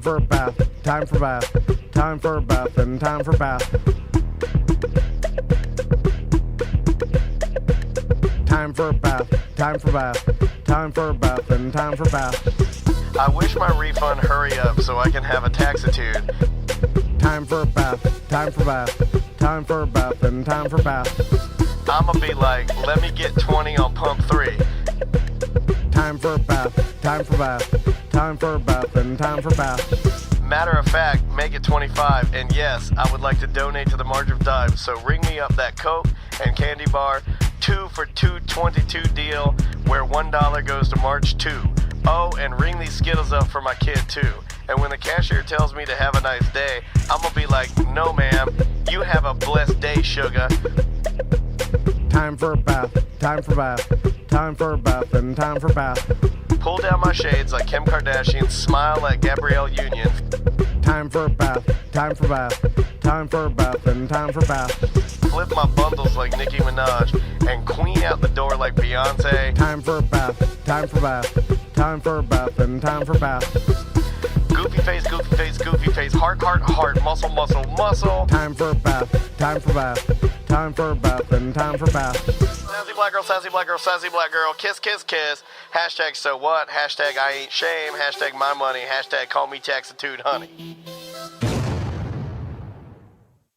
Time for a bath, time for bath, time for a bath, and time for bath. Time for a bath, time for bath, time for a bath, and time for bath. I wish my refund hurry up so I can have a taxitude. Time for a bath, time for bath, time for a bath, and time for bath. I'ma be like, let me get 20 on pump 3. Time for a bath, time for bath, time for a bath, and time for bath. Matter of fact, make it 25, and yes, I would like to donate to the March of Dimes, so ring me up that Coke and candy bar 2 for $2.22 deal where $1 goes to March 2. Oh, and ring these Skittles up for my kid too. And when the cashier tells me to have a nice day, I'm gonna be like, no ma'am, you have a blessed day, sugar. Time for a bath, time for bath, time for a bath, and time for bath. Pull down my shades like Kim Kardashian, smile like Gabrielle Union. Time for a bath, time for bath, time for a bath, and time for bath. Flip my bundles like Nicki Minaj and queen out the door like Beyonce. Time for a bath, time for bath, time for a bath, and time for bath. Goofy face, goofy face, goofy face, heart, heart, heart, muscle, muscle, muscle. Time for a bath, time for bath, time for a bath, and time for bath. Sassy black girl, sassy black girl, sassy black girl, kiss, kiss, kiss. Hashtag so what, hashtag I ain't shame, hashtag my money, hashtag call me taxitude honey.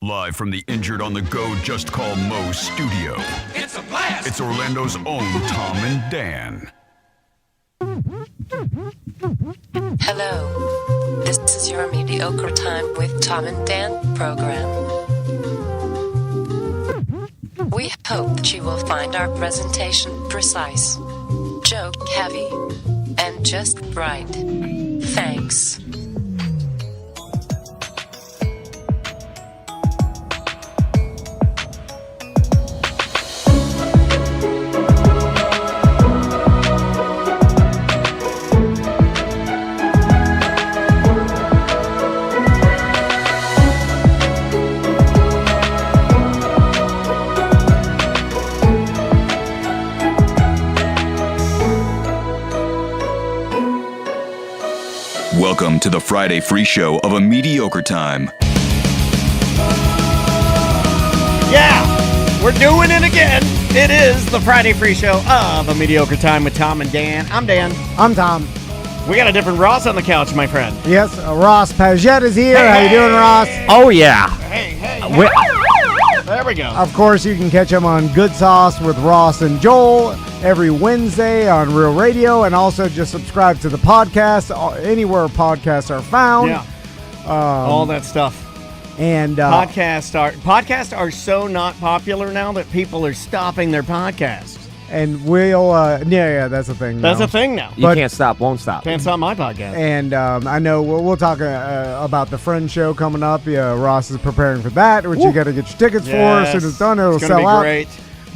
Live from the Injured on the Go Just Call Mo studio. It's a blast! It's Orlando's own Tom and Dan. Hello. This is your Mediocre Time with Tom and Dan program. We hope that you will find our presentation precise, joke heavy, and just right. Thanks. Welcome to the Friday free show of A Mediocre Time. Yeah, we're doing it again. It is the Friday free show of A Mediocre Time with Tom and Dan. I'm Dan. I'm Tom. We got a different Ross on the couch, my friend. Yes, Ross Padgett is here. How you doing, Ross? Oh, yeah. Hey. There we go. Of course, you can catch him on Good Sauce with Ross and Joel every Wednesday on Real Radio, and also just subscribe to the podcast anywhere podcasts are found. Yeah, all that stuff. And podcasts are so not popular now that people are stopping their podcasts. And we'll that's a thing. That's a thing now. You can't stop, won't stop. Can't stop my podcast. And I know we'll talk about the Friend Show coming up. Yeah, Ross is preparing for that, which you got to get your tickets for. As soon as it's done, it'll sell out. Great.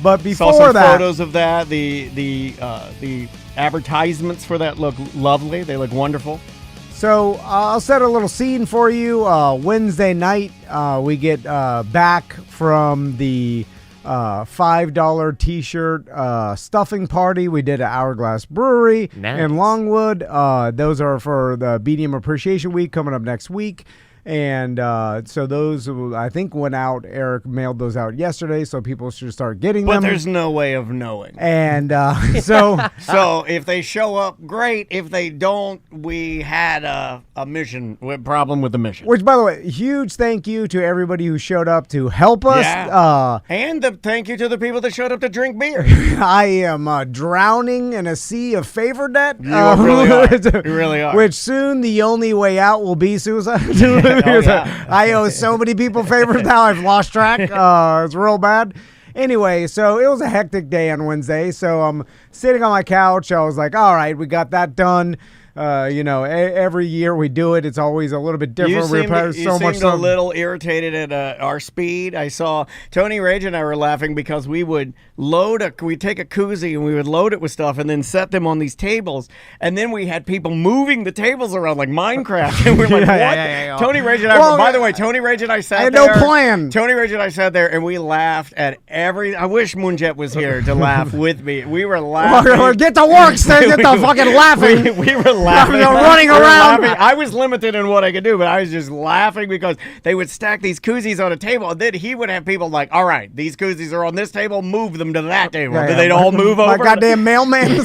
But before saw some that, photos of that. The advertisements for that look lovely. They look wonderful. So I'll set a little scene for you. Wednesday night, we get back from the $5 t-shirt stuffing party we did at Hourglass Brewery in Longwood. Those are for the BDM Appreciation Week coming up next week. And so those, I think, went out. Eric mailed those out yesterday, so people should start getting them. But there's no way of knowing. And so if they show up, great. If they don't, we had a problem with the mission. Which, by the way, huge thank you to everybody who showed up to help us. Yeah. And thank you to the people that showed up to drink beer. I am drowning in a sea of favor debt. You really are. You really are. Which soon the only way out will be suicide. I owe so many people favors now. I've lost track. It's real bad. Anyway, so it was a hectic day on Wednesday. So I'm sitting on my couch. I was like, all right, we got that done. Every year we do it. It's always a little bit different. You seemed a little irritated at our speed. I saw Tony Rage and I were laughing because we would we'd take a koozie and we would load it with stuff and then set them on these tables. And then we had people moving the tables around like Minecraft. And we're like, what? Yeah. Tony Rage and I, by the way, Tony Rage and I sat there. I had no plan. Tony Rage and I sat there and we laughed at I wish Moonjet was here to laugh with me. We were laughing. Get to work, Stan. Get the fucking laughing. We were laughing. running We were around. laughing. I was limited in what I could do, but I was just laughing because they would stack these koozies on a table, and then he would have people like, all right, these koozies are on this table, move them to that table. Yeah, Then they'd all move over. My goddamn mailman.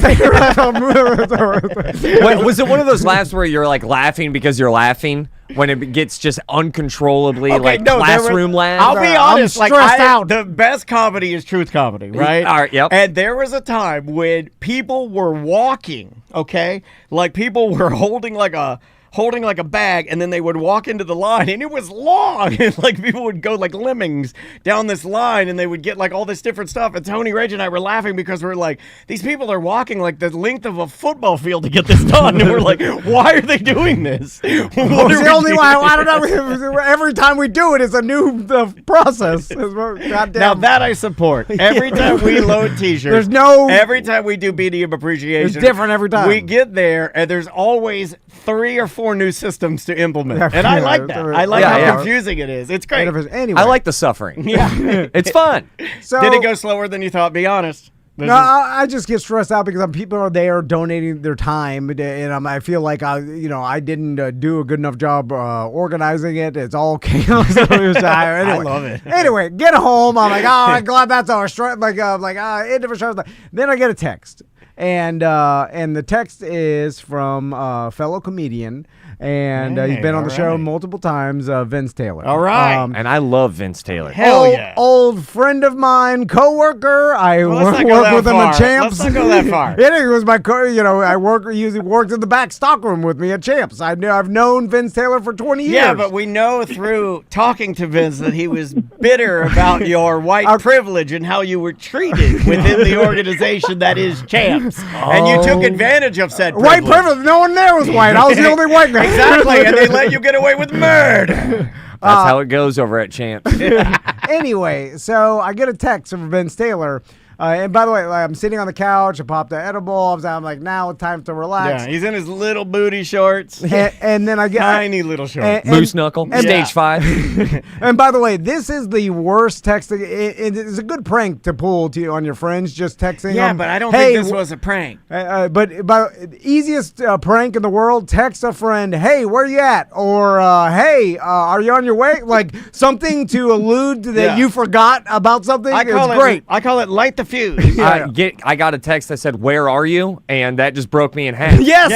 Wait, was it one of those laughs where you're like laughing because you're laughing when it gets just uncontrollably classroom laugh? I'll be honest, stressed out. The best comedy is truth comedy, right? All right, yep. And there was a time when people were walking, okay? Like people were holding like a bag, and then they would walk into the line, and it was long, and like people would go like lemmings down this line, and they would get like all this different stuff. And Tony, Rage, and I were laughing because we're like, these people are walking like the length of a football field to get this done, and we're like, why are they doing this? It's the only way. I don't know. Every time we do it, it's a new process. Goddamn. Now that I support. Every time we load T-shirts, every time we do BDM appreciation, it's different every time. We get there, and there's always 3 or 4 new systems to implement, and I like that. I like how confusing it is. It's great. Anyway, I like the suffering. Yeah, it's fun. So, did it go slower than you thought? Be honest. No, I just get stressed out because people are there donating their time, and I feel like I didn't do a good enough job organizing it. It's all chaos. Anyway, I love it. Anyway, get home. I'm like, I'm glad that's our stress. End of a stress. Then I get a text, and the text is from a fellow comedian. And he's been on the show multiple times, Vince Taylor. All right. And I love Vince Taylor. Hell yeah. Old friend of mine, coworker. I work with him at Champs. Let's not go that far. He was my he usually worked in the back stockroom with me at Champs. I've known Vince Taylor for 20 years. Yeah, but we know through talking to Vince that he was bitter about your white privilege and how you were treated within the organization that is Champs. And you took advantage of said privilege. White privilege. No one there was white. I was the only white guy. Exactly, and they let you get away with murder. That's how it goes over at Champs. Anyway, so I get a text from Vince Taylor. And by the way, I'm sitting on the couch. I popped the edible. I'm like, now it's time to relax. Yeah, he's in his little booty shorts. And then I get tiny little shorts. Moose knuckle. Stage 5. And by the way, this is the worst texting. It's a good prank to pull on your friends, just texting them. But I don't think this was a prank. But easiest prank in the world, text a friend, hey, where you at? Or, hey, are you on your way? Like something to allude to that you forgot about something. It's great. I call it light the fuse. I got a text that said, where are you? And that just broke me in half. Yes,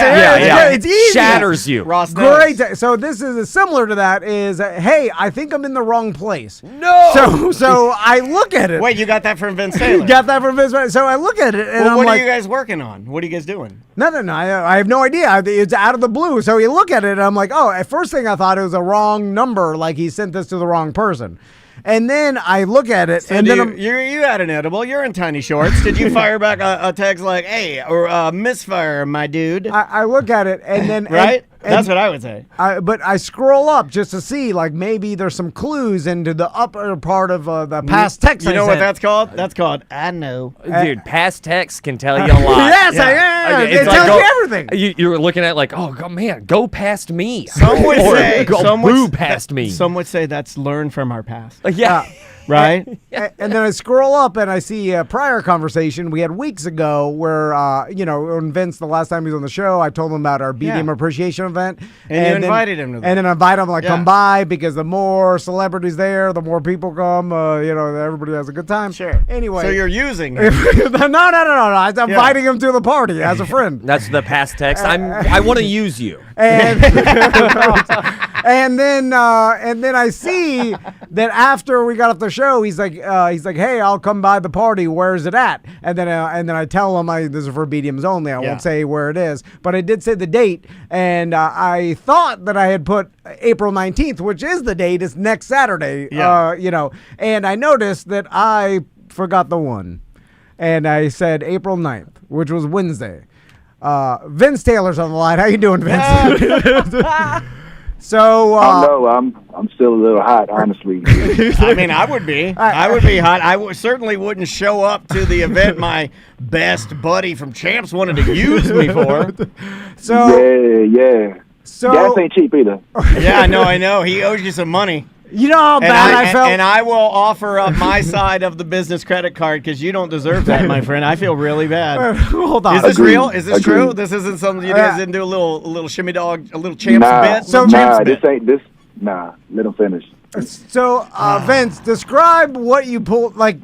it's easy. Shatters you. Ross Great. So this is similar to that is, hey, I think I'm in the wrong place. No. So I look at it. Wait, you got that from Vince Taylor? Got that from Vince Taylor. So I look at it and I'm what like, are you guys working on? What are you guys doing? No. I have no idea. It's out of the blue. So you look at it and I'm like, at first thing I thought it was a wrong number, like he sent this to the wrong person. And then I look at it, and then you had an edible. You're in tiny shorts. Did you fire back a text like, "Hey," or misfire, my dude? I look at it, and then right. That's what I would say. But I scroll up just to see, like, maybe there's some clues into the upper part of the past text. You know what that's called? That's called I know. Dude, past text can tell you a lot. Yes, it tells you everything. You're looking at like, oh, man, go past me. Some would say, go past me. Some would say that's learn from our past. Yeah. Right? And then I scroll up and I see a prior conversation we had weeks ago where, when Vince, the last time he was on the show, I told him about our BDM appreciation event. And you invited him to that. And then I invited him, come by, because the more celebrities there, the more people come, everybody has a good time. Sure. Anyway. So you're using him. No. I'm inviting him to the party as a friend. That's the past text. I want to use you. And then I see that after we got off the show, he's like, hey, I'll come by the party. Where's it at? And then I tell him this is for BDMs only. I won't say where it is, but I did say the date, and I thought that I had put April 19th, which is the date. It's next Saturday. Yeah. And I noticed that I forgot the one, and I said April 9th, which was Wednesday. Vince Taylor's on the line. How you doing, Vince? So no, I'm still a little hot, honestly. I mean, I would be. I would be hot. I certainly wouldn't show up to the event my best buddy from Champs wanted to use me for. So yeah. So gas ain't cheap either. Yeah, I know. He owes you some money. You know how bad I felt? And I will offer up my side of the business credit card because you don't deserve that, my friend. I feel really bad. Hold on. Is this real? Is this Agreed. true? This isn't something you guys didn't do a little shimmy dog, a little champs bit? Nah, let him finish. So, Vince, describe what you pulled. Like,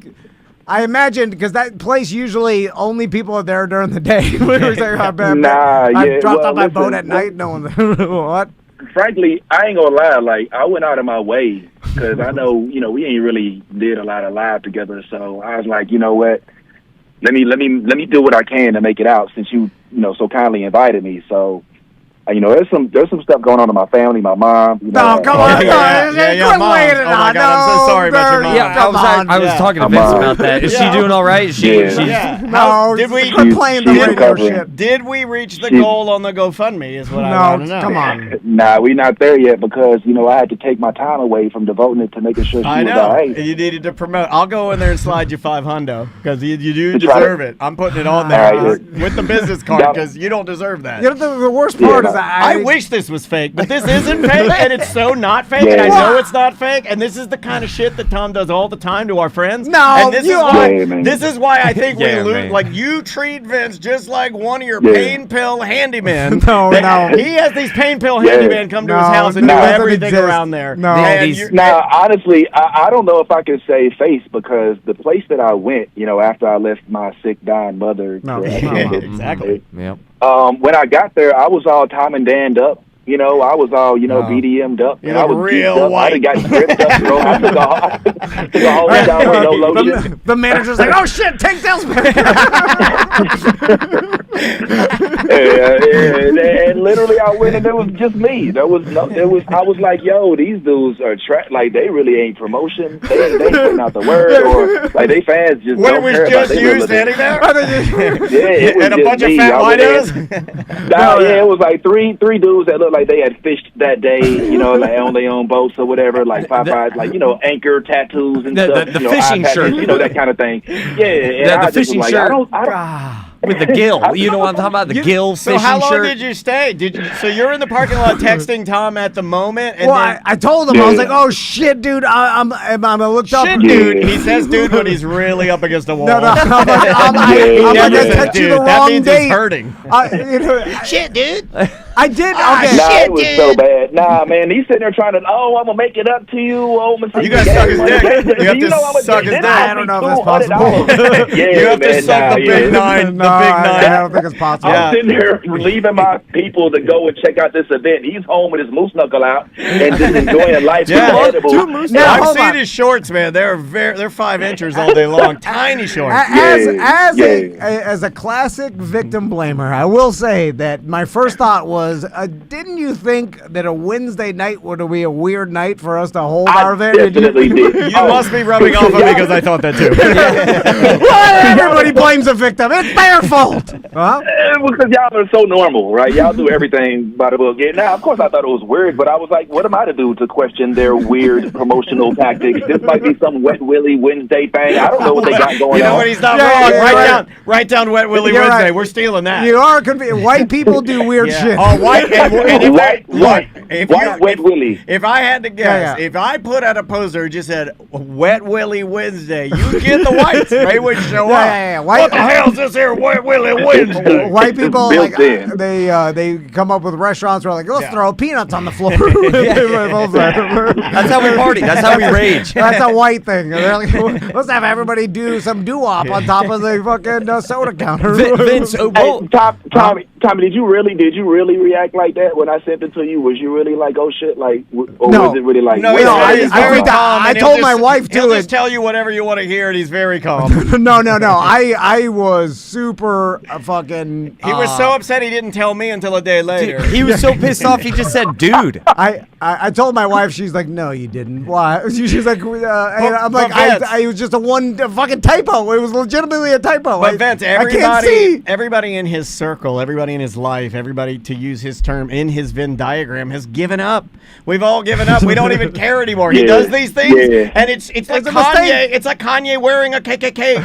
I imagine, because that place usually only people are there during the day. I dropped off my boat at night. No one. What? Frankly, I ain't gonna lie. Like, I went out of my way because I know, we ain't really did a lot of live together. So I was like, you know what? Let me do what I can to make it out since you so kindly invited me. So. There's some stuff going on in my family, my mom. No, come on. Quit laying it on. I'm so sorry about your mom. Yeah, I was talking to Vince about that. Is she doing all right? Is she? No, did we quit playing the radio shit? Did we reach the goal on the GoFundMe? Is what I want to know. Come on. Nah, we're not there yet because I had to take my time away from devoting it to making sure she was all right. You needed to promote. I'll go in there and slide you $500 because you do deserve it. I'm putting it on there with the business card because you don't deserve that. The worst part is that I wish this was fake, but this isn't fake, and it's so not fake, and I know it's not fake, and this is the kind of shit that Tom does all the time to our friends. No, and this is why I think we lose. Like, you treat Vince just like one of your pain pill handymen. No. He has these pain pill handymen come to his house and do everything around there. No. Now, honestly, I don't know if I can say face because the place that I went, after I left my sick, dying mother. Exactly. Yep. When I got there, I was all Tom and Dan'd up. I was all, BDM'd up. You I was real white. I got stripped up. I took a whole shower with no lotion. The manager's like, oh, shit, take this back. And literally I went and there was just me. I was like, yo, these dudes are they really ain't promotion. They ain't putting out the word or like they fans just What, don't it was care just about you standing there? It was and a just bunch me. of fat whitos? It was like three dudes that looked like they had fished that day, like on their own boats or whatever, like Popeyes, like, anchor tattoos and stuff. The fishing shirt. That kind of thing. Yeah, the fishing shirt. With the gill. You know what I'm talking about? The gill fishing shirt. So how long did you stay? So you're in the parking lot texting Tom at the moment? And I told him, I was like, oh, shit, dude, I'm looked up. Shit, dude. He says dude, but he's really up against the wall. No, I'm like, I text you the wrong date. He's hurting. Shit, dude. I did. Okay. It was so bad. Nah, man, he's sitting there trying to, I'm going to make it up to you. You got to suck his dick. You have to suck his dick. I don't know if that's possible. You have to suck the big nine. I don't think it's possible. I'm sitting here leaving my people to go and check out this event. He's home with his moose knuckle out and just enjoying life. I've seen his shorts, man. They're 5 inches all day long. Tiny shorts. As a classic victim blamer, I will say that my first thought was, didn't you think that a Wednesday night would be a weird night for us to hold our event? Definitely did. You must be rubbing off on me because I thought that too. Everybody blames a victim. It's their fault. Because y'all are so normal, right? Y'all do everything by the book. Now, of course, I thought it was weird, but I was like, what am I to do to question their weird promotional tactics? This might be some Wet Willie Wednesday thing. I don't know what they got going on. You know what? He's not wrong. Write down Wet Willie Wednesday. Right. We're stealing that. You are confused. White people do weird shit. Oh, white Wet Willie. If I had to guess, if I put out a poster that just said Wet Willie Wednesday, you get the whites. They would show up. What the hell is this here Wet Willie Wednesday? White people, they come up with restaurants where like, let's throw peanuts on the floor. That's how we party. That's how we rage. That's a white thing. They're like, let's have everybody do some doo-wop on top of the fucking soda counter. Vince, Tommy, did you really react like that when I sent it to you? Was you really like, oh shit, like, or was it really like? No, I told my wife too. He'll just tell you whatever you want to hear, and he's very calm. No. I was super fucking. He was so upset he didn't tell me until a day later. Dude, he was so pissed off he just said, "Dude." I told my wife. She's like, "No, you didn't." Why? She's like, and I'm like, I was just a fucking typo. It was legitimately a typo. But Vince, everybody in his circle, everybody in his life, everybody, to use his term, in his Venn diagram, has given up. We've all given up. We don't even care anymore. He does these things, and it's like Kanye. It's like Kanye wearing a KKK.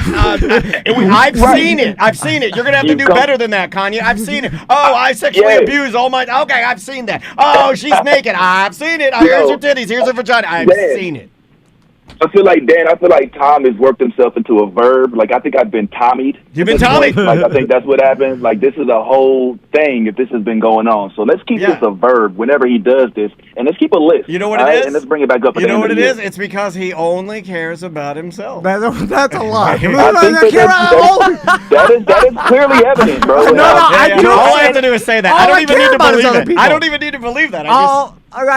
I've seen it. I've seen it. You're gonna have to do better than that, Kanye. I've seen it. Oh, I sexually abuse all my. Okay, I've seen that. Oh, she's naked. I've seen it. Here's her titties. Here's her vagina. I've seen it. I feel like Tom has worked himself into a verb. Like, I think I've been Tommied. You've been Tommied? Like, I think that's what happened. Like, this is a whole thing if this has been going on. So let's keep this a verb whenever he does this, and let's keep a list. You know what it is? And let's bring it back up. You know what it is? It's because he only cares about himself. That's a lie. That is clearly evident, bro. All I have to do is say that. I don't even need to believe it. I don't even need to believe that. I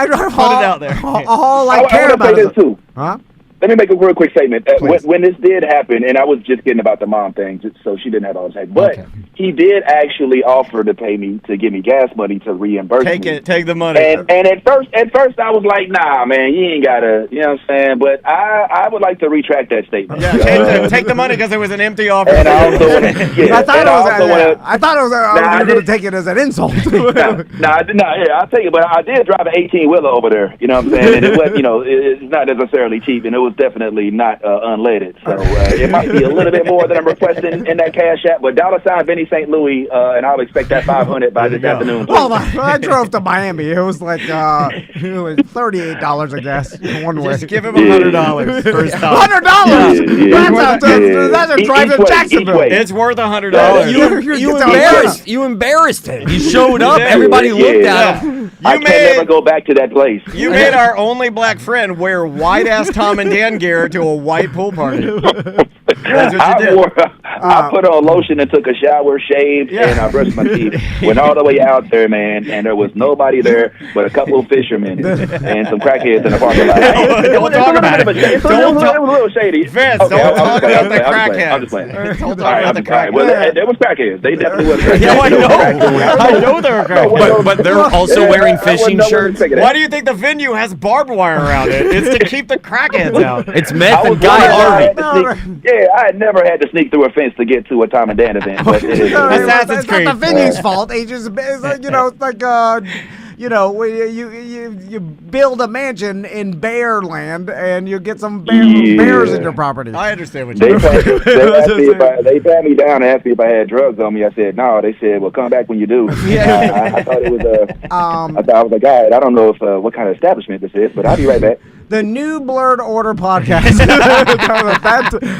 just put it out there. All I care about is too. Huh? Let me make a real quick statement. When this did happen, and I was just getting about the mom thing, so she didn't have all the time. But he did actually offer to pay me to give me gas money to reimburse me. Take the money. And at first I was like, nah, man, you ain't gotta. You know what I'm saying? But I would like to retract that statement. Yeah, take the money because it was an empty offer. And I also want to. I thought I was going to take it as an insult. I'll tell you, but I did drive an 18-wheeler over there. You know what I'm saying? And it was, it's not necessarily cheap, and it was definitely not unleaded. So it might be a little bit more than I'm requesting in that Cash App, but $sign Benny St. Louis, and I'll expect that $500 by this afternoon. Well, I drove to Miami. It was like $38, I guess, one way. Just give him $100 for his time. $100? That's a drive to Jacksonville. It's worth $100. You embarrassed him. You showed up. Everybody looked at him. I can't never go back to that place. You made our only black friend wear white-ass Tom and Dan gear to a white pool party. That's what you did. I put on lotion and took a shower, shaved, and I brushed my teeth. Went all the way out there, man, and there was nobody there but a couple of fishermen and some crackheads in the parking lot. Don't talk about it. It was a little shady. Vince, don't talk about the crackheads. I'm just playing. Don't talk about the crackheads. Well, there was crackheads. They definitely were crackheads. Yeah, I know they were crackheads. But they're also wearing fishing shirts. Why do you think the venue has barbed wire around it? It's to keep the crackheads out. It's meth and Guy Harvey. I had never had to sneak through a fence to get to a Tom and Dan event. But it's not the venue's fault. It's just, it's like you build a mansion in bear land and you get some bears in your property. I understand what you're saying. They pat me down and asked me if I had drugs on me. I said no. They said, well, come back when you do. I thought it was I was like, all right, I don't know if what kind of establishment this is, but I'll be right back. The New Blurred Order podcast.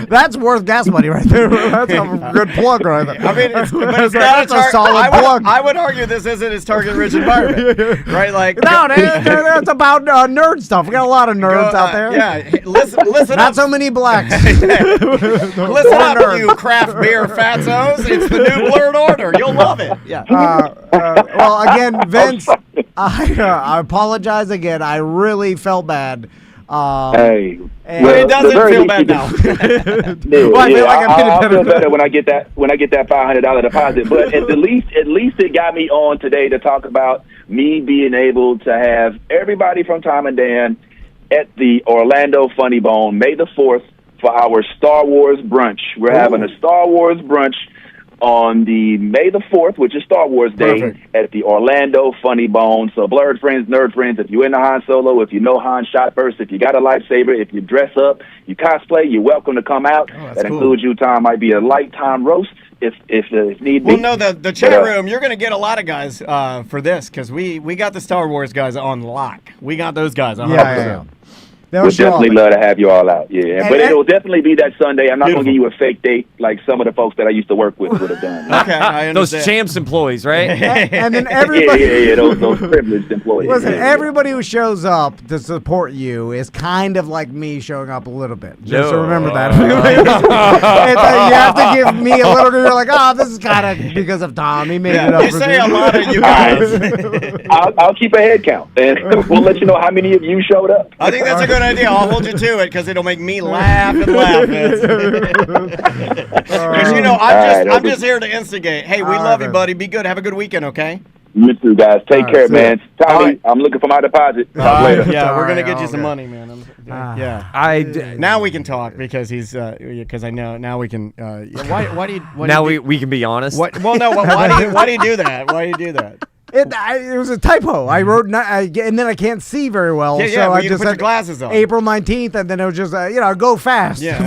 That's worth gas money right there. That's a good plug right there. I mean, it's not a solid plug. I would argue this isn't his target-rich environment, right? Like, no, it's about nerd stuff. We got a lot of nerds out there. Yeah, listen. Not up. so many blacks. Listen up, you craft beer fatzos. It's the New Blurred Order. You'll love it. Yeah. Well, again, Vince, I apologize again. I really felt bad. Hey, it doesn't feel bad now. I feel better when I get that $500 deposit. But at least it got me on today to talk about me being able to have everybody from Tom and Dan at the Orlando Funny Bone May the 4th for our Star Wars brunch. We're having a Star Wars brunch on the May the 4th, which is Star Wars Day, at the Orlando Funny Bone. So blurred friends, nerd friends, if you're into Han Solo, if you know Han shot first, if you got a lightsaber, if you dress up, you cosplay, you're welcome to come out. That includes you, Tom. Might be a light Tom roast if need be. Well, no, the chat room, you're going to get a lot of guys for this because we got the Star Wars guys on lock. We got those guys on. Yeah. We'll definitely love to have you all out. Yeah, but it'll definitely be that Sunday. I'm not going to give you a fake date like some of the folks that I used to work with would have done. Okay, I understand. Those Champs employees, right? And then everybody, those privileged employees. Listen, everybody who shows up to support you is kind of like me showing up a little bit. Just so remember that. You have to give me a little. You're like, this is kind of because of Tom. He made it up. You say a lot of you guys. I'll keep a head count, and we'll let you know how many of you showed up. I think that's a good idea. I'll hold you to it because it'll make me laugh and laugh. Because I'm just here to instigate. Hey, we love you, buddy. Be good. Have a good weekend, okay? You too, guys. Take care, see ya. man. Tommy, I'm looking for my deposit. Talk later. Yeah, we're gonna Alright, get you some okay. money, man. Yeah. Now we can talk because he's because I know now we can. Why do you? Now we can be honest. What? Well, no. Why do you do that? Why do you do that? It was a typo. I wrote, and then I can't see very well. Yeah, so but I you just put your said glasses on. April 19th, and then it was just, go fast. Yeah.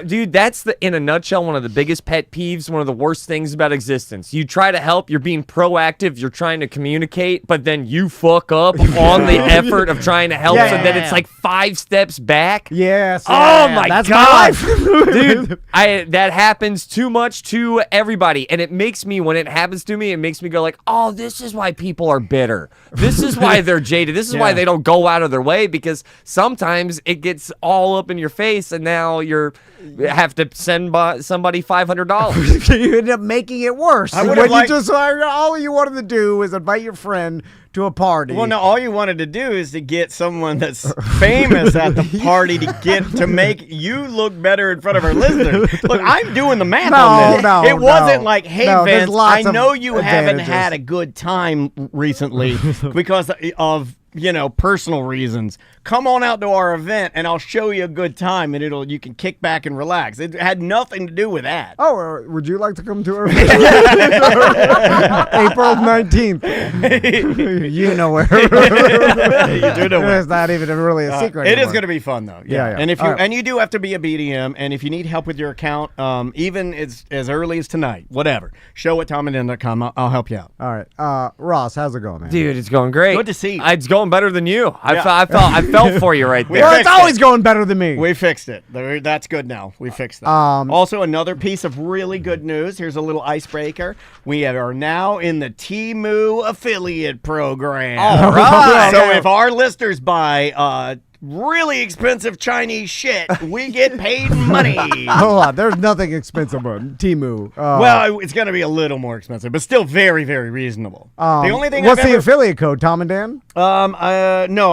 Dude, that's in a nutshell one of the biggest pet peeves, one of the worst things about existence. You try to help, you're being proactive, you're trying to communicate, but then you fuck up on the effort of trying to help, so then it's like 5 steps back. Yes. Oh my that's God, my life. dude! That happens too much to everybody, and it makes me, when it happens to me, it makes me go like, oh, this is why people are bitter. This is why they're jaded. This is why they don't go out of their way, because sometimes it gets all up in your face, and now you have to send somebody $500. You end up making it worse. I When would've liked- you just all you wanted to do was invite your friend to a party. Well, no, all you wanted to do is to get someone that's famous at the party to make you look better in front of our listeners. Look, I'm doing the math on this. No, it wasn't no. like, hey, No, there's Vince, lots I of know you haven't advantages. had a good time recently because of personal reasons. Come on out to our event and I'll show you a good time and you can kick back and relax. It had nothing to do with that. Oh, would you like to come to our April 19th? You know where. You do know where. It's not even really a secret. It is anymore. going to be fun though. Yeah. And if you All right. and you do have to be a BDM, and if you need help with your account, even as early as tonight, whatever, show at TomandDen.com. I'll help you out. All right. Ross, how's it going, man? Dude, it's going great. Good to see you. It's going better than you. Yeah. I felt for you right there. Well, fixed it's always it. going better than me. We fixed it. That's good now. We fixed that. Also, another piece of really good news. Here's a little icebreaker. We are now in the Temu affiliate program. All right. So if our listeners buy really expensive Chinese shit, we get paid money. Hold on. There's nothing expensive about Temu. Well, it's going to be a little more expensive, but still very, very reasonable. The only thing what's I've the ever, affiliate code, Tom and Dan? no,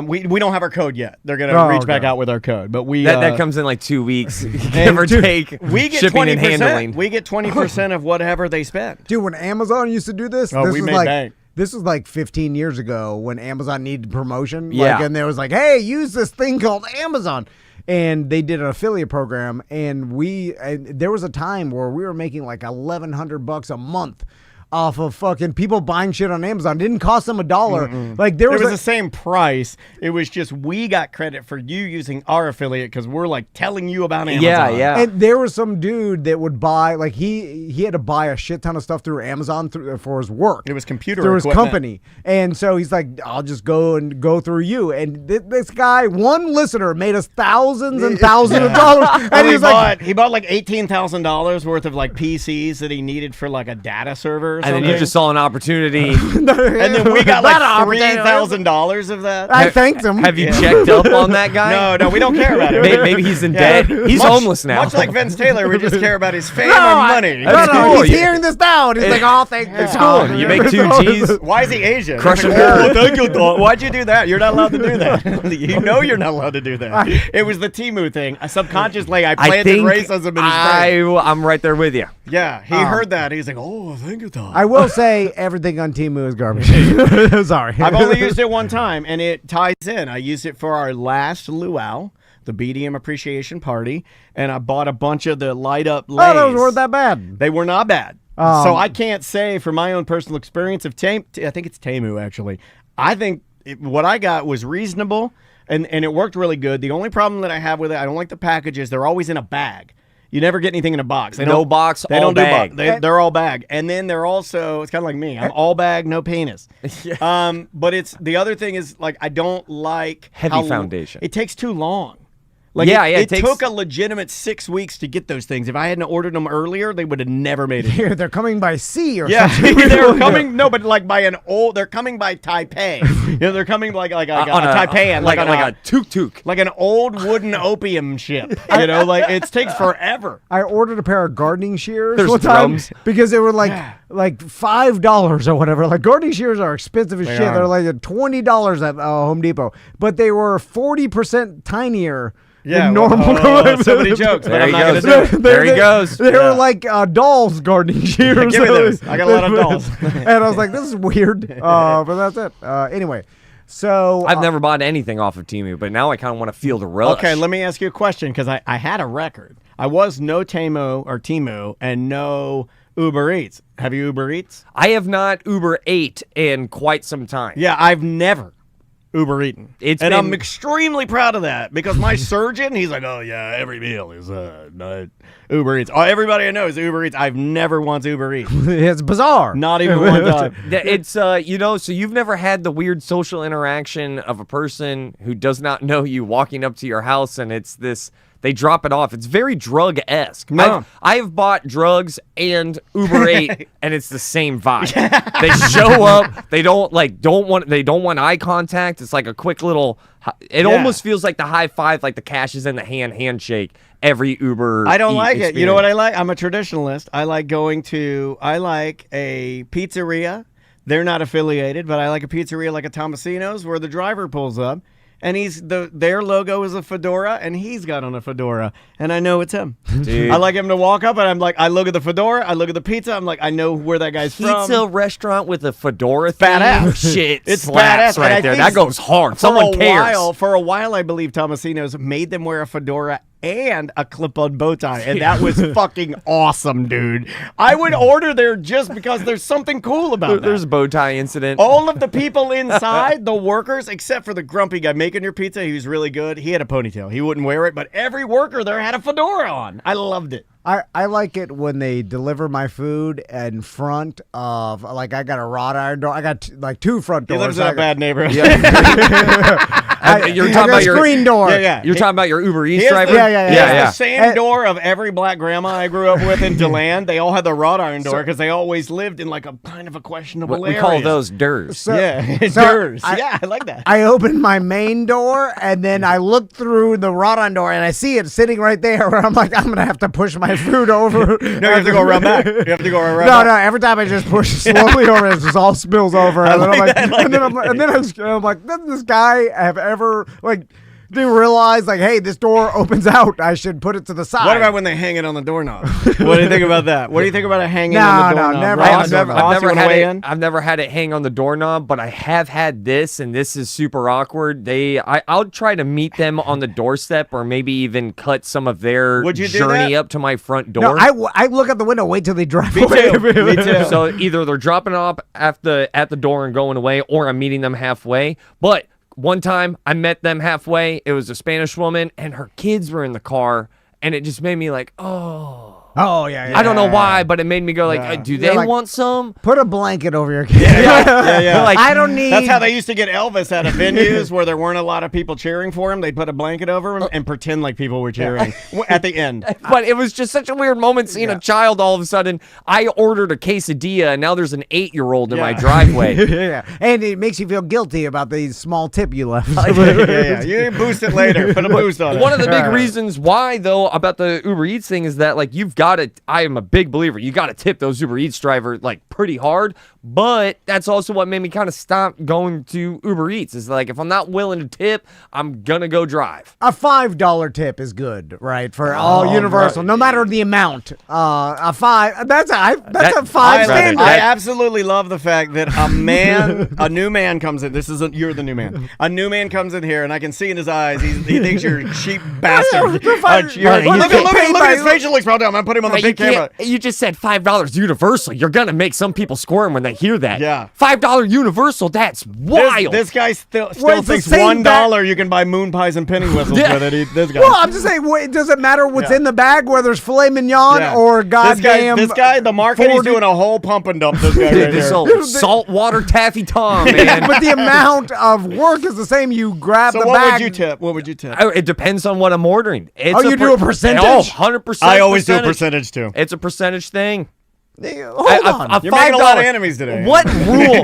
we don't have our code yet. They're going to reach back out with our code, but we That comes in like 2 weeks, give or take. we get shipping 20%. and handling. We get 20% of whatever they spend. Dude, when Amazon used to do this, Oh, this we was made like bank. this was like 15 years ago when Amazon needed promotion. Yeah. And there was like, hey, use this thing called Amazon. And they did an affiliate program, and there was a time where we were making like $1,100 a month off of fucking people buying shit on Amazon. It didn't cost them $1. Like there It was, was the same price. It was just we got credit for you using our affiliate because we're like telling you about Amazon. Yeah. and there was some dude that would buy, like he had to buy a shit ton of stuff through Amazon for his work. It was computer through his equipment. company, and so he's like, I'll just go through you. And this guy, one listener, made us thousands and thousands of dollars, and he bought like $18,000 worth of like PCs that he needed for like a data server. Or And then something. you just saw an opportunity. and then we got like That opportunity. $3,000 of that. I thanked him. Have you checked up on that guy? No, we don't care about it. Maybe he's in debt. He's homeless now. Much like Vince Taylor, we just care about his fame and money. That's No, cool. he's hearing this now, and he's like, "Oh, thank you." It's cool. You make 2 G's. Why is he Asian? Crush Like, him. oh, thank you, Don. Why'd you do that? You're not allowed to do that. You know you're not allowed to do that. It was the Temu thing. Subconsciously, I I planted think racism in his brain. I'm right there with you. Yeah, he heard that. He's like, oh, thank you, Don. I will say everything on Temu is garbage. Sorry. I've only used it one time, and it ties in. I used it for our last luau, the BDM appreciation party, and I bought a bunch of the light up lays. Oh, those weren't that bad. They were not bad. So I can't say from my own personal experience of I think it's Temu actually. I think what I got was reasonable, and it worked really good. The only problem that I have with it, I don't like the packages. They're always in a bag. You never get anything in a box. They No don't- box, They all don't bag. do box. They're all bag, and then they're also. It's kind of like me. I'm all bag, no penis. But it's the other thing is like I don't like Heavy foundation. It takes too long. Like it takes- took a legitimate 6 weeks to get those things. If I hadn't ordered them earlier, they would have never made it. Here, they're coming by sea or Yeah, something. they're coming. No, but like by they're coming by Taipei. They're coming like a Taipan, like a tuk-tuk. like an old wooden opium ship. Like it takes forever. I ordered a pair of gardening shears There's one time drums. because they were like $5 or whatever. Like gardening shears are expensive as shit. are. They're like $20 at Home Depot, but they were 40% tinier Yeah, normal. so many jokes, but There I'm he not going goes. to do it. There he goes. They were like dolls gardening shears. Give me those. I got a lot of dolls. And I was like, this is weird. But that's it. Anyway, so I've never bought anything off of Temu, but now I kind of want to feel the rush. Okay, let me ask you a question because I had a record. I was no Temu and no Uber Eats. Have you Uber Eats? I have not Uber ate in quite some time. Yeah, I've never Uber eaten. And I'm extremely proud of that because my surgeon, he's like, oh yeah, every meal is not Uber Eats. Oh, everybody I know is Uber Eats. I've never once Uber Eats. it's bizarre. Not even one time. It's so you've never had the weird social interaction of a person who does not know you walking up to your house and it's this. They drop it off. It's very drug-esque. No. I have bought drugs and Uber 8, and it's the same vibe. They show up. They don't want eye contact. It's like a quick little. It almost feels like the high five, like the cash is in the handshake. Every Uber. I don't like experience. it. You know what I like? I'm a traditionalist. I like a pizzeria. They're not affiliated, but I like a pizzeria like a Tomasino's where the driver pulls up. And their logo is a fedora, and he's got on a fedora, and I know it's him. Dude. I like him to walk up, and I'm like, I look at the fedora, I look at the pizza, I'm like, I know where that guy's from. Pizza restaurant with a fedora Badass. theme? Shit, It's slaps badass. right there. That goes hard. Someone cares. For a while, I believe Tomasino's made them wear a fedora and a clip-on bow tie, and that was fucking awesome, dude. I would order there just because there's something cool about that. There's a bow tie incident. All of the people inside, the workers, except for the grumpy guy making your pizza, he was really good. He had a ponytail. He wouldn't wear it, but every worker there had a fedora on. I loved it. I like it when they deliver my food in front of, like, I got a wrought iron door. I got two front doors. He lives in a bad neighborhood. You're talking about your screen door. Yeah. You're talking about your Uber Eats He has driver. the- Yeah. He has the same door of every black grandma I grew up with in DeLand. They all had the wrought iron door because they always lived in like a kind of a questionable We area. call those DERs. Durs. I like that. I open my main door and then I look through the wrought iron door and I see it sitting right there where I'm like, I'm gonna have to push my food over. No, you have to go around back. You have to go around No, back. every time I just push slowly over, it just all spills over. And then I'm like, doesn't this guy have ever do you realize hey, this door opens out? I should put it to the side. What about when they hang it on the doorknob? What do you think about that? What do you think about it hanging on the doorknob? No, never. Ross, I've never had it hang on the doorknob, but I have had this, and this is super awkward. I'll try to meet them on the doorstep, or maybe even cut some of their Would you do journey that? up to my front door. No, I look at the window, wait till they drive Me away. too. Me too. So either they're dropping it off at the door and going away, or I'm meeting them halfway. But one time I met them halfway. It was a Spanish woman, and her kids were in the car, and it just made me like, oh. Oh, yeah. I don't know why, but it made me go like, do they want some? Put a blanket over your kid. Yeah. Like, I don't need. That's how they used to get Elvis out of venues where there weren't a lot of people cheering for him. They'd put a blanket over him and pretend like people were cheering at the end. But it was just such a weird moment seeing a child all of a sudden. I ordered a quesadilla, and now there's an 8-year-old in my driveway. Yeah, and it makes you feel guilty about the small tip you left. Yeah. You boost it later. Put a boost on it. One of the big reasons why, though, about the Uber Eats thing is that, you've got to, I am a big believer, you got to tip those Uber Eats drivers, pretty hard. But that's also what made me kind of stop going to Uber Eats. Is if I'm not willing to tip, I'm going to go drive. A $5 tip is good, right? For all universal, no matter the amount. A $5. That's a $5 standard. I absolutely love the fact that a new man comes in. You're the new man. A new man comes in here, and I can see in his eyes, he thinks you're a cheap bastard. Look at his facial expression. I'm going to put him on the big camera. You just said $5 universal. You're going to make some people squirm when they hear that. Yeah. $5 universal, that's wild. This guy still Well, it's the thinks same $1 you can buy moon pies and penny whistles with it. This guy. Well, I'm just saying, does it matter what's in the bag, whether it's filet mignon or goddamn? This guy, the market, he's doing a whole pump and dump. This guy right This here. old saltwater taffy Tom, man. But the amount of work is the same. You grab So the what bag. would you tip? It depends on what I'm ordering. You do a percentage? Oh, 100%. I always do a percentage too. It's a percentage thing. Hold on. You're making a lot of enemies today. What rule?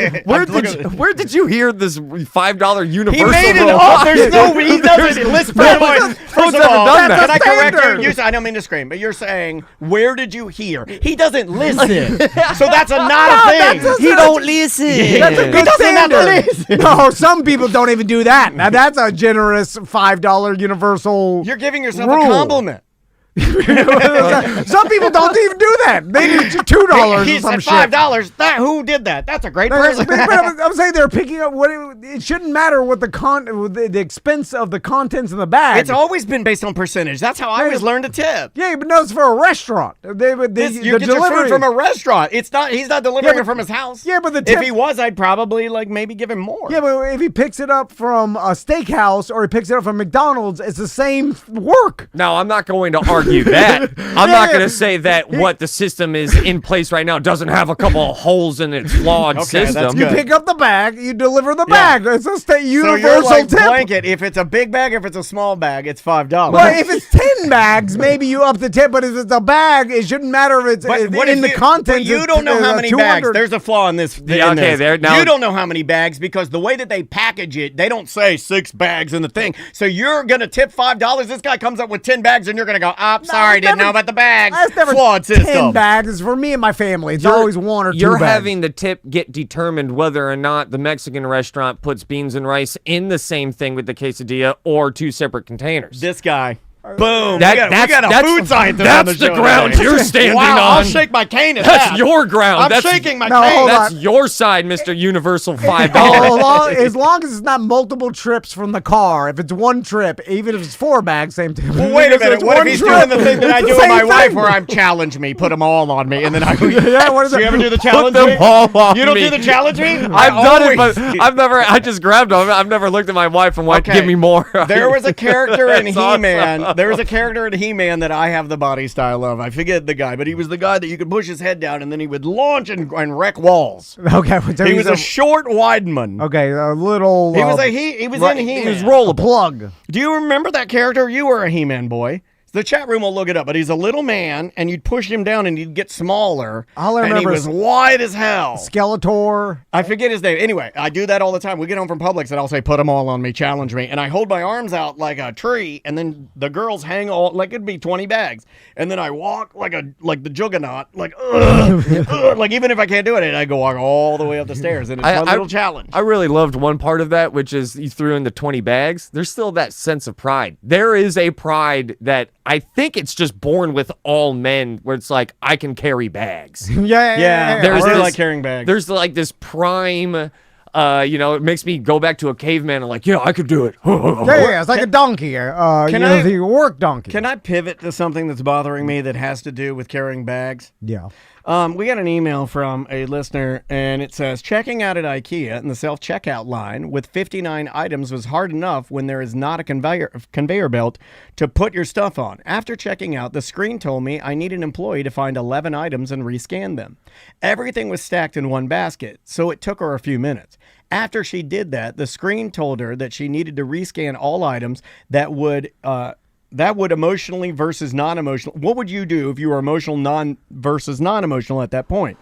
Where did you hear this $5 universal He made it rule? up. There's no. He doesn't. Listen, first of all, done that. can I correct standard. you? I don't mean to scream, but you're saying, where did you hear? He doesn't listen. So that's not a thing. He don't listen. That's a He good doesn't have to standard. listen. No, some people don't even do that. Now that's a generous $5 universal. You're giving yourself rule. a compliment. Some people don't even do that. They do $2 or He some said shit. $5. Who did that? That's a great person. But I'm saying they're picking up what it shouldn't matter what the expense of the contents in the bag. It's always been based on percentage. That's how I always learned to tip. Yeah, but no, it's for a restaurant. You get your food from a restaurant. It's not. He's not delivering it from his house. Yeah, but the tip, if he was, I'd probably maybe give him more. Yeah, but if he picks it up from a steakhouse or he picks it up from McDonald's, it's the same work. No, I'm not going to argue that. I'm not going to say that what the system is in place right now doesn't have a couple of holes in its flawed system. that's You good. pick up the bag, you deliver the bag. It's a universal So you're like tip. blanket. If it's a big bag, if it's a small bag, it's $5. Well, if it's 10 bags, maybe you up the tip. But if it's a bag, it shouldn't matter if it's in the contents. But you don't know how many bags. There's a flaw in this. Yeah, in okay, this. there now. You don't know how many bags because the way that they package it, they don't say 6 bags in the thing. So you're gonna tip $5. This guy comes up with 10 bags, and you're gonna go, sorry, didn't know about the bags. That's never flawed 10 system. bags for me and my family. It's always 1 or 2 You're bags. having the tip get determined whether or not the Mexican restaurant puts beans and rice in the same thing with the quesadilla or 2 separate containers. This guy. Boom. That- we got that's- a food scientist that's on the the show ground today. you're standing wow, I'll on. shake my cane at That's that. your ground. I'm That's shaking my No, cane. hold That's on. your side, Mr. Universal $5. As long as it's not multiple trips from the car. If it's 1 trip, even if it's 4 bags, same thing. Well, wait a minute. What if he's doing the thing that I do with my wife where I'm challenge me, put them all on me, and then I Yeah, what is Do you it? ever do the challenge them me? all on You don't me. do the challenge me? I've done it, but I just grabbed them. I've never looked at my wife and went, give me more. There was a character in That's awesome. He-Man. There was a character in He-Man that I have the body style of. I forget the guy, but he was the guy that you could push his head down and then he would launch and wreck walls. Okay, so He was a short Weidman. Okay, a little. He was in He-Man. He was roll a plug. Do you remember that character? You were a He-Man boy. The chat room will look it up, but he's a little man, and you'd push him down, and he'd get smaller. All I and he remember was is wide as hell. Skeletor. I forget his name. Anyway, I do that all the time. We get home from Publix, and I'll say, put them all on me, challenge me. And I hold my arms out like a tree, and then the girls hang all, like it'd be 20 bags. And then I walk like the juggernaut, like, like even if I can't do it, I go walk all the way up the stairs, and it's one little challenge. I really loved one part of that, which is you threw in the 20 bags. There's still that sense of pride. There is a pride that I think it's just born with all men where it's like, I can carry bags. Yeah, There's I this, like carrying bags. There's like this prime, it makes me go back to a caveman and like, I could do it. Yeah, it's like a donkey. The work donkey. Can I pivot to something that's bothering me that has to do with carrying bags? Yeah. We got an email from a listener, and it says, checking out at IKEA in the self-checkout line with 59 items was hard enough when there is not a conveyor belt to put your stuff on. After checking out, the screen told me I need an employee to find 11 items and rescan them. Everything was stacked in one basket, so it took her a few minutes. After she did that, the screen told her that she needed to rescan all items that would emotionally versus non-emotional. What would you do if you were emotional versus non-emotional at that point?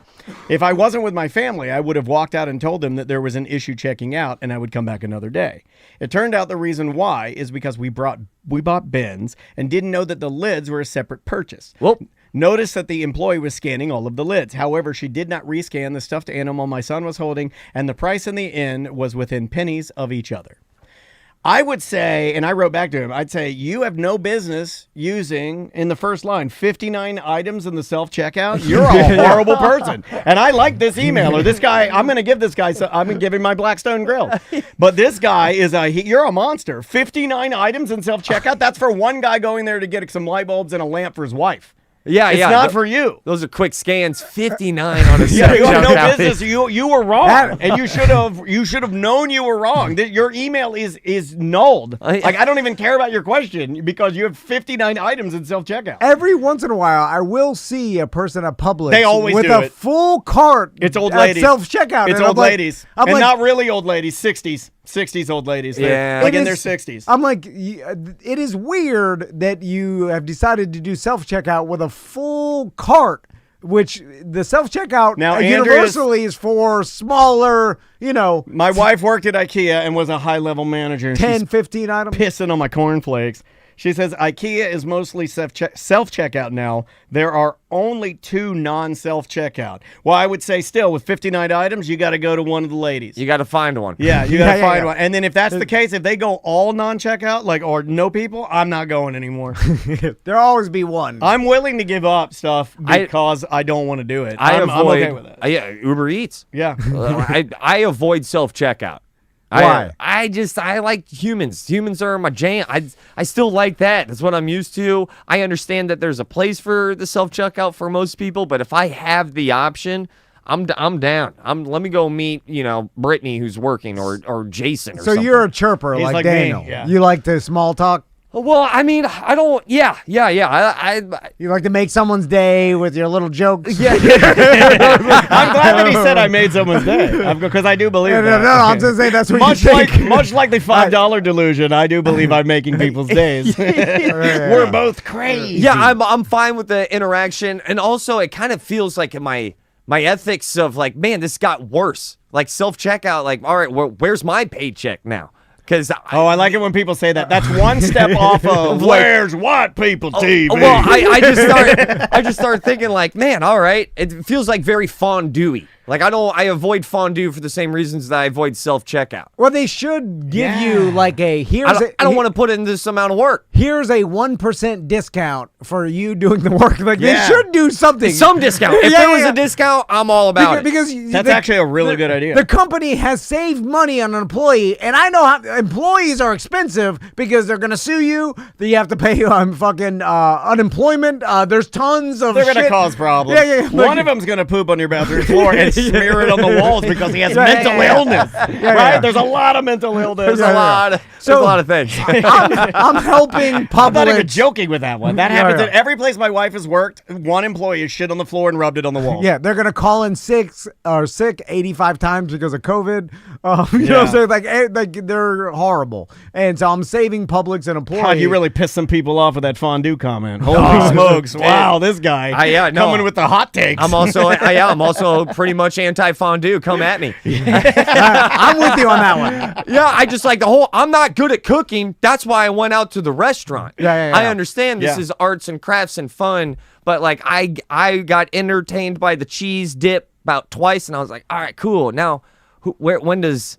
If I wasn't with my family, I would have walked out and told them that there was an issue checking out and I would come back another day. It turned out the reason why is because we bought bins and didn't know that the lids were a separate purchase. Well, Notice that the employee was scanning all of the lids. However, she did not rescan the stuffed animal my son was holding, and the price in the end was within pennies of each other. I would say, and I wrote back to him, I'd say, you have no business using, in the first line, 59 items in the self-checkout. You're a horrible person. And I like this emailer. This guy, I'm going to give this guy, I'm going to give him my Blackstone grill. But this guy you're a monster. 59 items in self-checkout? That's for one guy going there to get some light bulbs and a lamp for his wife. It's not for you. Those are quick scans. 59 on a Yeah, set. you have no business. You were wrong, and you should have known you were wrong. Your email is nulled. I don't even care about your question because you have 59 items in self checkout. Every once in a while, I will see a person at Publix They always with do a it. full cart. It's old ladies. Self checkout. It's old ladies, I'm and like, not really old ladies. 60s old ladies. Yeah. like It in their is- 60s. I'm like, it is weird that you have decided to do self checkout with a full cart which the self-checkout Now, universally is for smaller, My wife worked at IKEA and was a high-level manager. 10, She's 15 items. pissing on my cornflakes. She says IKEA is mostly self-checkout now. There are only 2 non-self-checkout. Well, I would say still, with 59 items, you got to go to one of the ladies. You got to find one. Yeah, you got to find one. And then if that's the case, if they go all non-checkout, or no people, I'm not going anymore. There'll always be one. I'm willing to give up stuff because I don't want to do it. I'm okay with it. Yeah, Uber Eats. Yeah. I avoid self-checkout. Why? I like humans. Humans are my jam. I still like that. That's what I'm used to. I understand that there's a place for the self-checkout for most people, but if I have the option, I'm down. Let me go meet, Brittany who's working or Jason or so something. you're a chirper He's like Daniel. me, yeah. You like to small talk? Well, I mean, I don't. Yeah. You like to make someone's day with your little jokes? Yeah. I'm glad that he said I made someone's day because I do believe that. No, I'm just saying that's what Much you think. much like the $5 delusion, I do believe I'm making people's days. We're both crazy. Yeah, I'm fine with the interaction, and also it kind of feels like my ethics of like, man, this got worse. Like self-checkout, like, all right, where's my paycheck now? Because I like it when people say that. That's one step off of where's white people TV. Well, I just start thinking like, man, all right, it feels like very fondue-y. Like I avoid fondue for the same reasons that I avoid self-checkout. Well, they should give you like I don't want to put in this amount of work. Here's a 1% discount for you doing the work. Like they should do something. Some discount. If there was a discount, I'm all about it. Because that's actually a really good idea. The company has saved money on an employee, and I know how employees are expensive because they're gonna sue you. That you have to pay fucking unemployment. There's tons of. They're gonna cause problems. Yeah. One of them's gonna poop on your bathroom floor and smear it on the walls because he has mental illness. Right? There's a lot of mental illness. There's a lot of things. I'm helping Publix. I'm not even joking with that one. That happens at every place my wife has worked. One employee has shit on the floor and rubbed it on the wall. Yeah, they're gonna call in sick 85 times because of COVID. You know what I'm saying? Like they're horrible. And so I'm saving Publix and employees. God, you really pissed some people off with that fondue comment. Holy smokes! Wow, this guy coming with the hot takes. I'm also pretty much anti-fondue. Come at me. I'm with you on that one. Yeah, I just like I'm not good at cooking. That's why I went out to the restaurant. Yeah. I understand this is arts and crafts and fun, but like I got entertained by the cheese dip about twice, and I was like, all right, cool. Now, when does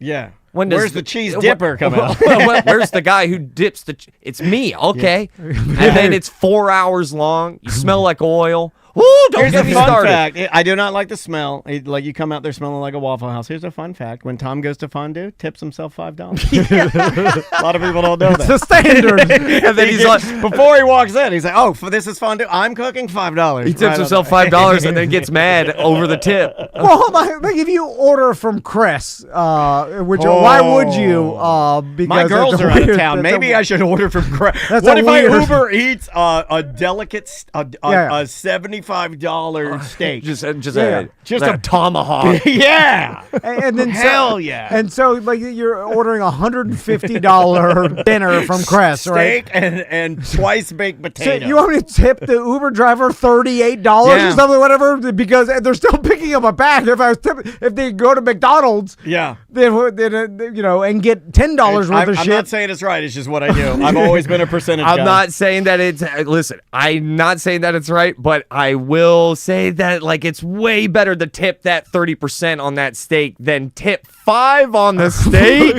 where's the cheese dipper come out? Where's the guy who dips it's me, okay. And then it's 4 hours long. You smell like oil. Woo, don't get me started. Fact. I do not like the smell. Like you come out there smelling like a Waffle House. Here's a fun fact. When Tom goes to fondue, tips himself $5. A lot of people don't know that. It's the standard. And then he's like, before he walks in, he's like, oh, this is fondue. I'm cooking $5. He tips himself $5 and then gets mad over the tip. Well, hold on. Like if you order from Cress, why would you? Because my girls are out of town. Maybe I should order from Cress. What if I Uber Eats a delicate, a $75 steak? Just a tomahawk. Yeah. And then hell yeah. And so like you're ordering $150 dinner from Cress, right? Steak and twice baked potato. So you want me to tip the Uber driver $38 or something, whatever, because they're still picking up a bag. If they go to McDonald's, then and get $10 worth of shit. I'm not saying it's right. It's just what I do. I've always been a percentage guy. I'm not saying that I'm not saying that it's right, but I will say that like it's way better to tip that 30% on that steak than tip 5 on the steak.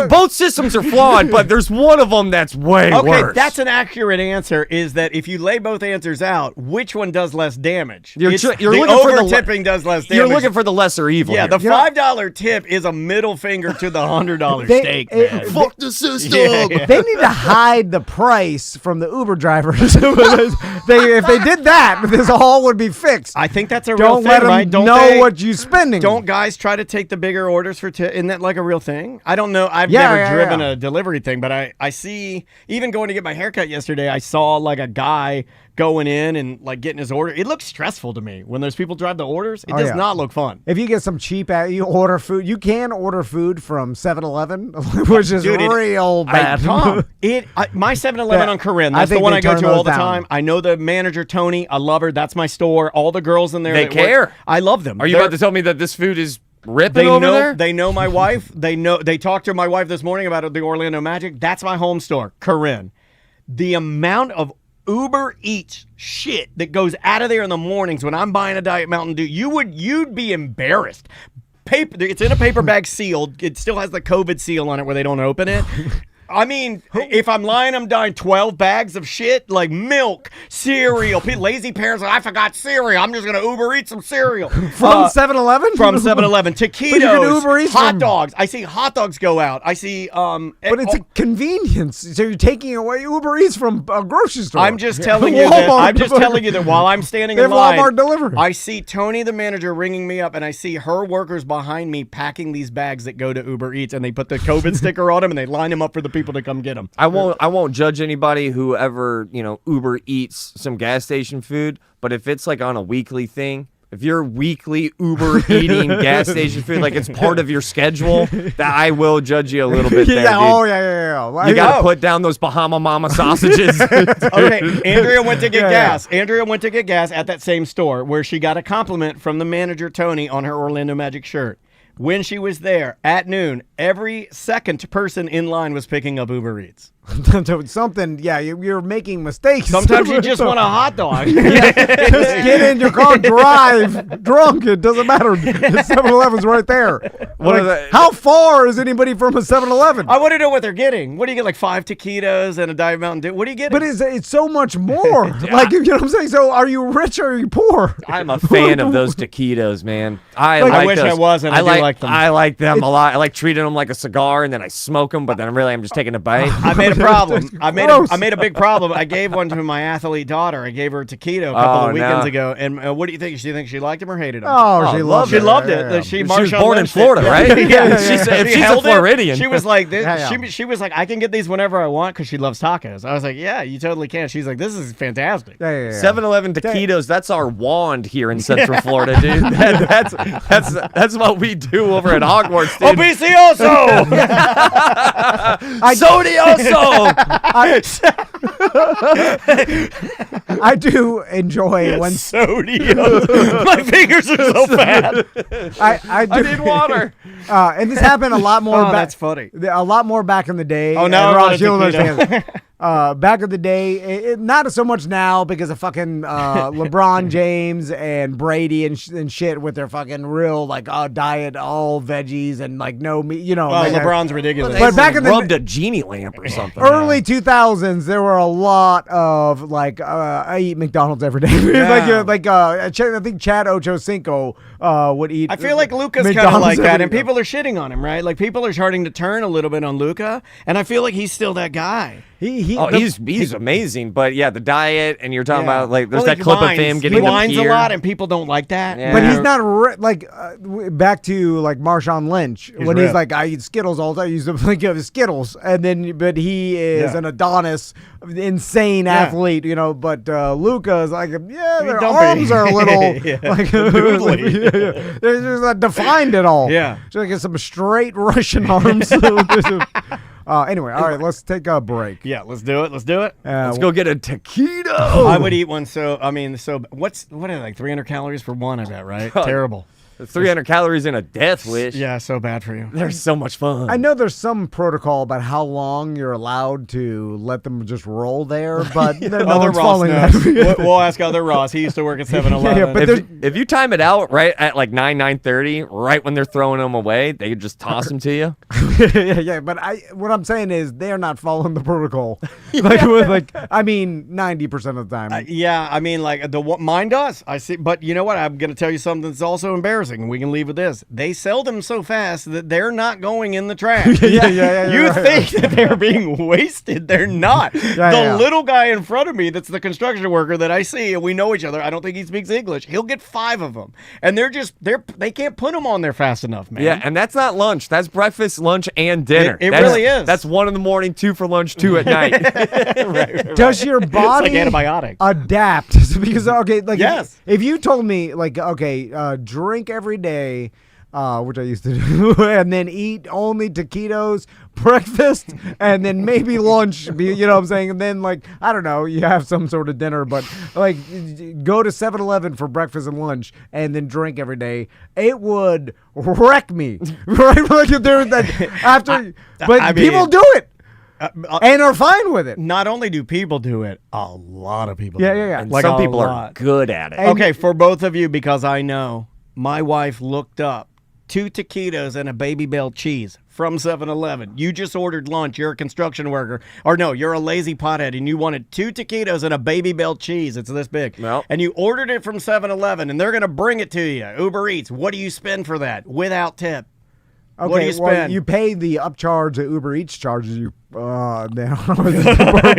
Both systems are flawed, but there's one of them that's way worse. Okay, that's an accurate answer. Is that if you lay both answers out, which one does less damage? You're looking for the tipping does less damage. You're looking for the lesser evil. Yeah, here. the $5 tip is a middle finger to the $100 steak. Man. Fuck the system. Yeah. They need to hide the price from the Uber drivers. If they did that, this all would be fixed. I think that's a real thing, let them right? know what you're spending. Don't guys try to take the bigger orders for tip? Isn't that like a real thing? I don't know. I've never driven a delivery thing, but I see, even going to get my haircut yesterday, I saw like a guy going in and like getting his order. It looks stressful to me when those people drive the orders. It does not look fun. If you get some cheap, you order food. You can order food from 7-Eleven, which is real bad. My 7-Eleven on Corinne, that's the one I go to all the time. I know the manager, Tony. I love her. That's my store. All the girls in there. They care. I love them. Are you about to tell me that this food is ripping over there? They know my wife. They talked to my wife this morning about the Orlando Magic. That's my home store, Corinne. The amount of Uber Eats shit that goes out of there in the mornings when I'm buying a Diet Mountain Dew, you'd be embarrassed. It's in a paper bag sealed. It still has the COVID seal on it where they don't open it. I mean, if I'm lying, I'm dying 12 bags of shit, like milk, cereal. Lazy parents are, I forgot cereal. I'm just going to Uber Eat some cereal. From 7-Eleven? From 7-Eleven. Taquitos, hot dogs. I see hot dogs go out. I see... but it's a convenience. So you're taking away Uber Eats from a grocery store. I'm just telling you that while I'm standing in line, Walmart delivery. I see Tony, the manager, ringing me up, and I see her workers behind me packing these bags that go to Uber Eats, and they put the COVID sticker on them, and they line them up for the people to come get them. I won't judge anybody who ever, Uber Eats some gas station food, but if it's like on a weekly thing, if you're weekly Uber eating gas station food, like it's part of your schedule, that I will judge you a little bit there, dude. Yeah. You got to put down those Bahama Mama sausages. Okay, Andrea went to get gas. Andrea went to get gas at that same store where she got a compliment from the manager, Tony, on her Orlando Magic shirt. When she was there at noon, every second person in line was picking up Uber Eats. Something, you're making mistakes. Sometimes you just want a hot dog. Just get in your car, drive drunk. It doesn't matter. The 7-Eleven's right there. How far is anybody from a 7-Eleven? I want to know what they're getting. What do you get, like 5 taquitos and a Diet Mountain Dew? What do you get? But it's so much more. Like, you know what I'm saying? So are you rich or are you poor? I'm a fan of those taquitos, man. I wish I wasn't. I do like them. I like them a lot. I like treating them like a cigar, and then I smoke them, but then I'm just taking a bite. I made a problem. I made a big problem. I gave one to my athlete daughter. I gave her a taquito a couple of weekends ago. And what do you think? Do you think she liked him or hated him? Oh, she loved it. She loved it. She was born in Florida, right? Yeah. She's a Floridian. She was like, she was like, I can get these whenever I want because she loves tacos. I was like, yeah, you totally can. She's like, this is fantastic. 7-Eleven taquitos. That's our wand here in Central Florida, dude. That's what we do over at Hogwarts, dude. Obicioso! Sodioso! I do enjoy when Sodioso. My fingers are so fat. I need water. And this happened a lot more. That's funny. A lot more back in the day. Oh, now Rauce, you'll understand. Back in the day, not so much now because of fucking LeBron James and Brady and shit with their fucking real diet, all veggies and like no meat. LeBron's ridiculous. But back in the rubbed a genie lamp or something. Early 2000s, there were a lot of I eat McDonald's every day. I think Chad Ochocinco would eat. I feel like Luka's kind of like that, and people are shitting on him, right? Like people are starting to turn a little bit on Luka, and I feel like he's still that guy. He's amazing, but yeah, the diet, and you're talking about there's that clip of him getting he whines a lot, and people don't like that. Yeah. But he's not back to Marshawn Lynch when he's like, I eat Skittles all the time. I used to think of Skittles, but he is an Adonis, insane athlete, But Luka is like, their arms are a little they're not defined at all. Yeah, so like some straight Russian arms. Anyway, all right, let's take a break. Yeah, let's do it. Let's go get a taquito. I would eat one. What are they, like 300 calories for one? I bet, right? Terrible. 300 calories in a death wish. Yeah, so bad for you. They're so much fun. I know there's some protocol about how long you're allowed to let them just roll there, but no one's following that. We'll ask other Ross. He used to work at 7-Eleven. But if you time it out right at like 9:30, right when they're throwing them away, they could just toss them to you. But what I'm saying is they're not following the protocol. 90% of the time. Mine does. I see, but you know what? I'm going to tell you something that's also embarrassing. and we can leave with this. They sell them so fast that they're not going in the trash. Yeah. You right. think that they're being wasted. They're not. The little guy in front of me that's the construction worker that I see, and we know each other. I don't think he speaks English. He'll get 5 of them. And they can't put them on there fast enough, man. Yeah, and that's not lunch. That's breakfast, lunch, and dinner. It really is. That's 1 in the morning, 2 for lunch, 2 at night. right. Does your body It's like antibiotics. adapt? Because Yes. if you told me drink every day, which I used to do, and then eat only taquitos, breakfast, and then maybe lunch, you know what I'm saying? And then, I don't know, you have some sort of dinner, but, go to 7-Eleven for breakfast and lunch, and then drink every day, it would wreck me, right? People do it. And are fine with it. Not only do people do it, a lot of people do it. Yeah. And Like some a people are lot. good at it. Okay, for both of you, because I know my wife looked up 2 taquitos and a Baby Bell cheese from 7-Eleven. You just ordered lunch. You're a construction worker. Or no, you're a lazy pothead, and you wanted 2 taquitos and a Baby Bell cheese. It's this big. Well. And you ordered it from 7-Eleven, and they're going to bring it to you. Uber Eats. What do you spend for that? Without tip. Okay, What do you spend? well, you pay the upcharge that Uber Eats charges you. This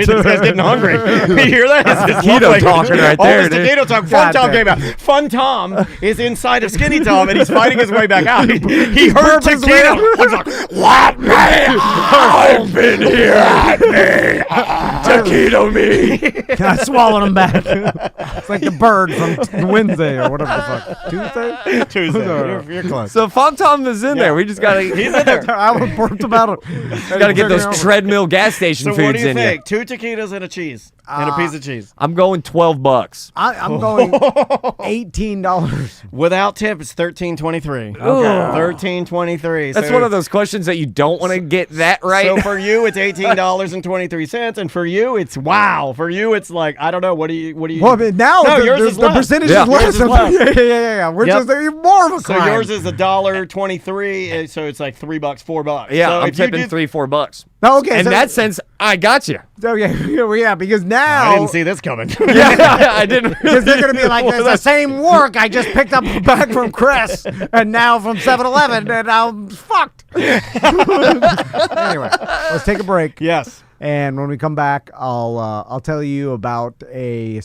guy's getting hungry. You hear that? It's taquito talking right there, All this dude. taquito talk. Fun God Tom damn. came out. Fun Tom is inside of Skinny Tom, and he's fighting his way back out. He heard Purposely- taquito. He's like, "Let me out!" been here at me. Taquito me. I swallowed them back. It's like the bird from Wednesday or whatever the fuck. Tuesday? Tuesday. You're close. So Fun Tom is in there. We just gotta. He's in there. I was burnt about it. Gotta get those treadmill gas station So foods what do you in think? 2 taquitos and a cheese. And a piece of cheese. I'm going $12. I'm going $18. Without tip, it's $13.23. Okay. $13.23. That's one of those questions that you don't want to get that right. So for you, it's $18.23, and for you, it's wow. For you, it's like I don't know. What do you? Well, but now No, yours the is less. percentage Yeah. is less. Yours is less. Yeah. Which Yep. is even more of a So crime. yours is $1.23. So it's like $3, $4. Yeah, so I'm if you tipping did- $3-4. Oh, okay, In so- that sense, I got you. Yeah, because now I didn't see this coming. Yeah, I didn't. because they're going to be like, it's the same work I just picked up back from Chris and now from 7-Eleven, and I'm fucked. Anyway, let's take a break. Yes. And when we come back, I'll tell you about a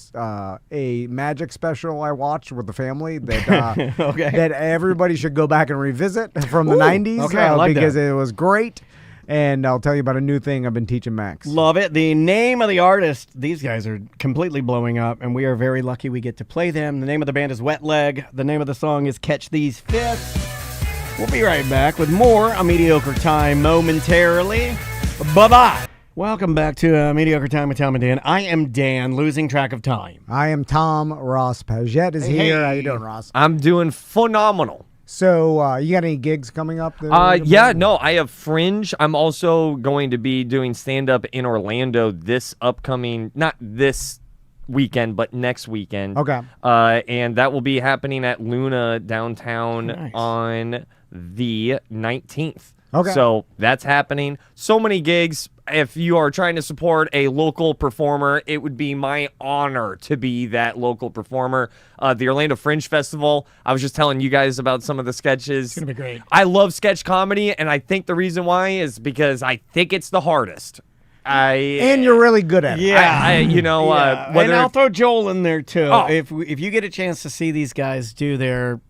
magic special I watched with the family that Okay. that everybody should go back and revisit from the 90s okay, I like because that. it was great. And I'll tell you about a new thing I've been teaching Max. Love it. The name of the artist, these guys are completely blowing up, and we are very lucky we get to play them. The name of the band is Wet Leg. The name of the song is Catch These Fists. We'll be right back with more A Mediocre Time momentarily. Bye-bye. Welcome back to Mediocre Time with Tom and Dan. I am Dan, losing track of time. I am Tom. Ross Padgett is here. hey. How you doing, Ross? I'm doing phenomenal. So, you got any gigs coming up? Yeah, no, I have Fringe. I'm also going to be doing stand-up in Orlando this upcoming, not this weekend, but next weekend. Okay. And that will be happening at Luna downtown Nice. on the 19th. Okay. So that's happening. So many gigs. If you are trying to support a local performer, it would be my honor to be that local performer. The Orlando Fringe Festival, I was just telling you guys about some of the sketches. It's going to be great. I love sketch comedy, and I think the reason why is because I think it's the hardest. And you're really good at it. Yeah. Whether and I'll throw Joel in there too. Oh. If you get a chance to see these guys do their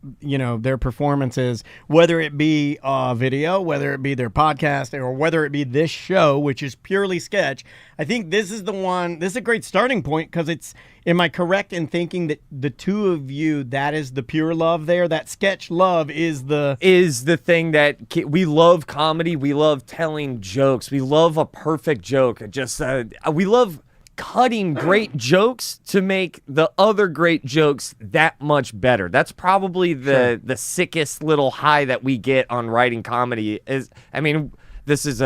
performances, whether it be video, whether it be their podcast, or whether it be this show, which is purely sketch, I think this is the one. This is a great starting point because it's. Am I correct in thinking that the two of you, that is the pure love there? That sketch love is the thing that we love comedy. We love telling jokes. We love a perfect joke. We love cutting great jokes to make the other great jokes that much better. That's probably the sickest little high that we get on writing comedy. This is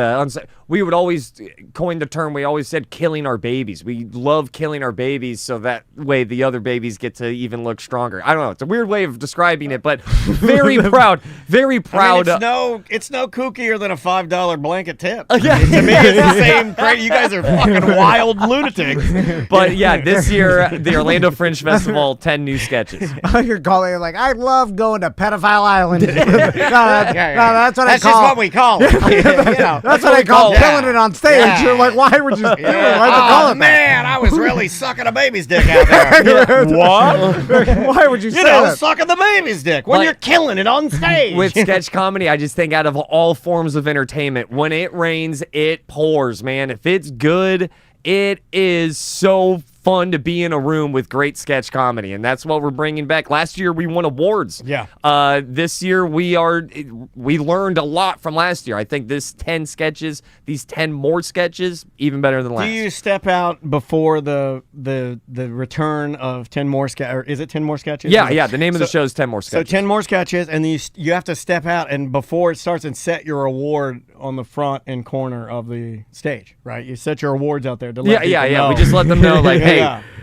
we would always coin the term. We always said killing our babies. We love killing our babies so that way the other babies get to even look stronger. I don't know. It's a weird way of describing it, but very proud. Very proud. I mean, it's no kookier than a $5 blanket tip. Yeah. To me, it's the same. You guys are fucking wild lunatics. But yeah, this year the Orlando Fringe Festival, 10 new sketches. You're calling it like, I love going to Pedophile Island. No, that's what I call. That's just what we call it. That's what I call killing it on stage. Yeah. You're like, why would you do it? Yeah. Why'd you call it man, I was really sucking a baby's dick out there. What? that? Why would you say that? Sucking the baby's dick when Like, you're killing it on stage. With sketch comedy, I just think out of all forms of entertainment, when it rains, it pours, man. If it's good, it is so fun to be in a room with great sketch comedy, and that's what we're bringing back. Last year we won awards. Yeah. This year we learned a lot from last year. I think these 10 more sketches, even better than last. Do you step out before the return of 10 more sketches? Or is it 10 more sketches? Yeah. The name of the show is 10 more sketches. So 10 more sketches, and then you have to step out and before it starts and set your award on the front and corner of the stage, right? You set your awards out there to let people know. We just let them know, like, hey,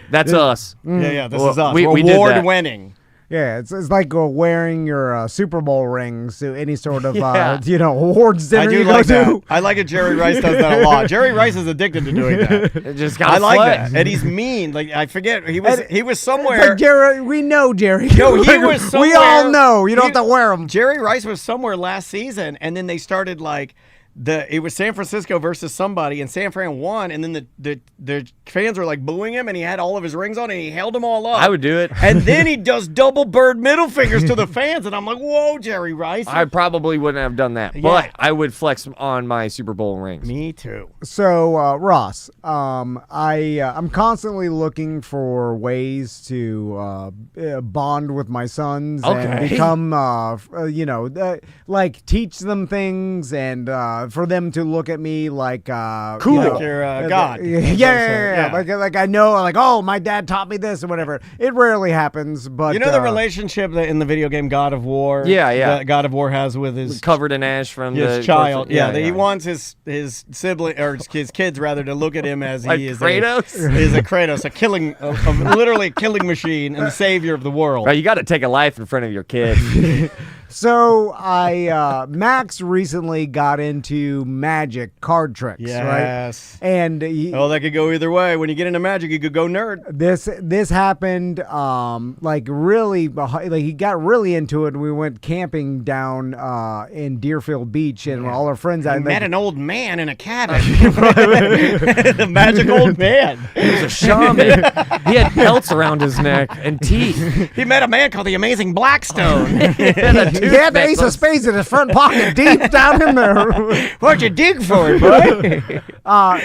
that's us. Yeah, this is us. We did that. Award winning. Yeah, it's like wearing your Super Bowl rings to any sort of awards dinner. I do you like go that. to. I like it. Jerry Rice does that a lot. Jerry Rice is addicted to doing that. It just got I like that, and he's mean. Like I forget, he was somewhere. It's like Jerry, we know Jerry. No, he was somewhere. We all know. You don't have to wear them. Jerry Rice was somewhere last season, and then they started like. It was San Francisco versus somebody, and San Fran won, and then the fans were like booing him, and he had all of his rings on, and he held them all up. I would do it. And then he does double bird middle fingers to the fans, and I'm like, whoa, Jerry Rice. I probably wouldn't have done that, but I would flex on my Super Bowl rings. Me too. So, Ross, I'm constantly looking for ways to bond with my sons and become, like teach them things and for them to look at me like cool, you know, like you're God. Yeah. Like I know, like, oh, my dad taught me this or whatever. It rarely happens, but you know the relationship that in the video game God of War. That God of War has with his covered in ash from his child. He wants his sibling or his kids rather to look at him as like he is Kratos. Is a Kratos, literally a killing machine and the savior of the world. Right, you got to take a life in front of your kid. So Max recently got into Magic card tricks, right? And that could go either way. When you get into Magic, you could go nerd. This happened he got really into it. We went camping down in Deerfield Beach, and all our friends met an old man in a cabin. The magic old man. He was a shaman. He had pelts around his neck and teeth. He met a man called the Amazing Blackstone. He had the ace of spades in his front pocket, deep down in there. What'd you dig for it, boy?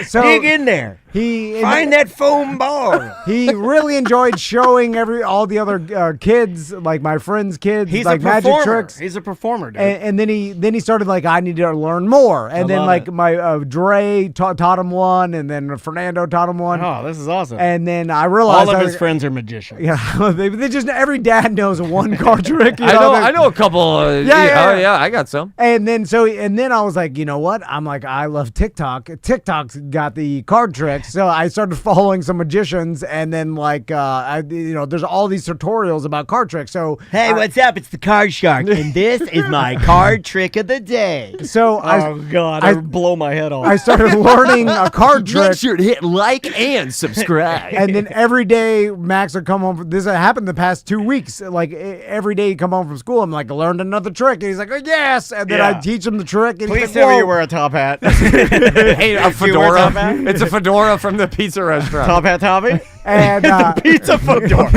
So dig in there. Find that foam ball. He really enjoyed showing all the other kids, like my friends' kids, He's like a performer. magic tricks. He's a performer, dude. And then he started like, I need to learn more. And then like my Dre taught him one, and then Fernando taught him one. Oh, this is awesome. And then I realized all of his friends are magicians. Yeah, they just every dad knows one card trick. I know a couple. I got some. And then I was like, you know what? I'm like, I love TikTok. TikTok's got the card tricks. So I started following some magicians, and then like there's all these tutorials about card tricks. So hey, what's up? It's the Card Shark, and this is my card trick of the day. So I blow my head off. I started learning a card trick. Make sure to hit like and subscribe. And then every day Max would come home. This happened the past 2 weeks. Like every day he'd come home from school, I'm like, I learned another trick. And he's like, oh, yes. And then I teach him the trick. And please tell me you wear a top hat. Hey, a fedora. It's a fedora from the pizza restaurant. Top hat, Tommy. And the pizza fedora.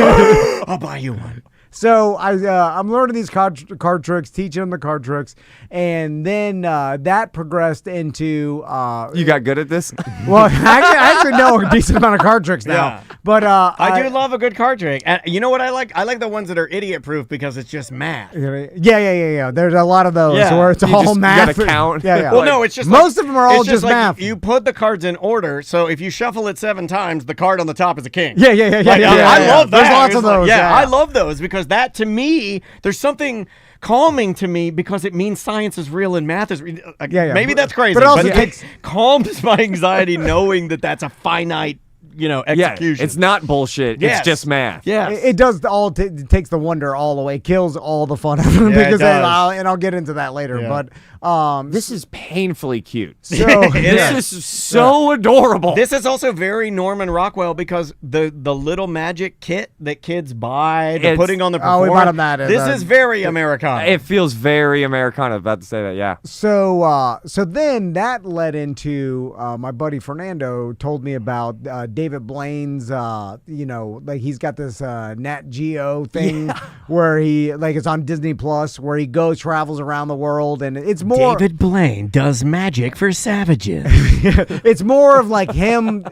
I'll buy you one. So I'm learning these card tricks, teaching them the card tricks, and then that progressed into. You got good at this? Well, I actually know a decent amount of card tricks now. But I do love a good card trick. And you know what I like? I like the ones that are idiot proof because it's just math. Yeah. There's a lot of those where it's all math. You gotta count. Yeah. Well, no, it's just most of them are all just like math. You put the cards in order, so if you shuffle it 7 times, the card on the top is a king. Yeah. I love that. There's lots of It's like, those. I love those because that to me, there's something calming to me because it means science is real and math is real. Maybe that's crazy, but it also it calms my anxiety knowing that that's a finite, execution. Yeah, it's not bullshit. Yes. It's just math. Yeah, it does it takes the wonder all away, kills all the fun out of it. Yeah, Because it does. I'll get into that later. Yeah. But This is painfully cute. so This is so adorable. This is also very Norman Rockwell because the little magic kit that kids buy, putting on the performance. we bought 'em that. This is very Americana. It feels very Americana. About to say that, yeah. So then that led into my buddy Fernando told me about David Blaine's, like he's got this Nat Geo thing where he it's on Disney Plus where he travels around the world and it's more David Blaine does magic for savages. it's more of like him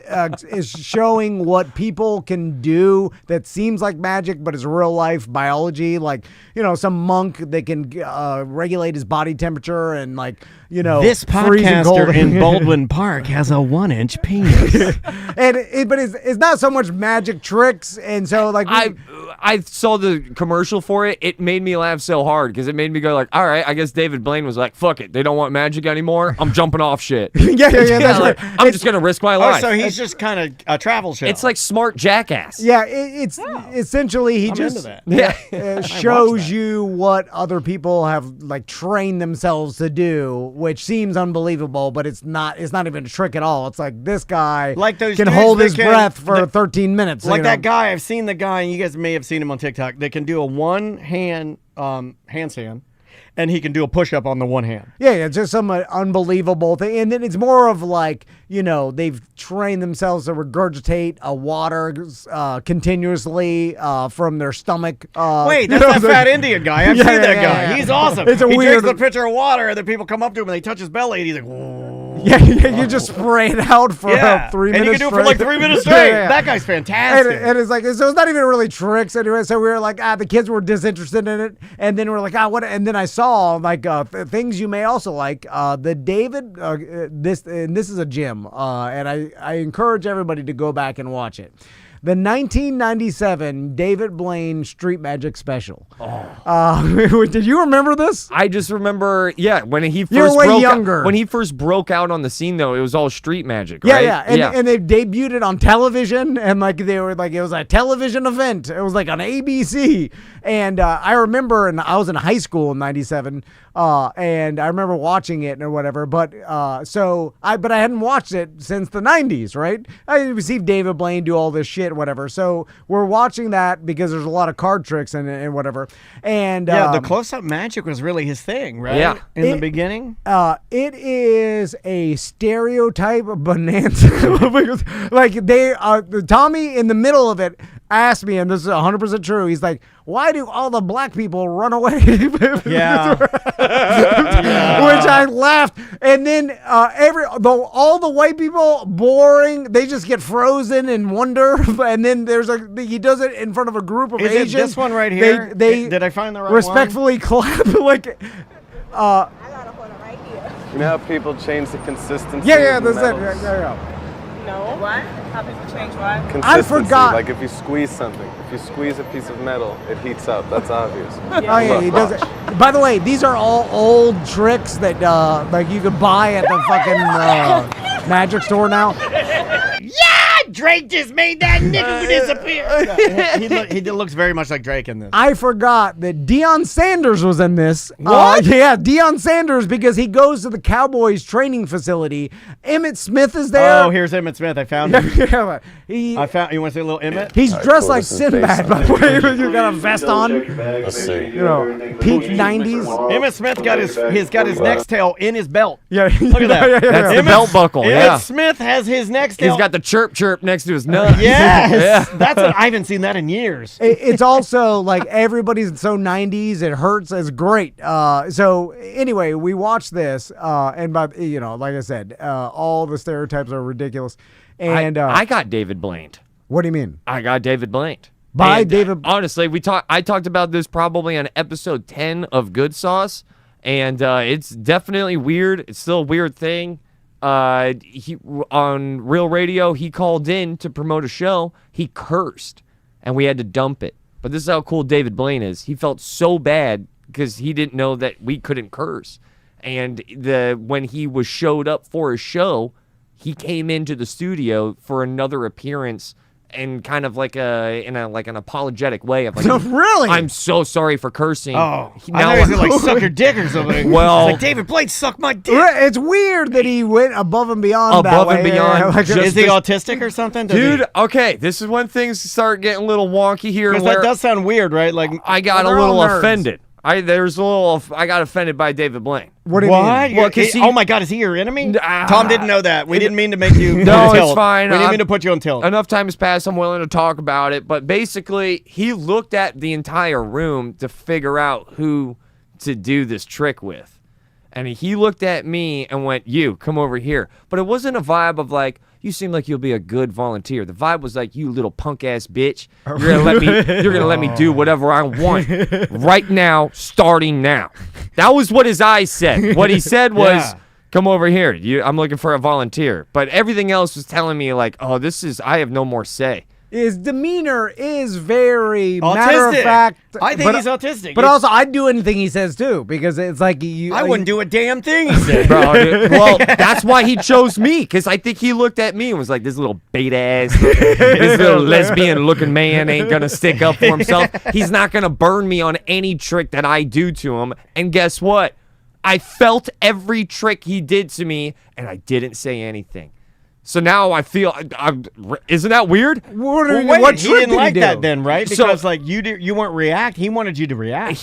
is showing what people can do that seems like magic but is real life biology, like some monk that can regulate his body temperature and This freezing cold. podcaster in Baldwin Park has a 1-inch penis. but it's not so much magic tricks, and so I saw the commercial for it. It made me laugh so hard because it made me go like, all right, I guess David Blaine was like, fuck it. They don't want magic anymore. I'm jumping off shit. yeah, that's right. I'm just going to risk my life. So he's just kind of a travel show. It's like smart jackass. Yeah, it's essentially he I'm just into that. shows you what other people have trained themselves to do, which seems unbelievable, but it's not even a trick at all. It's like this guy Like those can dudes hold that his breath for 13 minutes. Like that guy, I've seen the guy, and you guys may have seen him on TikTok, that can do a one-hand handstand, and he can do a push-up on the one hand. Yeah, it's just some unbelievable thing. And then it's more of they've trained themselves to regurgitate water continuously from their stomach. Wait, that's that fat Indian guy. I've seen that guy. Yeah. He's awesome. It's a he weird... drinks the pitcher of water, and then people come up to him, and they touch his belly, and he's like, whoa. Yeah, you just spray it out for 3 minutes and you can do it for 3 minutes straight. That guy's fantastic. And it's so it's not even really tricks anyway. So we were like, the kids were disinterested in it, and then we're like, what? And then I saw things you may also like. The David, this is a gym, and I encourage everybody to go back and watch it. The 1997 David Blaine Street Magic Special. Did you remember this? I just remember, when he first You're way younger. When he first broke out on the scene, though, it was all street magic, Yeah, right? And they debuted it on television, and they were it was a television event. It was on ABC, and I remember, and I was in high school in '97, and I remember watching it or whatever. But I hadn't watched it since the '90s, right? I received David Blaine do all this shit, whatever. So we're watching that because there's a lot of card tricks and whatever. And the close-up magic was really his thing, right? Yeah. In the beginning. It is a stereotype bonanza. Tommy in the middle of it asked me, and this is 100% true. He's like, "Why do all the black people run away?" Yeah. Which I laughed, and then all the white people boring. They just get frozen in wonder, and then he does it in front of a group of Is Asians. it this one right here? Did I find the right respectfully clap I gotta hold it right here. You know how people change the consistency? Yeah, of the that's it. metals? Yeah. No. What? How people change what? Consistency. forgot. Like if you squeeze something, if you squeeze a piece of metal, it heats up. That's obvious. Oh yeah, he does it. By the way, these are all old tricks that you could buy at the fucking magic store now. Drake just made that nigga disappear. He looks very much like Drake in this. I forgot that Deion Sanders was in this. What? Deion Sanders, because he goes to the Cowboys training facility. Emmett Smith is there. Oh, here's Emmett Smith. I found him. You want to see a little Emmett? He's dressed cool. like This is Sinbad, by the way. You got a vest on. Let's see. Peak 90s. Emmett Smith got his next tail in his belt. Yeah, Look at that. That's the belt buckle, Emmett Smith has his next tail. He's got the chirp next to his nut. Yes. I haven't seen that in years. It's also like everybody's so 90s, it hurts. It's great. So anyway, we watched this, and like I said, all the stereotypes are ridiculous. And I got David Blaine. What do you mean? I got David Blaine. By And, David. Honestly, I talked about this probably on episode 10 of Good Sauce, and it's definitely weird. It's still a weird thing. He on Real Radio, he called in to promote a show. He cursed, and we had to dump it. But this is how cool David Blaine is. He felt so bad because he didn't know that we couldn't curse. And when he showed up for his show, he came into the studio for another appearance and kind of like in an apologetic way of like, really? I'm so sorry for cursing. Oh, I thought he was gonna like suck your dick or something. Well, it's like David Blaine suck my dick. It's weird that he went above and beyond. Above and beyond. Like, Is he autistic or something? Dude, okay, this is when things start getting a little wonky here. Because that does sound weird, right? Like I got a little offended. I got offended by David Blaine. What do you mean? Well, oh my God, is he your enemy? Tom didn't know that. We didn't mean to make you. No, tilt. it's fine. We didn't mean to put you on tilt. Enough time has passed. I'm willing to talk about it. But basically, he looked at the entire room to figure out who to do this trick with. And he looked at me and went, "You, come over here." But it wasn't a vibe of like, "You seem like you'll be a good volunteer." The vibe was like, "You little punk ass bitch. You're gonna let me do whatever I want right now, starting now." That was what his eyes said. What he said was, "Come over here. I'm looking for a volunteer." But everything else was telling me like, "Oh, I have no more say." His demeanor is very autistic. matter of fact. I think he's autistic. But also, I'd do anything he says too, because it's like I wouldn't do a damn thing he said. Bro, well, that's why he chose me, because I think he looked at me and was like, "This little beta ass, this little lesbian-looking man ain't gonna stick up for himself. He's not gonna burn me on any trick that I do to him." And guess what? I felt every trick he did to me, and I didn't say anything. So now I feel, isn't that weird? What he didn't like that then, right? Because like you weren't react. He wanted you to react.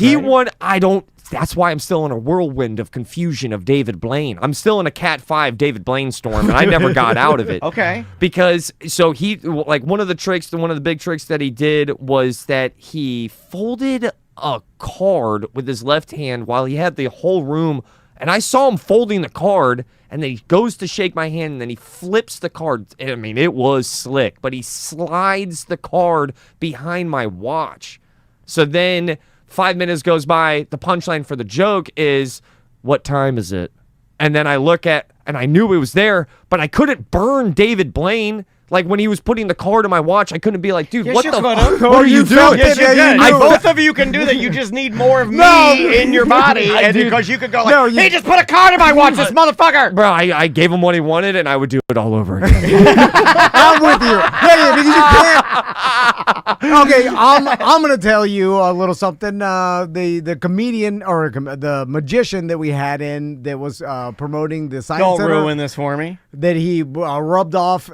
That's why I'm still in a whirlwind of confusion of David Blaine. I'm still in a Cat 5 David Blaine storm, and I never got out of it. Okay. Because, so one of the big tricks that he did was that he folded a card with his left hand while he had the whole room. And I saw him folding the card, and then he goes to shake my hand, and then he flips the card. I mean, it was slick, but he slides the card behind my watch. So then 5 minutes goes by. The punchline for the joke is, "What time is it?" And then I look at, and I knew it was there, but I couldn't burn David Blaine. Like, when he was putting the card on my watch, I couldn't be like, "Dude, what the fuck are you doing?" Yes, you can. Both of you can do that. You just need more of me in your body. Because you could go like, "Hey, just put a card on my watch, this motherfucker." Bro, I gave him what he wanted, and I would do it all over again. I'm with you. Yeah, because you can't. Okay, I'm gonna tell you a little something. The comedian or the magician that we had in that was promoting the science Don't center, ruin this for me. that he rubbed off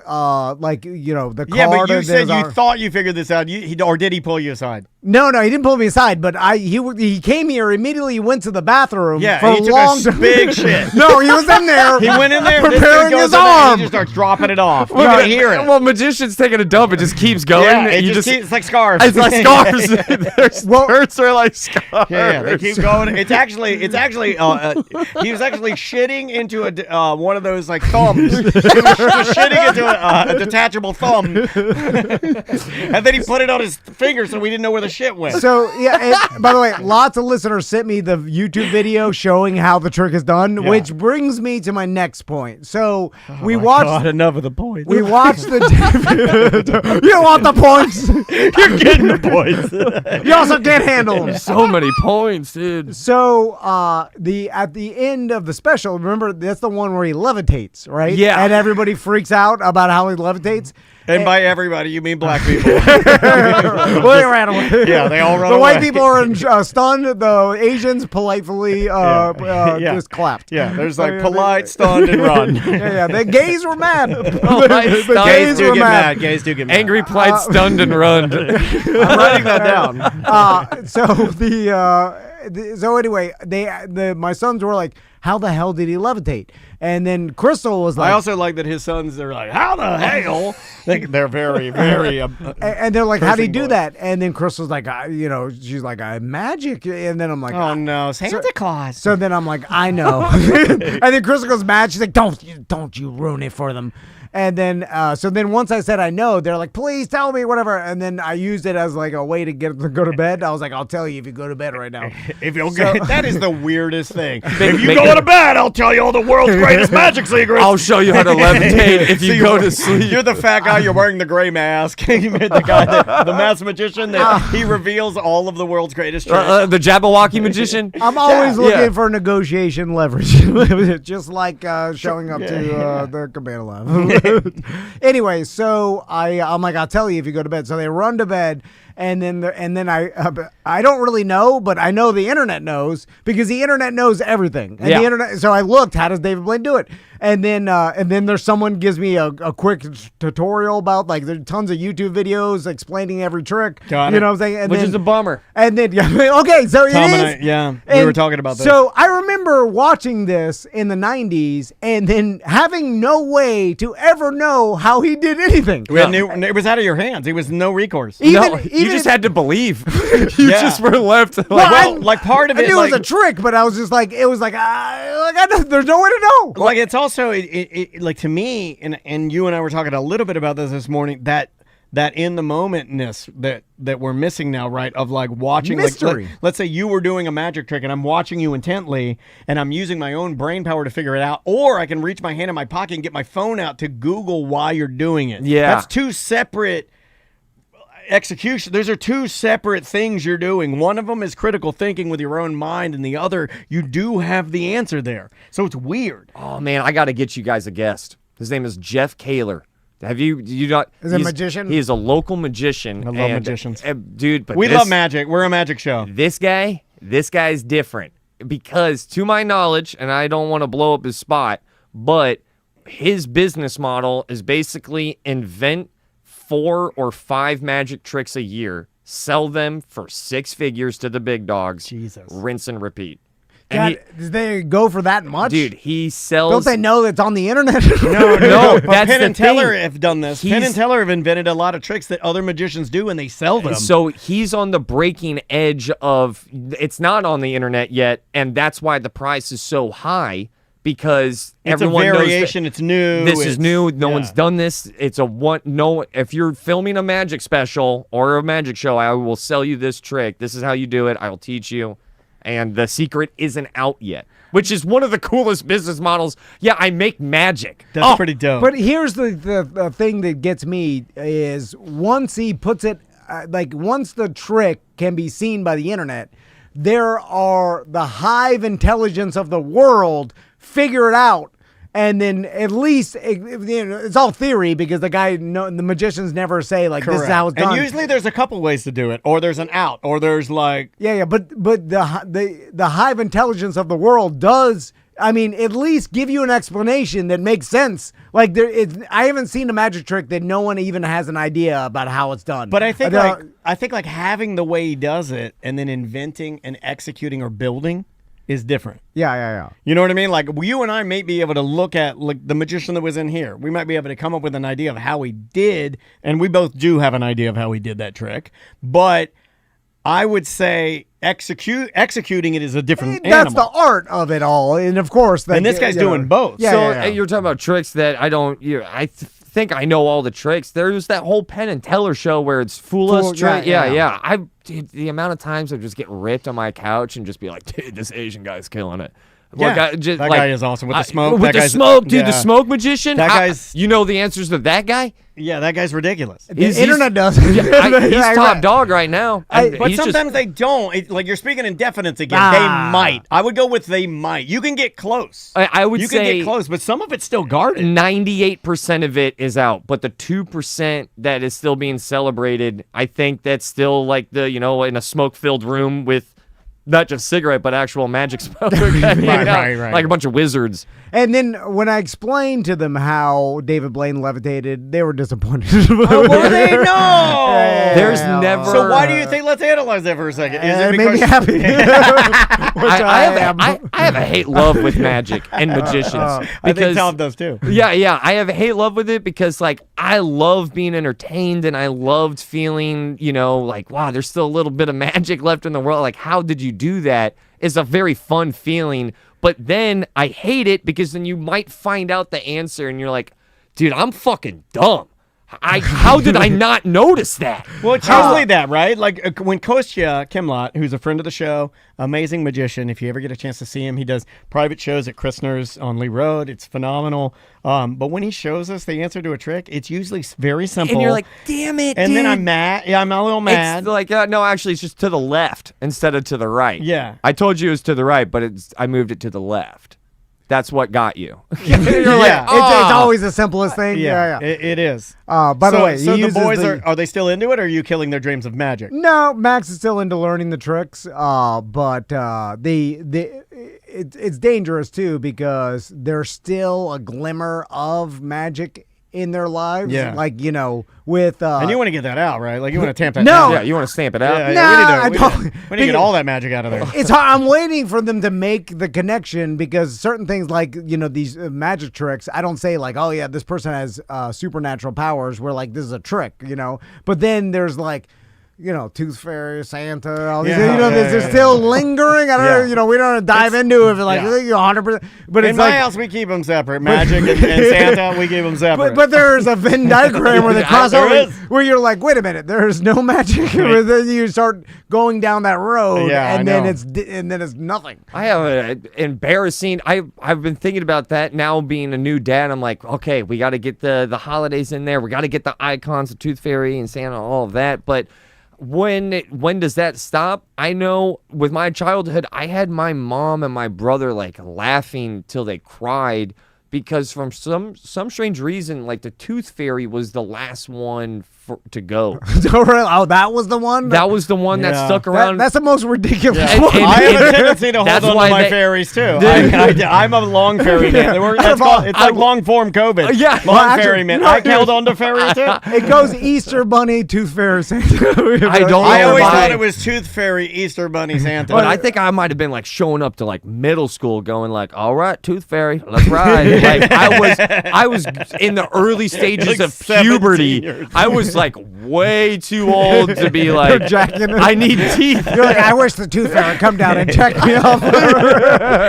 like the card. Yeah, but you said you our... thought you figured this out. Or did he pull you aside? No, he didn't pull me aside. But he came here immediately. He went to the bathroom. Yeah, for he took long a big shit. No, he was in there. He went in there preparing his arm. He just starts dropping it off. You can hear it. Well, magician's taking a dump. It just keeps going. Yeah, it's like scarves. It's like scarves. Their skirts are like scarves. Yeah, they keep going. It's actually. He was actually shitting into a one of those like thumbs. He was shitting into a detachable thumb, and then he put it on his finger, so we didn't know where the shit went. So by the way, lots of listeners sent me the YouTube video showing how the trick is done, which brings me to my next point. So we watched. God, enough of the points. We watched the. You want the points? You're getting the points. You also can't handle them. So many points, dude. So at the end of the special, remember that's the one where he levitates, right? Yeah. And everybody freaks out about how he levitates. And by everybody, you mean black people. Well, they ran away. Yeah, they all run The away. white people are stunned. The Asians politely just clapped. Yeah, there's like polite, stunned, and run. Yeah. The gays were mad. Polite, The gays do were get mad. Gays do get mad. Angry, polite, stunned, and run. I'm writing that down. So so anyway, my sons were like, how the hell did he levitate? And then Crystal was like, I also like that his sons are like, how the hell? They're very, very. And they're like, how do you do that? And then Crystal's like, she's like, magic. And then I'm like, oh no, Santa Claus. So then I'm like, I know. And then Crystal goes mad. She's like, don't you ruin it for them. And then, so then once I said I know, they're like, please tell me, whatever. And then I used it as like a way to get them to go to bed. I was like, I'll tell you if you go to bed right now. If you'll get that is the weirdest thing. If you go to bed, I'll tell you all the world's greatest magic secrets. I'll show you how to levitate if you go to sleep. You're the fat guy. You're wearing the gray mask. You're the guy, the masked magician that he reveals all of the world's greatest tricks. The Jabberwocky magician. I'm always looking for negotiation leverage, just like showing up to the Cabana Lab. Anyway, so I'm like, I'll tell you if you go to bed. So they run to bed, and then I don't really know, but I know the internet knows because the internet knows everything. And the internet. So I looked, how does David Blaine do it? And then there's someone gives me a quick tutorial about, like, there's tons of YouTube videos explaining every trick. Got you it. know what I'm saying? And Which then, is a bummer. And then okay, so Tom it and is. I, we were talking about this. So I remember watching this in the 90s and then having no way to ever know how he did anything. It was out of your hands. It was no recourse. You just had to believe. You just were left. Like part of I it, knew like, it was a trick, but I was just like, it was like, there's no way to know. like it's also like to me, and you and I were talking a little bit about this morning, that in the momentness that we're missing now, right? Of like watching, mystery. Like, let's say you were doing a magic trick and I'm watching you intently and I'm using my own brain power to figure it out, or I can reach my hand in my pocket and get my phone out to Google why you're doing it. Yeah. That's two separate execution. Those are two separate things you're doing. One of them is critical thinking with your own mind, and the other, you do have the answer there. So it's weird. Oh man, I got to get you guys a guest. His name is Jeff Kaler. Have you not? Is he a magician? He is a local magician. I love magicians. Dude, but We love magic. We're a magic show. This guy's different because, to my knowledge, and I don't want to blow up his spot, but his business model is basically invent 4 or 5 magic tricks a year, sell them for 6 figures to the big dogs, Jesus. rinse and repeat. God, did they go for that much? Dude, he sells. Don't they know it's on the internet? No, But that's Penn the and Teller thing. have done this. Penn and Teller have invented a lot of tricks that other magicians do, and they sell them. So he's on the breaking edge of, it's not on the internet yet, and that's why the price is so high, because it's everyone a knows variation. It's new. this is new. No yeah. one's done this. It's a one. No, if you're filming a magic special or a magic show, I will sell you this trick. This is how you do it. I'll teach you. And the secret isn't out yet, which is one of the coolest business models. Yeah, I make magic. That's pretty dope. But here's the thing that gets me is once he puts it, once the trick can be seen by the internet, there are the hive intelligence of the world figure it out. And then at least it's all theory because the magicians never say like this is how it's done. And usually there's a couple ways to do it, or there's an out, or there's like but the hive intelligence of the world does. I mean, at least give you an explanation that makes sense. Like I haven't seen a magic trick that no one even has an idea about how it's done. But I think like having the way he does it and then inventing and executing or building is different. Yeah. You know what I mean? Like you and I may be able to look at like the magician that was in here. We might be able to come up with an idea of how he did, and we both do have an idea of how he did that trick. But I would say executing it is a different That's animal. the art of it all, and of course, and this guy's doing both. Yeah, You're talking about tricks that I don't. I think I know all the tricks. There's that whole Penn and Teller show where it's fool us trick. Yeah. Dude, the amount of times I just get ripped on my couch and just be like, dude, this Asian guy's killing it. Yeah, that guy is awesome with the smoke. With the smoke, dude, the smoke magician. That guy's. You know the answers to that guy? Yeah, that guy's ridiculous. The internet does. He's top dog right now. But sometimes they don't. Like you're speaking in definites again. They might. I would go with they might. You can get close. I would you say can get close, but some of it's still guarded. 98% of it is out, but the 2% that is still being celebrated, I think that's still like in a smoke-filled room with not just cigarette, but actual magic smoke. Right. Like a bunch of wizards. And then when I explained to them how David Blaine levitated, they were disappointed. Oh, were they? No. There's never. So why do you think? Let's analyze that for a second. Is it it made me happy. I have a hate love with magic and magicians. I think Tom does too. Yeah. I have a hate love with it because like I love being entertained and I loved feeling, like wow, there's still a little bit of magic left in the world. Like how did you do that? It's a very fun feeling. But then I hate it because then you might find out the answer and you're like, dude, I'm fucking dumb. How did I not notice that? Well, it's usually that, right? Like when Kostya Kimlot, who's a friend of the show, amazing magician. If you ever get a chance to see him, he does private shows at Christner's on Lee Road. It's phenomenal. But when he shows us the answer to a trick, it's usually very simple. And you're like, damn it, and dude. then I'm mad. Yeah, I'm a little mad. It's like, no, actually, it's just to the left instead of to the right. Yeah. I told you it was to the right, but I moved it to the left. That's what got you. You're like, it's always the simplest thing. Yeah. It is. By the way, so the boys are they still into it, or are you killing their dreams of magic? No, Max is still into learning the tricks. But it's dangerous too because there's still a glimmer of magic in their lives. Yeah. Like, with and you want to get that out, right? Like you want to tamp that No. down. Yeah, you want to stamp it out? We need to get all that magic out of there. It's hard. I'm waiting for them to make the connection because certain things like, these magic tricks, I don't say like, oh yeah, this person has supernatural powers. We're like, this is a trick, But then there's like, Tooth Fairy, Santa, all these. They're still lingering. I don't know. We don't dive into it. Like 100%. But in my house, we keep them separate. Magic and Santa, we keep them separate. But there's a Venn diagram where they cross over, where you're like, wait a minute, there's no magic. Right. Then you start going down that road, and then it's nothing. I have an embarrassing. I've been thinking about that now. Being a new dad, I'm like, okay, we got to get the holidays in there. We got to get the icons of Tooth Fairy and Santa, all of that, but. When does that stop? I know with my childhood, I had my mom and my brother like laughing till they cried because from some strange reason, like the Tooth Fairy was the last one to go. Oh, that was the one? That was the one that stuck around. That's the most ridiculous one. I have a tendency to hold on to my fairies, too. I'm a long fairy man. It's like long-form COVID. Long fairy man. I held on to fairies, too. It goes Easter Bunny, Tooth Fairy, Santa. I always thought it was Tooth Fairy, Easter Bunny, Santa. But I think I might have been like showing up to like middle school going like, all right, Tooth Fairy, let's ride. Like I was in the early stages like of puberty. I was like way too old to be like, I need teeth. You're like, I wish the Tooth Fairy would come down and check me off.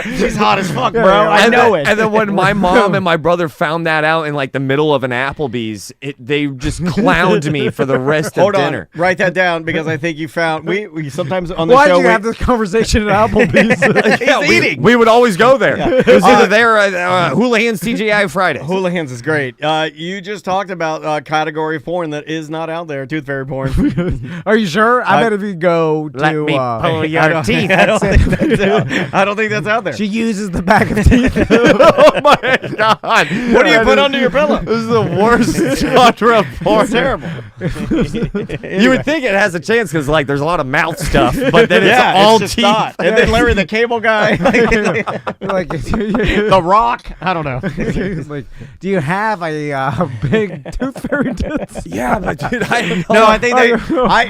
She's hot as fuck, bro. I know it. And then when my mom and my brother found that out in like the middle of an Applebee's, they just clowned me for the rest of dinner. Write that down because I think you found we sometimes on the Why'd show. Why'd you have this conversation at Applebee's? He's eating. We would always go there. It was either there or Houlihan's TGI Fridays. Houlihan's is great. You just talked about category porn that is not out there. Tooth Fairy porn. Are you sure? I bet if you go to let me pull your teeth. I don't think that's out there. She uses the back of teeth. Oh my god! What do you put under your pillow? This is the worst genre of porn. It's terrible. You would think it has a chance because like there's a lot of mouth stuff, but then it's all just teeth. Not. And then Larry the Cable Guy, like The Rock. I don't know. Like, do you have a big Tooth Fairy tits? Yeah, but dude, No, I think when I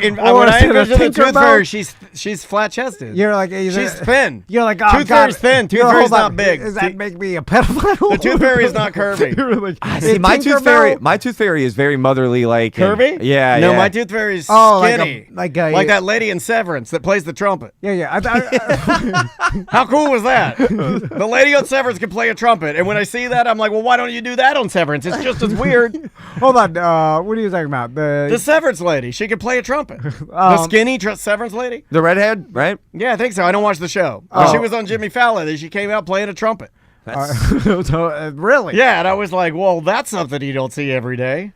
envision the Tooth Fairy, she's flat chested. You're like she's thin. You're like, oh, Tooth Fairy's thin. Tooth Fairy's not big. Does that make me a pedophile? The Tooth Fairy is not curvy. See, my Tooth Fairy is very motherly, like curvy. Yeah, no, yeah. my Tooth Fairy is skinny, like that lady in Severance that plays the trumpet. Yeah. How cool was that? The lady on Severance can play a trumpet, and when I see that, I'm like, well, why don't you do that on Severance? It's just as weird. Hold on, what are you talking about? The Severance lady. She can play a trumpet. The skinny Severance lady. The redhead, right? Yeah, I think so. I don't watch the show. She was on Jimmy Fallon, and she came out playing a trumpet. Really? Yeah, and I was like, well, that's something you don't see every day.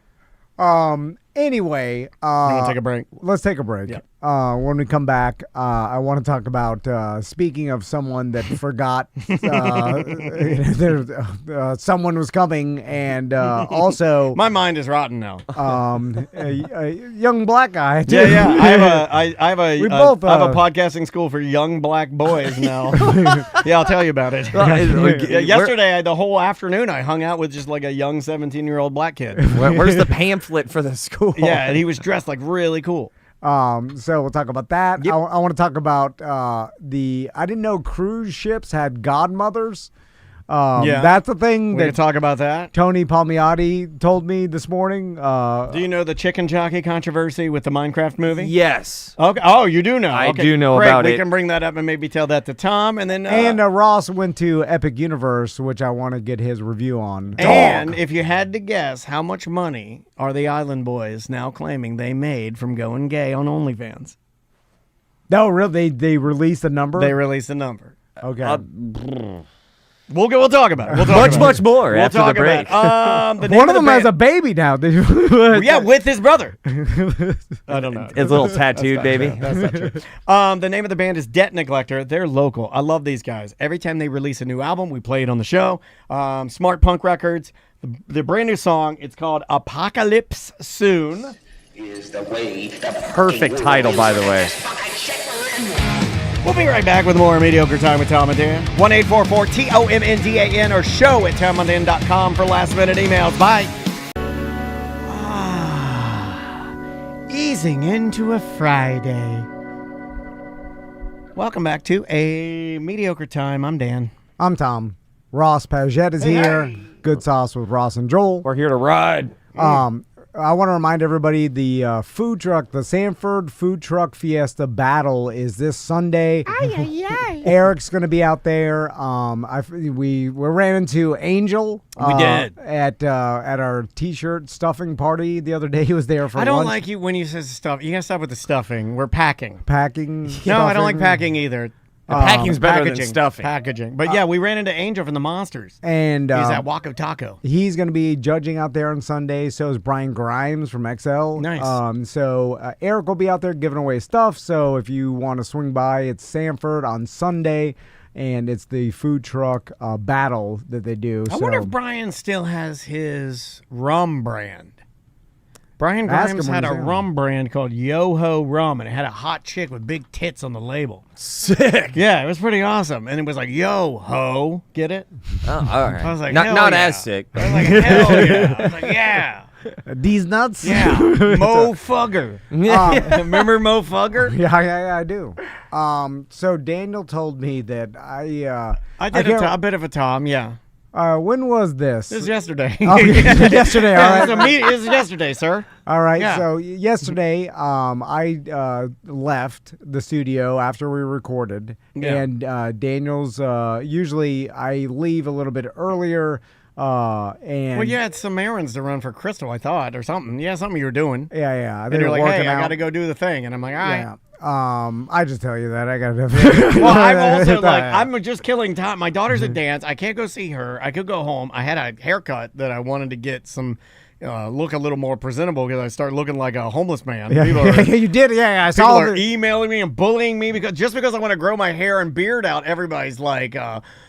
Anyway, You want to take a break? let's take a break. Yep. When we come back, I want to talk about speaking of someone that forgot someone was coming, and also My mind is rotten now. a young black guy. Too. Yeah. I have a We both, I have a podcasting school for young black boys now. Yeah, I'll tell you about it. Yeah, yesterday, the whole afternoon, I hung out with just like a young 17-year-old black kid. Where's the pamphlet for the school? Yeah, and he was dressed like really cool. So we'll talk about that. I want to talk about I didn't know cruise ships had godmothers. That's the thing We that can talk about that. Tony Palmiotti told me this morning. Do you know the chicken jockey controversy with the Minecraft movie? Yes. Okay. Oh, you do know. I Okay, do know great. about we it. can bring that up and maybe tell that to Tom, and then Ross went to Epic Universe, which I want to get his review on. And if you had to guess, how much money are the Island Boys now claiming they made from going gay on OnlyFans? No, really, they released a number. They released a number. Okay. We'll talk about it. We'll talk Much, about much it. more We'll after the talk break. about it. The name One of them the has a band- baby now. Yeah, with his brother. I don't know. It's a little tattooed, baby. That's not true. The name of the band is Debt Neglector. They're local. I love these guys. Every time they release a new album, we play it on the show. Smart Punk Records. The brand new song, it's called Apocalypse Soon. Perfect title, by the way. We'll be right back with more Mediocre Time with Tom and Dan. 1-844-TOMNDAN or show at TomandDan.com for last minute emails. Bye. Easing into a Friday. Welcome back to a Mediocre Time. I'm Dan. I'm Tom. Ross Padgett is here. Good Sauce with Ross and Joel. We're here to ride. I want to remind everybody the food truck, the Sanford Food Truck Fiesta Battle is this Sunday. Eric's going to be out there. We ran into Angel. We did. At our T-shirt stuffing party the other day. He was there for I don't lunch. like you when you say stuff. You got to stop with the stuffing. We're packing. Packing. No, I don't like stuffing. packing either. Packing's better packaging, than stuffing. Packaging. But yeah, we ran into Angel from the Monsters. And He's at Waco Taco. he's going to be judging out there on Sunday. So is Brian Grimes from XL. Nice. So Eric will be out there giving away stuff. So if you want to swing by, it's Sanford on Sunday. And it's the food truck battle that they do. I wonder if Brian still has his rum brand. Brian Ask Grimes him when had a he's in. rum brand called Yo-Ho Rum, and it had a hot chick with big tits on the label. Sick. Yeah, it was pretty awesome. And it was like, Yo-Ho. Get it? Oh, all right. I was like, not hell yeah. as sick. I was like, hell yeah. I was like, yeah. These nuts? Yeah. Mo Fugger. Remember Mo Fugger? Yeah, I do. So Daniel told me that I did a bit of a Tom, yeah. When was this? This is yesterday. Oh, yesterday. All right. This is yesterday, sir. All right. Yeah. So yesterday, I left the studio after we recorded, Yeah. and Daniel's. Usually, I leave a little bit earlier. And Well, you had some errands to run for Crystal, I thought, or something. Yeah, something you were doing. yeah. And They you're were like, hey, working I out. got to go do the thing. And I'm like, all right. Yeah. I just tell you that I got to. Well, I'm also like, I'm just killing time. My daughter's at dance. I can't go see her. I could go home. I had a haircut that I wanted to get some look a little more presentable because I start looking like a homeless man. Yeah, People are, you did. Yeah, I people saw are the. emailing me and bullying me because I want to grow my hair and beard out. Everybody's like,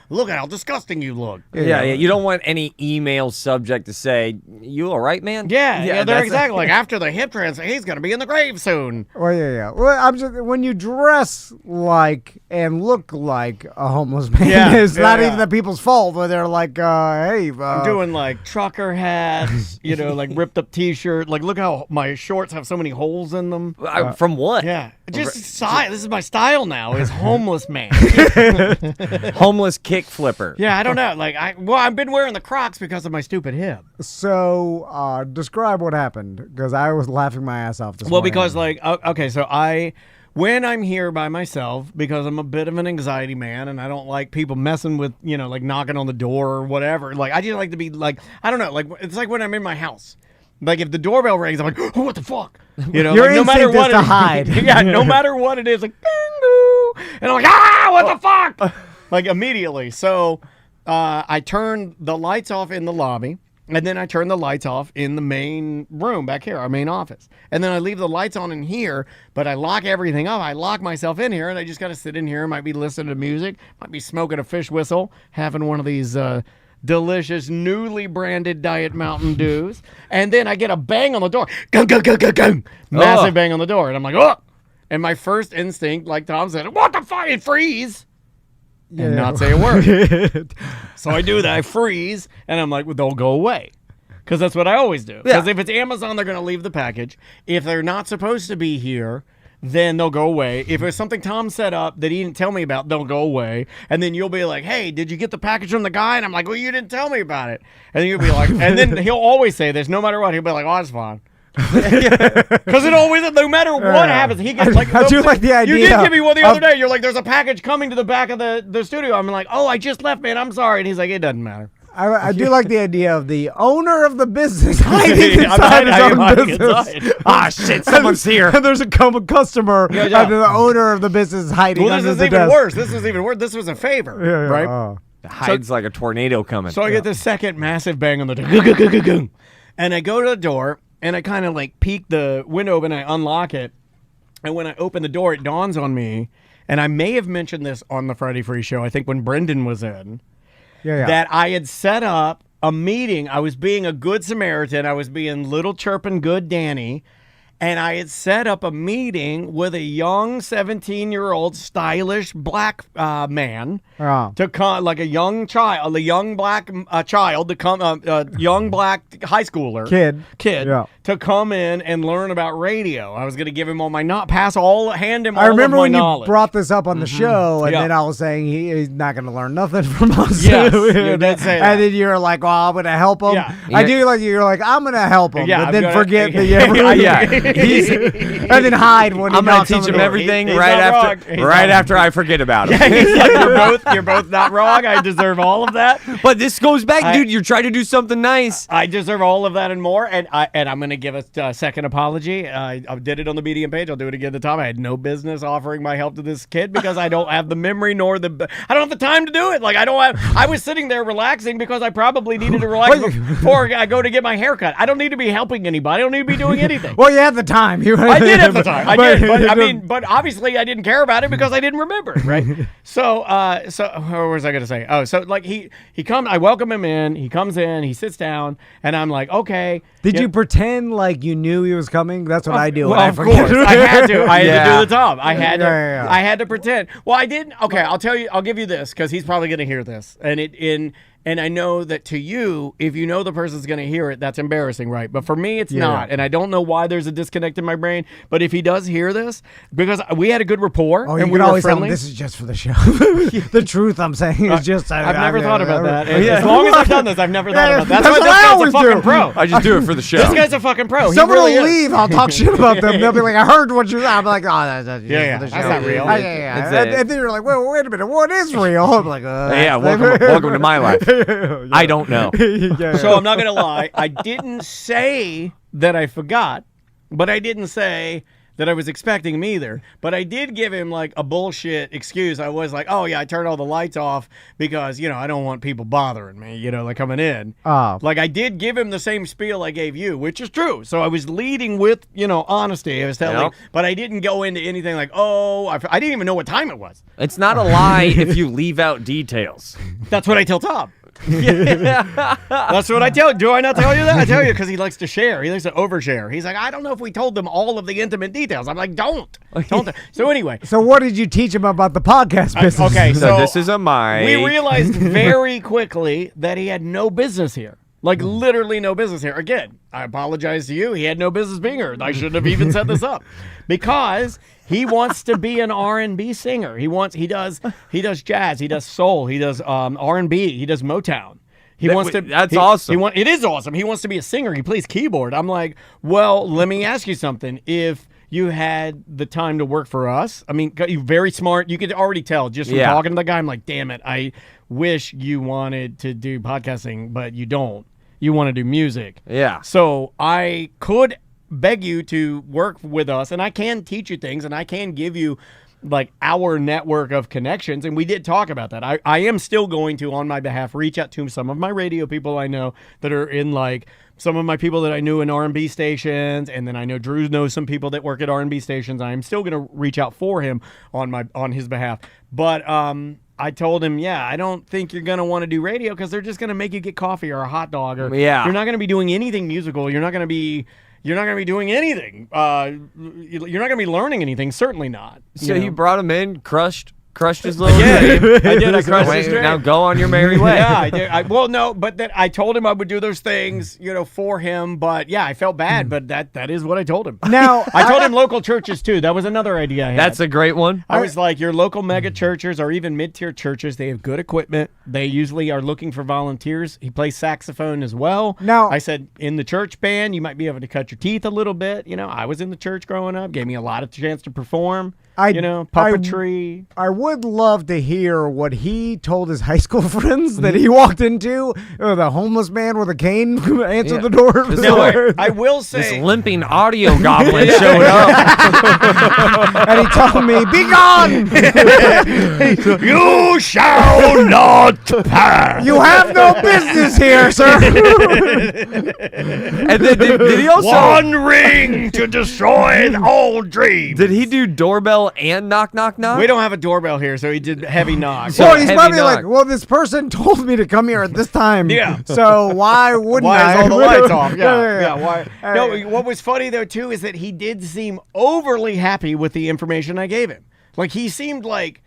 look at how disgusting you look. Yeah. You don't want any email subject to say, you all right, man? Yeah, they're that's- exactly like after the hip transplant, he's going to be in the grave soon. Well, yeah. Well, I'm just when you dress like and look like a homeless man, Yeah, it's not yeah. even the people's fault. Where they're like, hey, I'm doing like trucker hats, like ripped up T-shirt. Like, look how my shorts have so many holes in them. From what? Yeah, just style. This is my style now. Is homeless man. Homeless kick flipper. Yeah, I don't know. Like, I've been wearing the Crocs because of my stupid hip. So, describe what happened because I was laughing my ass off this Well, morning. because like, okay, so when I'm here by myself, because I'm a bit of an anxiety man and I don't like people messing with, like knocking on the door or whatever. Like, I just like to be like, I don't know, like it's like when I'm in my house. Like if the doorbell rings, I'm like, oh, what the fuck? Your like, no matter instinct is what to it- hide. Yeah, no matter what it is, like, ding-doo. And I'm like, what the fuck? Like immediately. So I turned the lights off in the lobby. And then I turn the lights off in the main room back here, our main office. And then I leave the lights on in here, but I lock everything up. I lock myself in here, and I just got to sit in here. Might be listening to music, might be smoking a fish whistle, having one of these delicious, newly branded Diet Mountain Dews. And then I get a bang on the door. Gung, gung, gung, gung, gung. Massive bang on the door. And I'm like, oh! And my first instinct, like Tom said, what the fuck? Freeze! And not say a word. So I do that. I freeze, and I'm like, well, they'll go away. Because that's what I always do. Because if it's Amazon, they're going to leave the package. If they're not supposed to be here, then they'll go away. If it's something Tom set up that he didn't tell me about, they'll go away. And then you'll be like, hey, did you get the package from the guy? And I'm like, well, you didn't tell me about it. And then you'll be like, and then he'll always say this, no matter what. He'll be like, oh, it's fine. Because it always, no matter what happens, he gets like. I do like the idea. You did give me one the other day. You're like, there's a package coming to the back of the studio. I'm like, oh, I just left, man. I'm sorry. And he's like, it doesn't matter. I do like the idea of the owner of the business hiding inside his own business. Ah, shit, someone's here. And there's a customer, and the owner of the business is hiding under the desk. This is even worse. This was a favor, right? Hides like a tornado coming. So I get this second massive bang on the door. And I go to the door, and I kind of like peek the window open, and I unlock it. And when I open the door, it dawns on me, and I may have mentioned this on the Friday Free Show, I think when Brendan was in, that I had set up a meeting. I was being a good Samaritan. I was being little chirping good Danny. And I had set up a meeting with a young 17-year-old stylish black man to come, like a young child, a young black child to come, young black high schooler kid to come in and learn about radio. I was going to give him all my hand him all of my knowledge. I remember when you brought this up on the show, and then I was saying he's not going to learn nothing from us. Yes, you did say that. And then you're like, well, I'm going to help him. Yeah. I do like you're like, I'm going to help him, but then forget that you ever. And then hide when he I'm knocks gonna on teach the him door. everything right after I forget about it. You're both not wrong. I deserve all of that. But this goes back, dude. You're trying to do something nice. I deserve all of that and more. And I'm gonna give a second apology. I did it on the Medium page. I'll do it again at the top. I had no business offering my help to this kid because I don't have the memory I don't have the time to do it. Like I was sitting there relaxing because I probably needed to relax before I go to get my hair cut. I don't need to be helping anybody. I don't need to be doing anything. Well, you had the time. I did have the time. I did. But obviously I didn't care about it because I didn't remember it, right? So what was I going to say? Oh, so like he comes, I welcome him in, he comes in, he sits down, and I'm like, okay. Did you pretend like you knew he was coming? That's what I do. Well, of course. I had to. I had to do the job. I had to pretend. Well, I didn't. Okay, I'll tell you, I'll give you this because he's probably going to hear this. And I know that to you, if you know the person's going to hear it, that's embarrassing, right? But for me, it's not. And I don't know why there's a disconnect in my brain. But if he does hear this, because we had a good rapport and we were friendly. This is just for the show. The truth I'm saying is just. I've never thought about that. As long as I've done this, I've never thought about that. That's why this guy's a fucking pro. I just do it for the show. This guy's a fucking pro. Someone will leave. I'll talk shit about them. They'll be like, I heard what you said. I'm like, oh, that's for the show. That's not real. And then you're like, well, wait a minute. What is real? I'm like, welcome to my life. I don't know. So I'm not going to lie. I didn't say that I forgot, but I didn't say that I was expecting him either. But I did give him like a bullshit excuse. I was like, oh yeah, I turned all the lights off because, I don't want people bothering me, like coming in. Like I did give him the same spiel I gave you, which is true. So I was leading with, honesty. I was telling, but I didn't go into anything like, I didn't even know what time it was. It's not a lie if you leave out details. That's what I tell Tom. That's what I tell you. Do I not tell you that? I tell you because he likes to share. He likes to overshare. He's like, I don't know if we told them all of the intimate details. I'm like, don't. So anyway. So what did you teach him about the podcast business? Okay, so this is a mic. We realized very quickly that he had no business here. Like literally no business here. Again, I apologize to you. He had no business being here. I shouldn't have even set this up because he wants to be an R&B singer. He does jazz. He does soul. He does R&B. He does Motown. That's awesome. It is awesome. He wants to be a singer. He plays keyboard. I'm like, well, let me ask you something. If you had the time to work for us, I mean, you're very smart. You could already tell just from talking to the guy. I'm like, damn it. I wish you wanted to do podcasting, but you don't. You want to do music. Yeah. So I could beg you to work with us, and I can teach you things, and I can give you like our network of connections, and we did talk about that. I am still going to, on my behalf, reach out to some of my radio people I know that are in like some of my people that I knew in R&B stations, and then I know Drew knows some people that work at R&B stations. I am still going to reach out for him on his behalf. But I told him, I don't think you're going to want to do radio because they're just going to make you get coffee or a hot dog, or you're not going to be doing anything musical. You're not going to be doing anything. You're not going to be learning anything. Certainly not. So you brought him in, crushed his little dream. I did. I crushed his dream. Now go on your merry way. Yeah, I did. Well, no, but then I told him I would do those things, for him. But I felt bad. But that is what I told him. Now I told him local churches too. That was another idea I had. That's a great one. I was like, your local mega churches or even mid-tier churches, they have good equipment. They usually are looking for volunteers. He plays saxophone as well. Now I said, in the church band, you might be able to cut your teeth a little bit. I was in the church growing up. Gave me a lot of chance to perform. Puppetry. I would love to hear what he told his high school friends that he walked into. The homeless man with a cane answered the door. I will say, this limping audio goblin showed up, and he told me, "Be gone! You shall not pass. You have no business here, sir." And then did he also one ring to destroy all dreams? Did he do doorbell and knock, knock, knock? We don't have a doorbell here, so he did heavy knock. So he's probably like, well, this person told me to come here at this time. Yeah. So why wouldn't I? Why is all the lights off? Yeah. Why? No, what was funny, though, too, is that he did seem overly happy with the information I gave him. Like, he seemed like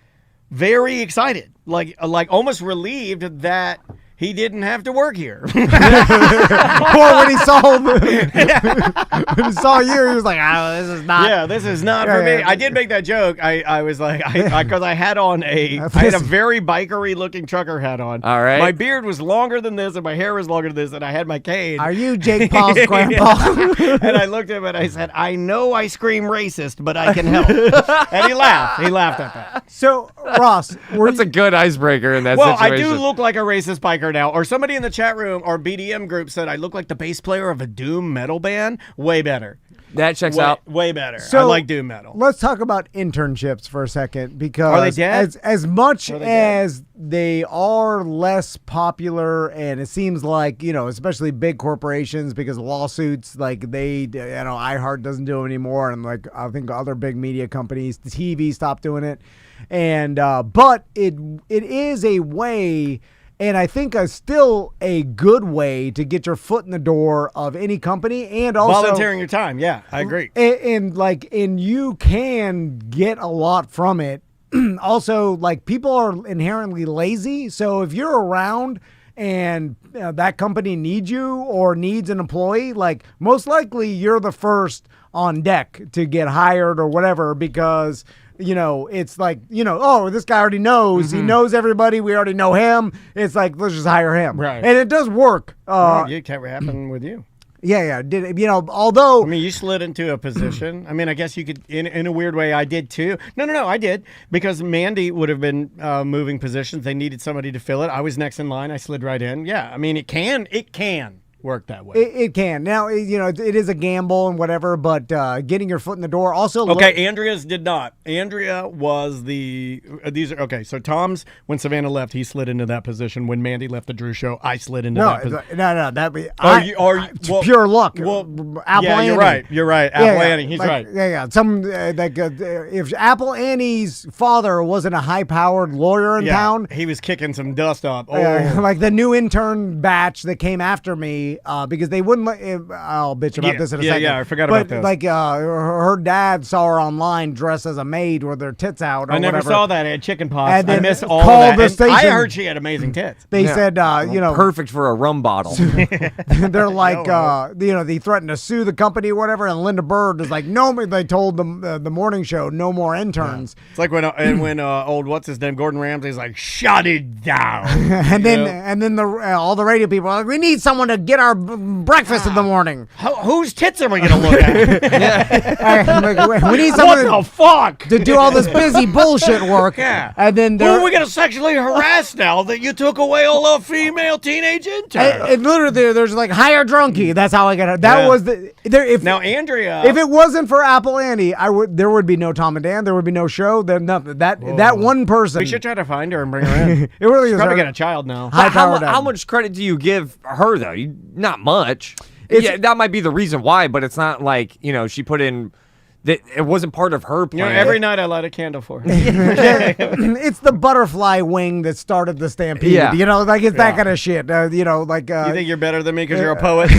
very excited, like almost relieved that he didn't have to work here. Or when he saw you, he was like, "Oh, this is not." Yeah, this is not for me. I did make that joke. I was like, because I had on I had a very bikery looking trucker hat on. All right. My beard was longer than this, and my hair was longer than this, and I had my cane. Are you Jake Paul's grandpa? And I looked at him and I said, "I know I scream racist, but I can help." And he laughed. He laughed at that. So, Ross, that's a good icebreaker in that situation. I do look like a racist biker now. Or somebody in the chat room or BDM group said I look like the bass player of a doom metal band. Way better. That checks out. Way better. So, I like doom metal. Let's talk about internships for a second, because are they dead? As much as they are less popular, and it seems like, especially big corporations, because of lawsuits, like iHeart doesn't do it anymore, and like I think other big media companies, the TV stopped doing it, and but it is a way. And I think still a good way to get your foot in the door of any company, and also volunteering your time. Yeah, I agree. And you can get a lot from it. Also, like, people are inherently lazy, so if you're around and that company needs you or needs an employee, like, most likely you're the first on deck to get hired or whatever, because it's like, oh, this guy already knows. Mm-hmm. He knows everybody. We already know him. It's like, let's just hire him. Right. And it does work. It can't happen with you. Yeah. Although. I mean, you slid into a position. I mean, I guess you could, in a weird way, I did too. No, I did. Because Mandy would have been moving positions. They needed somebody to fill it. I was next in line. I slid right in. Yeah. I mean, it can work that way. It can. Now, it is a gamble and whatever, but getting your foot in the door also. Okay, Andrea's did not. Andrea was okay, so Tom's, when Savannah left, he slid into that position. When Mandy left the Drew show, I slid into that position. No, that'd be pure luck. Well, Apple Annie. You're right. Apple Annie, he's right. Yeah. Some if Apple Annie's father wasn't a high-powered lawyer in town, he was kicking some dust up. Like the new intern batch that came after me. Because they wouldn't let. I'll bitch about this in a second. Yeah, I forgot about this. Like her dad saw her online dressed as a maid with her tits out. Or I never whatever. saw that. I had chicken pox. And I missed all called of that. the station. I heard she had amazing tits. They said, perfect for a rum bottle. They're like, they threatened to sue the company or whatever. And Linda Bird is like, no. They told them the morning show, no more interns. Yeah. It's like when old what's his name, Gordon Ramsay's like, shut it down. And then all the radio people are like, we need someone to get get our breakfast in the morning. Whose tits are we going to look at? We need someone What the fuck? to do all this busy bullshit work. Yeah. And then Who are we going to sexually harass now that you took away all the female teenage interns? and literally, there's like hire drunkie. That's how I got it. That was the there. If Now, Andrea, if it wasn't for Apple Annie, there would be no Tom and Dan. There would be no show. There nothing. That one person. we should try to find her and bring her in. It really is. Probably got a child now. How much credit do you give her though? Not much. Yeah, that might be the reason why, but it's not like she put in. That it wasn't part of her plan. Every night I light a candle for her. It's the butterfly wing that started the stampede. Yeah. It's that kind of shit. You think you're better than me because you're a poet?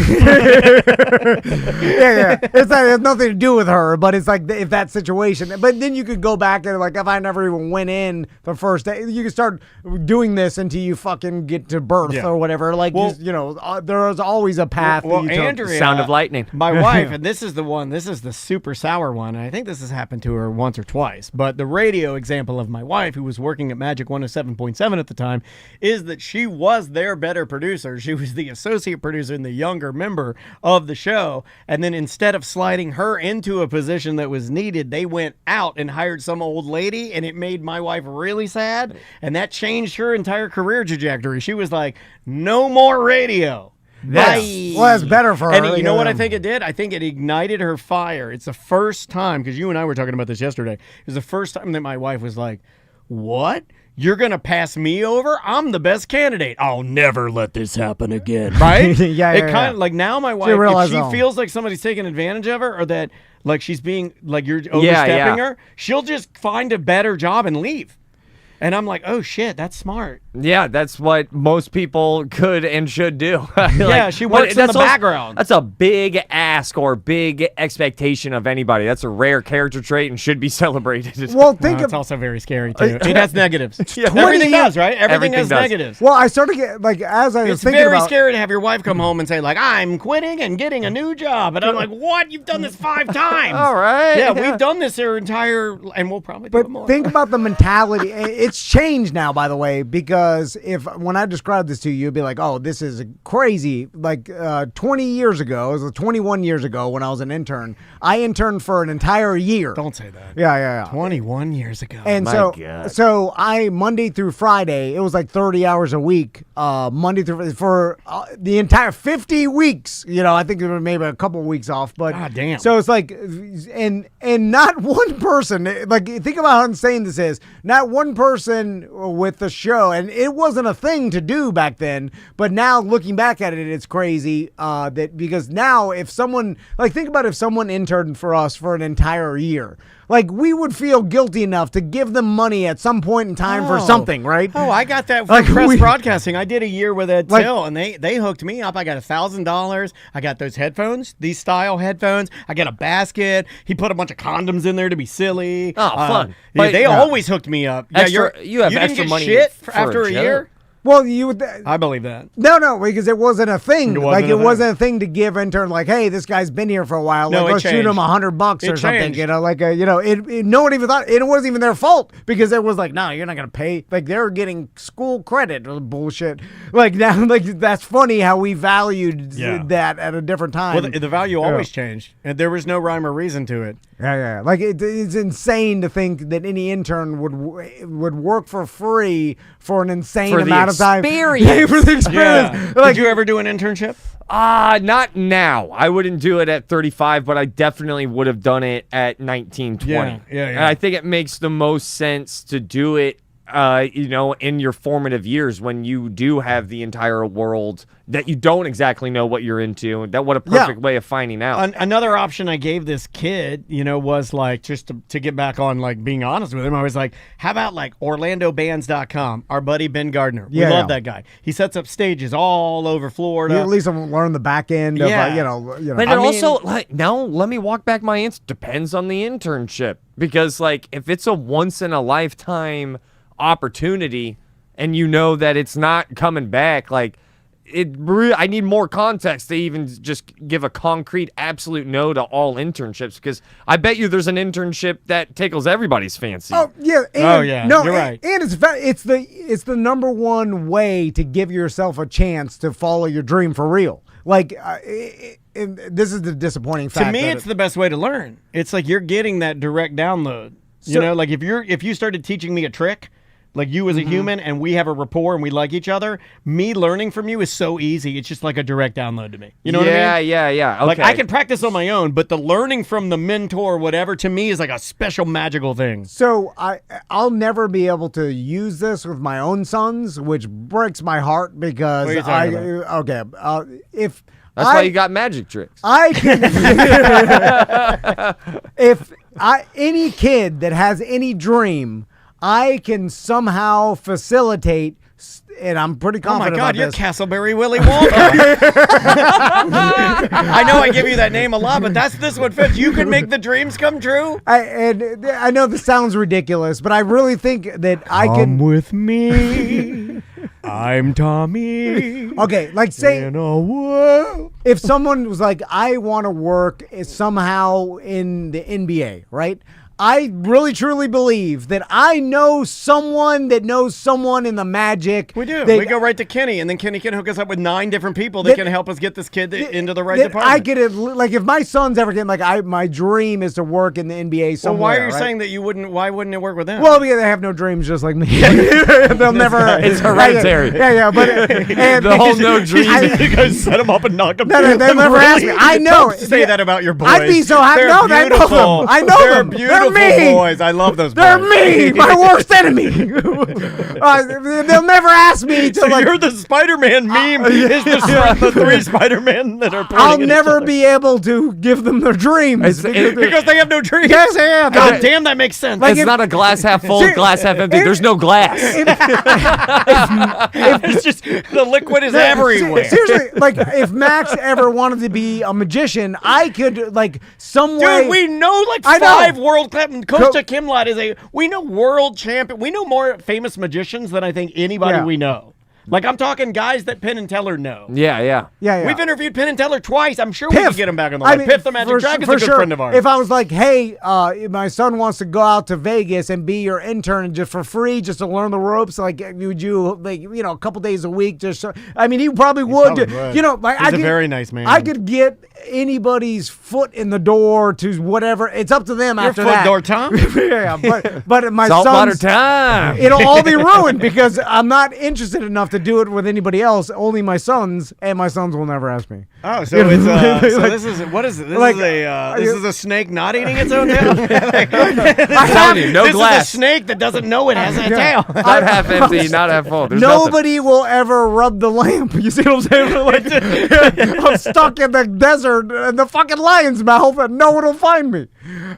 yeah. It has nothing to do with her, but it's like if that situation. But then you could go back and if I never even went in the first day, you can start doing this until you fucking get to birth or whatever. There is always a path. Well, that you Andrea, Sound of lightning. My wife, and this is the super sour one, and I think this has happened to her once or twice, but the radio example of my wife, who was working at Magic 107.7 at the time, is that she was their better producer. She was the associate producer and the younger member of the show, and then instead of sliding her into a position that was needed, they went out and hired some old lady, and it made my wife really sad, and that changed her entire career trajectory. She was like, no more radio. That's better for her. And you know what I think it did? I think it ignited her fire. It's the first time, because you and I were talking about this yesterday, it was the first time that my wife was like, what? You're going to pass me over? I'm the best candidate. I'll never let this happen again. Right? It kind of like now my wife, if she feels like somebody's taking advantage of her or that like she's being, like you're overstepping her, she'll just find a better job and leave. And I'm like, oh, shit, that's smart. Yeah, that's what most people could and should do. She works in the background. That's a big ask or big expectation of anybody. That's a rare character trait and should be celebrated. Well, it's also very scary, too. It has negatives. Everything does, right? Everything has negatives. Well, I started getting, as I was thinking it's very scary to have your wife come home and say, like, I'm quitting and getting a new job. And I'm like, what? You've done this 5 times. All right. Yeah, we've done this our entire, and we'll probably do it more. But think about the mentality. It's changed now, by the way, because when I describe this to you, you'd be like, oh, this is crazy. Like 20 years ago, it was 21 years ago when I was an intern, I interned for an entire year. Don't say that. Yeah. 21 years ago. And so I, Monday through Friday, it was like 30 hours a week, Monday through, for the entire 50 weeks. I think there were maybe a couple of weeks off, but God damn. So it's like, and not one person, like think about how insane this is. Not one person with the show, and it wasn't a thing to do back then, but now looking back at it, it's crazy that because now if someone, like think about if someone interned for us for an entire year, like we would feel guilty enough to give them money at some point in time for something, right? Oh, I got that from Press Broadcasting. I did a year with Ed Till, and they hooked me up. I got $1,000. I got those headphones, these style headphones. I got a basket. He put a bunch of condoms in there to be silly. Oh, fun. But they always hooked me up. You have extra money shit for after a year? Well, you would. I believe that. No, because it wasn't a thing. It wasn't a thing to give intern. Like, hey, this guy's been here for a while. No, like, let's shoot him $100 or something. No one even thought it wasn't even their fault because it was like, no, you're not gonna pay. Like they're getting school credit or bullshit. Like now, like that's funny how we valued that at a different time. Well, the value always changed, and there was no rhyme or reason to it. Yeah. Like it's insane to think that any intern would work for free for an insane amount of time. For the experience. Yeah. Like, did you ever do an internship? Not now. I wouldn't do it at 35, but I definitely would have done it at 19, 20. Yeah. And I think it makes the most sense to do it in your formative years when you do have the entire world that you don't exactly know what you're into. What a perfect way of finding out. Another option I gave this kid, was like just to get back on like being honest with him. I was like, how about like OrlandoBands.com? Our buddy Ben Gardner. We love that guy. He sets up stages all over Florida. You at least learn the back end of But also like now let me walk back my answer. Depends on the internship because like if it's a once in a lifetime opportunity and that it's not coming back, like I need more context to even just give a concrete, absolute no to all internships, because I bet you there's an internship that tickles everybody's fancy. Oh yeah. You're right. And it's the number one way to give yourself a chance to follow your dream for real. Like, and this is the disappointing fact. To me, it's the best way to learn. It's like you're getting that direct download. You know, like if you started teaching me a trick, like you as a human, and we have a rapport and we like each other, me learning from you is so easy. It's just like a direct download to me. You know what I mean? Yeah. Okay. Like I can practice on my own, but the learning from the mentor or whatever, to me, is like a special magical thing. So I'll never be able to use this with my own sons, which breaks my heart because What are you talking about? If That's why you got magic tricks. I can, any kid that has any dream, I can somehow facilitate, and I'm pretty confident Oh my God, about you're this. Castleberry Willy Wonka. I know I give you that name a lot, but this one fits. You can make the dreams come true. I know this sounds ridiculous, but I really think that I can. Come with me. I'm Tommy. Okay, like say In a world. if someone was like, I want to work somehow in the NBA, right? I really truly believe that I know someone that knows someone in the Magic. We do. We go right to Kenny, and then Kenny can hook us up with 9 different people that can help us get this kid into the right department. I could like if my son's ever getting my dream is to work in the NBA somewhere. Well, why are you right? saying that you wouldn't? Why wouldn't it work with them? Well, because they have no dreams just like me. They'll never. It's hereditary. Yeah, but and The whole no dream. you guys set them up and knock them. No, they'll never ask me. I know. Don't say that about your boys. I'd be so happy. They're No, I know beautiful. them. I know They're them. beautiful They're me. boys. I love those boys. They're me, my worst enemy. They'll never ask me to So like. you're the Spider-Man meme. Is the 3 Spider-Man that are I'll pointing at never each other. be able to give them their dreams because they have no dreams. Yes, I am. God damn, that makes sense. Like It's not a glass half full, glass half empty. There's no glass. It's just the liquid is everywhere. Seriously, like if Max ever wanted to be a magician, I could like some way. Dude, we know like I know. 5 world class. Coach Kimlot is we know world champion. We know more famous magicians than I think anybody we know. Like I'm talking guys that Penn and Teller know. Yeah. We've interviewed Penn and Teller twice. I'm sure we Piff. could get him back on the line. Piff the Magic Dragon's a good friend of ours. If I was like, hey, my son wants to go out to Vegas and be your intern just for free, just to learn the ropes, like, would you, like, a couple days a week? Just, I mean, he probably would. Like, He's a very nice man. I could get anybody's foot in the door to whatever. It's up to them after foot that. door, Tom. Yeah, but my Saltwater son's time. it'll all be ruined because I'm not interested enough to do it with anybody else. Only my sons, and my sons will never ask me. Oh, so it's this is what is it? This is a snake not eating its own tail. I'm telling you, no this glass. is a snake that doesn't know it has a tail. Not half empty, not half full. There's Nobody will ever rub the lamp. You see what I'm saying? Like, I'm stuck in the desert in the fucking lion's mouth, and no one will find me.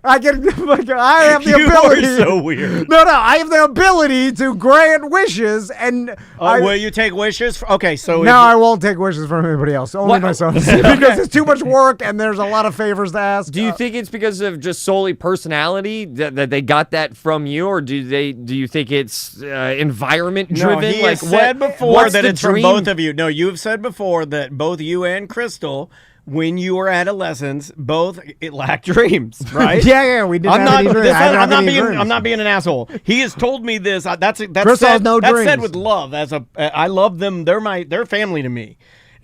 I have the ability. You are so weird. No, I have the ability to grant wishes, and will you take wishes? Okay, so no, I won't take wishes from anybody else. Only my sons, because it's too much work, and there's a lot of favors to ask. Do you think it's because of just solely personality that they got that from you, or do you think it's environment driven? No, he like, has said before what's that the it's from dream? both of you. No, you have said before that both you and Crystal, when you were adolescents, both lacked dreams, right? Yeah, we didn't have any dreams. I'm not being an asshole. He has told me this. That's Crystal said, has no that's dreams. said with love. I love them. They're family to me.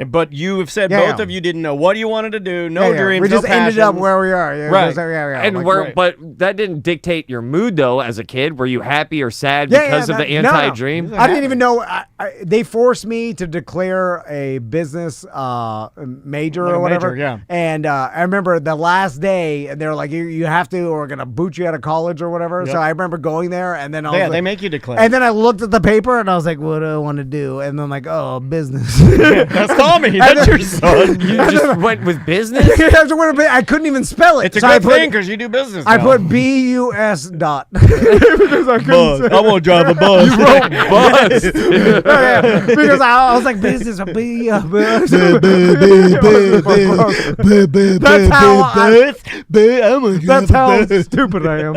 But you have said Yeah, both of you didn't know what you wanted to do. No dreams. We just no ended up passions. where we are. Yeah, Right. And but that didn't dictate your mood though. As a kid, were you happy or sad Yeah, because yeah, of the no, anti-dream? I didn't even know. They forced me to declare a business major Like or a whatever. major, yeah. And I remember the last day, and they were like, "You have to, or we're gonna boot you out of college or whatever." Yep. So I remember going there, and then I was like, they make you declare. And then I looked at the paper, and I was like, "What do I want to do?" And then like, "Oh, business." That's Tommy. That's your son. You just went with business? I couldn't even spell it. It's a So I good thing because you do business I now. put BUS dot. Because I couldn't say it. I want to drive a bus. You wrote bus. Yeah, because I was like, business, a B, bus. That's how stupid I am.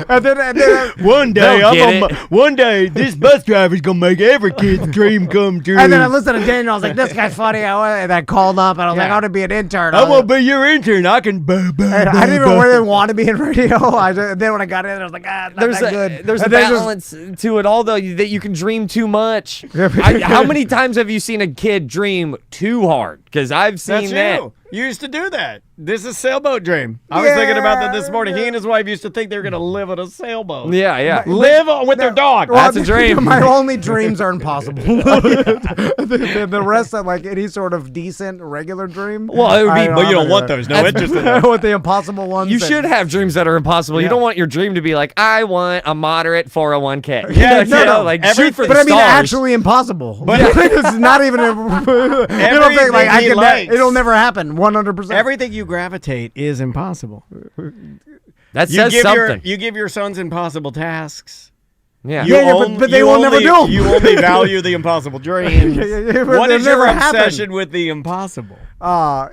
And then One day, They'll get it. one day, this bus driver's gonna make every kid's dream come true. and then I listened to Daniel. I was like, this guy's funny. And I called up and I was like, I want to be an intern. I want to be your intern. I can. And I didn't even really want to be in radio. Then when I got in, I was like, not that good. There's a And then just- balance to it all, though, that you can dream too much. How many times have you seen a kid dream too hard? Because I've seen That's that. you. You used to do that. This is sailboat dream. I was thinking about that this morning. He and his wife used to think they were going to live on a sailboat. Yeah, yeah. Live with their dog. That's a dream. My only dreams are impossible. The rest of like any sort of decent regular dream. Well, it would be- But you don't want those. No interest in I those. want the impossible ones. You that- should have dreams that are impossible. You Yeah. don't want your dream to be like, I want a moderate 401k. Yeah, You no, know, no. like Every- shoot for But the I mean, stars. actually impossible. But- it's not even. You don't think like Everything he likes. it'll never happen. 100%. Everything you gravitate is impossible. that You says give something. you give your sons impossible tasks. Yeah. You Yeah, but they you will never only- do 'em. You only value the impossible dreams. but What they'll is your never happen. obsession with the impossible? Well,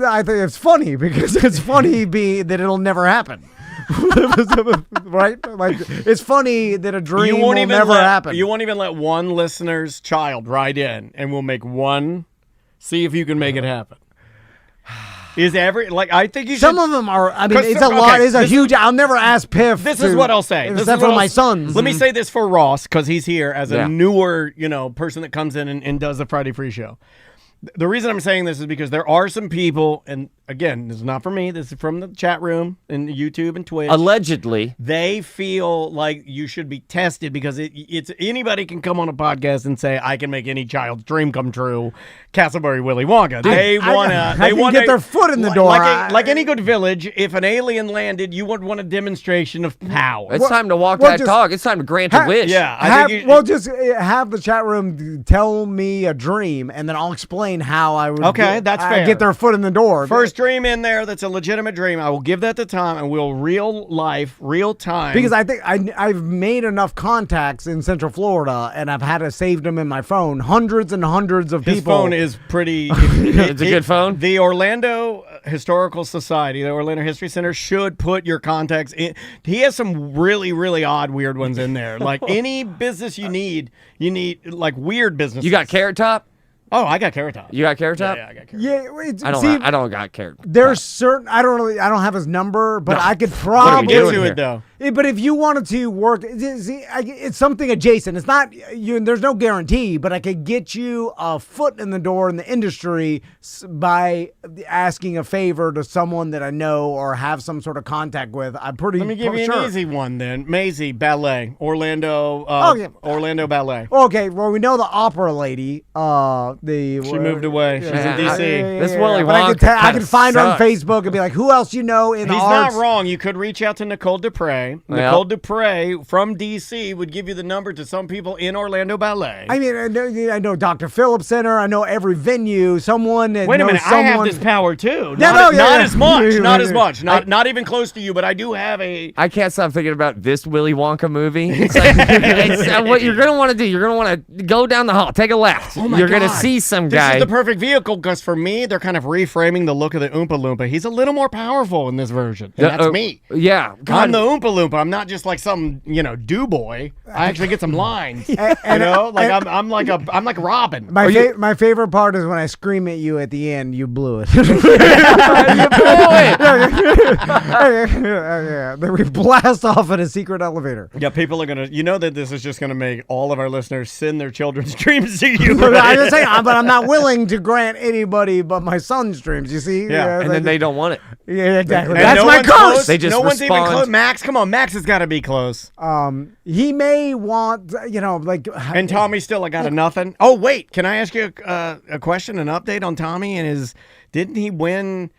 I think it's funny because it's funny that it'll never happen. Right? Like it's funny that a dream will never happen. You won't even let one listener's child write in, and we'll make one. See if you can make it happen. Is I think you should. Some of them are. I mean, 'Cause it's a okay, lot. It's a this huge. I'll never ask Piff. This is what I'll say. This Except is what for I'll my s- sons. Let me say this for Ross because he's here as a Yeah. newer, person that comes in and does the Friday Free Show. The reason I'm saying this is because there are some people, and again, this is not from me. This is from the chat room and YouTube and Twitch. Allegedly. They feel like you should be tested because it's anybody can come on a podcast and say I can make any child's dream come true. Castleberry Willy Wonka. They want to get their foot in the door. Like any good village. If an alien landed, you would want a demonstration of power. It's time to walk well, that just- dog. It's time to grant a wish. Yeah, I Have, think just have the chat room tell me a dream, and then I'll explain how I would. Okay, that's fair. Get their foot in the door. first dream in there that's a legitimate dream. I will give that the time, and we'll real time. Because I think I've made enough contacts in Central Florida, and I've had to save them in my phone. Hundreds and hundreds of his people. phone is pretty. It's a good phone. The Orlando Historical Society, the Orlando History Center, should put your contacts in. He has some really, really odd, weird ones in there. Like any business you need like weird business. You got Carrot Top? Oh, I got Carrot Top. You got Carrot Top? Yeah, I got Carrot Top. Yeah, wait, I don't. see, I don't got Carrot. there's certain. I don't have his number, but I could What are probably we Get doing to here? it though. But if you wanted to work, it's something adjacent. It's not you. There's no guarantee, but I could get you a foot in the door in the industry by asking a favor to someone that I know or have some sort of contact with. I'm pretty. Let me give you sure. an easy one then. Maisie Ballet, Orlando. Yeah. Orlando Ballet. Okay, well we know the opera lady. She moved away. She's in DC. This Willy But Wonka I kinda can find her on sucks. Facebook and be like, who else you know in the He's arts? not wrong. You could reach out to Nicole Dupre. Yeah. Nicole Dupre from DC would give you the number to some people in Orlando Ballet. I mean, I know Dr. Phillips Center. I know every venue. Someone that Wait a knows minute, someone. I have this power too. Yeah, not no, not yeah. as much, not as Yeah. much, not even close to you, but I do have a. I can't stop thinking about this Willy Wonka movie. It's like, what you're gonna want to do. You're gonna want to go down the hall, take a left. Oh my you're gonna God. see some This guy. is the perfect vehicle because for me, they're kind of reframing the look of the Oompa Loompa. He's a little more powerful in this version. And that's me. Yeah, I'm the Oompa Loompa. I'm not just like some, do boy. I actually get some lines. I'm like Robin. My favorite part is when I scream at you at the end. You blew it. Then we blast off in a secret elevator. Yeah, people are gonna. You know that this is just gonna make all of our listeners send their children's dreams to you. I'm Right? just saying, but I'm not willing to grant anybody but my son's dreams. You see? Yeah, and then they don't want it. Yeah, exactly. And That's no my one's curse. close. They just no one's even respond. close. Max, come on, Max has got to be close. He may want, like. And Tommy still, I got a nothing. Oh wait, can I ask you a question, an update on Tommy and his? Didn't he win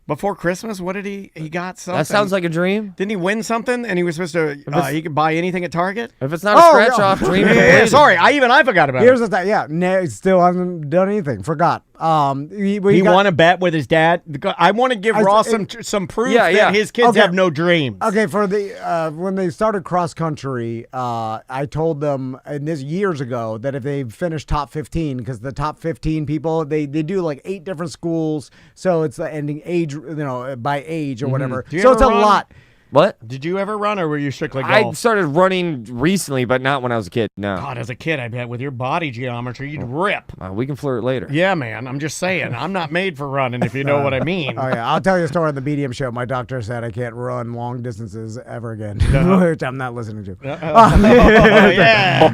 Before Christmas, what did he got something? That sounds like a dream. Didn't he win something? And he was supposed to, he could buy anything at Target? If it's not a scratch-off dream, sorry, I forgot about Here's it. the thing. Yeah, he still hasn't done anything. Forgot. He won a bet with his dad. I want to give Ross some proof that his kids have no dreams. Okay, for the when they started cross country, I told them, and this years ago, that if they finished top 15, because the top 15 people, they do like 8 different schools, so it's the ending age, by age or whatever. So it's a lot. What? Did you ever run, or were you strictly golf? I started running recently, but not when I was a kid. No. God, as a kid, I bet with your body geometry, you'd rip. We can flirt later. Yeah, man. I'm just saying. I'm not made for running, if you know what I mean. Oh, yeah. I'll tell you a story on the BDM show. My doctor said I can't run long distances ever again, which I'm not listening to. Yeah.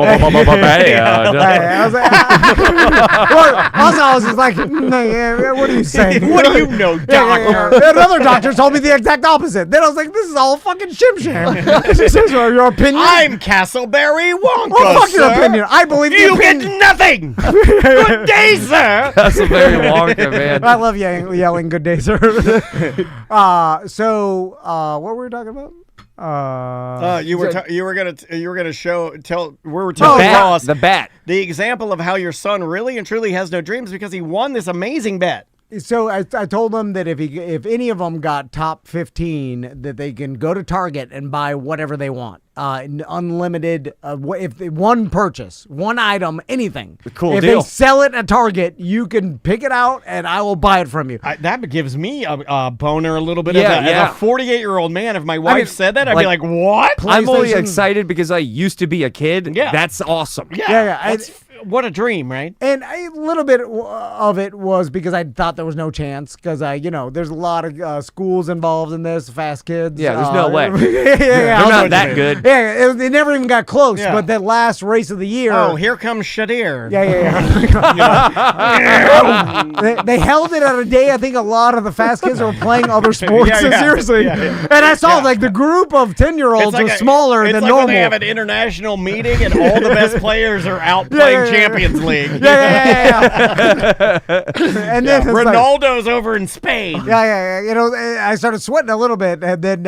Also, I was just like, what are you saying? What do you know, doctor? Another doctor told me the exact opposite. Then I was like, this is all fucking shim sham. This is your opinion. I'm Castleberry Wonka, well, fuck your sir. opinion. I believe you get nothing. Good day, sir. Castleberry Wonka, man. I love yelling good day, sir. So what were we talking about? You were gonna tell Ross the bat, the example of how your son really and truly has no dreams because he won this amazing bet. So I told them that if any of them got top 15, that they can go to Target and buy whatever they want, unlimited. If they, one purchase, one item, anything. Cool if deal. they sell it at Target, you can pick it out and I will buy it from you. That gives me a boner a little bit. Yeah, as a 48-year-old man, if my wife said that, I'd be like, what? I'm only excited because I used to be a kid. Yeah. That's awesome. Yeah. What a dream, right? And a little bit of it was because I thought there was no chance because there's a lot of schools involved in this, fast kids. Yeah, there's no way. They're not that good. Yeah, they never even got close. Yeah. But that last race of the year. Oh, here comes Shadir. Yeah. They held it at a day. I think a lot of the fast kids were playing other sports. Seriously. And I saw like the group of 10-year-olds was smaller than normal. When they have an international meeting and all the best players are out playing Champions League. Yeah. And then Ronaldo's over in Spain. Yeah. I started sweating a little bit, and then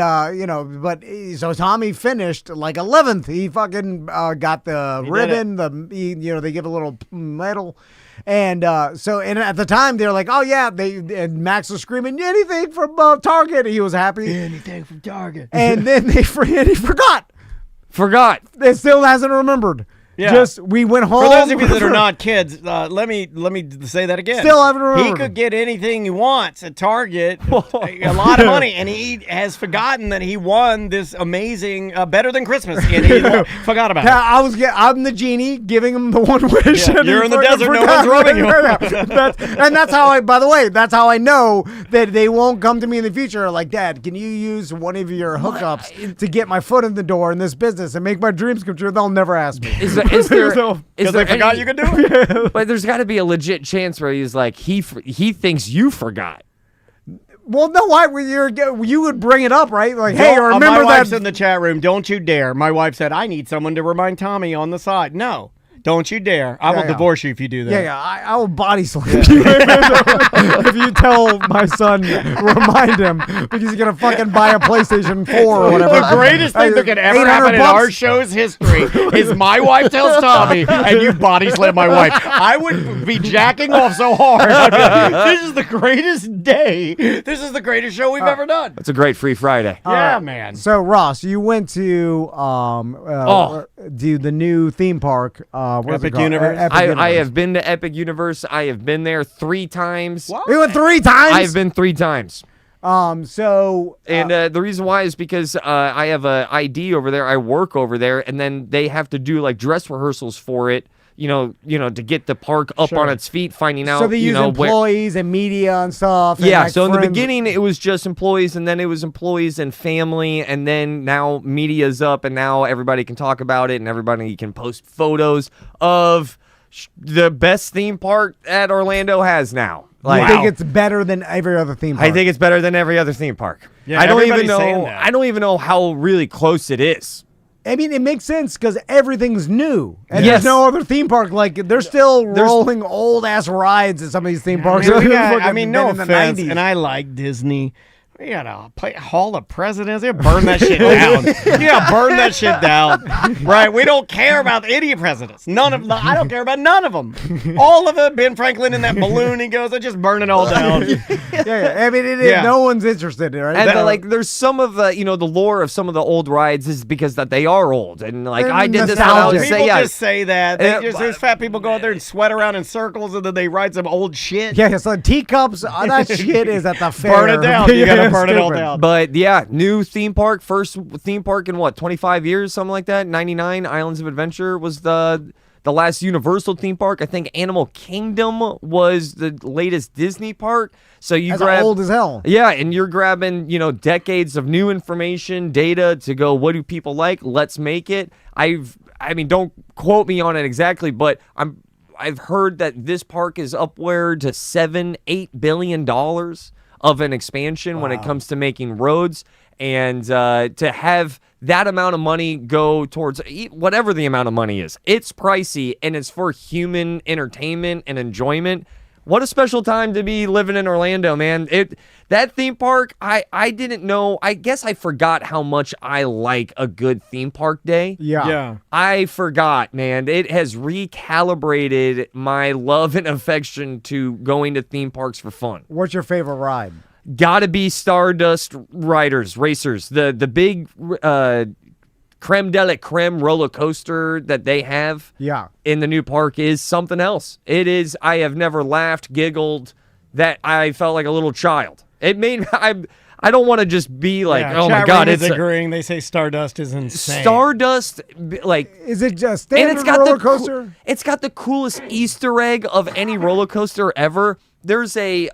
so Tommy finished like 11th. He fucking got the ribbon. They give a little medal. And and at the time they're like, oh yeah, and Max was screaming anything from Target. He was happy. Anything from Target. And then he forgot. It still hasn't remembered. Yeah. We went home. For those of you that are not kids, let me say that again. Still haven't remembered. He could get anything he wants at Target, a lot of money, and he has forgotten that he won this amazing Better Than Christmas, and he forgot about it. I'm the genie giving him the one wish. Yeah, you're in the desert, no one's rubbing you. And that's how by the way, that's how I know that they won't come to me in the future like, Dad, can you use one of your hookups to get my foot in the door in this business and make my dreams come true? They'll never ask me. Is there they forgot you could do it? But there's got to be a legit chance where he's like, he thinks you forgot. Well, no, why? You would bring it up, right? Like, hey, remember my that? Wife's in the chat room. Don't you dare. My wife said, I need someone to remind Tommy on the side. No. Don't you dare. I will divorce you if you do that. Yeah. I will body slam you if you tell my son, remind him, because he's going to fucking buy a PlayStation 4 or whatever. The greatest thing that could ever happen in our show's history is my wife tells Tommy, and you body slam my wife. I would be jacking off so hard. I'd be like, this is the greatest day. This is the greatest show we've ever done. That's a great free Friday. Yeah, man. So, Ross, you went to do the new theme park. Epic Universe. I have been to Epic Universe. I have been there 3 times. What? You went 3 times? I have been 3 times. And the reason why is because I have a ID over there. I work over there, and then they have to do like dress rehearsals for it. To get the park up on its feet, finding out. So they use employees and media and stuff. And yeah. So in the beginning, it was just employees, and then it was employees and family, and then now media's up, and now everybody can talk about it, and everybody can post photos of the best theme park that Orlando has now. I think it's better than every other theme park. I think it's better than every other theme park. Yeah, I don't even know how really close it is. I mean, it makes sense because everything's new. And Yes. there's no other theme park. Like, they're still rolling old-ass rides at some of these theme parks. I Fucking mean, no been in the offense, 90s. and I like Disney. You gotta play Hall of Presidents. You burn that shit down. You gotta burn that shit down. Right? We don't care about any presidents. None of them. I don't care about none of them. All of it. Ben Franklin in that balloon. He goes, I just burn it all down. yeah. I mean, Yeah. no one's interested, right? And there's some of the, the lore of some of the old rides is because that they are old. And like, They're I did this when I nostalgic. was People say, just say that. There's fat people go out there and sweat around in circles, and then they ride some old shit. Yeah, so teacups, that shit is at the fair. Burn it down. You gotta burn it all Stupid. down. But yeah, new theme park, first theme park in 25 years, something like that. 99 Islands of Adventure was the last Universal theme park. I think Animal Kingdom was the latest Disney park. So you That's grab old as hell. Yeah, and you're grabbing, decades of new information, data to go, what do people like? Let's make it. I mean, don't quote me on it exactly, but I've heard that this park is upward to $7-8 billion of an expansion when it comes to making roads, and to have that amount of money go towards whatever the amount of money is, it's pricey and it's for human entertainment and enjoyment. What a special time to be living in Orlando, man. That theme park, I didn't know. I guess I forgot how much I like a good theme park day. Yeah. I forgot, man. It has recalibrated my love and affection to going to theme parks for fun. What's your favorite ride? Gotta be Stardust Racers. The big creme de la creme roller coaster that they have in the new park is something else. It is. I have never laughed, giggled, that I felt like a little child. It made I don't want to just be like, oh my God, it's agreeing. They say Stardust is insane. Stardust, like, is it just standard roller coaster? It's got the coolest Easter egg of any roller coaster ever. There's a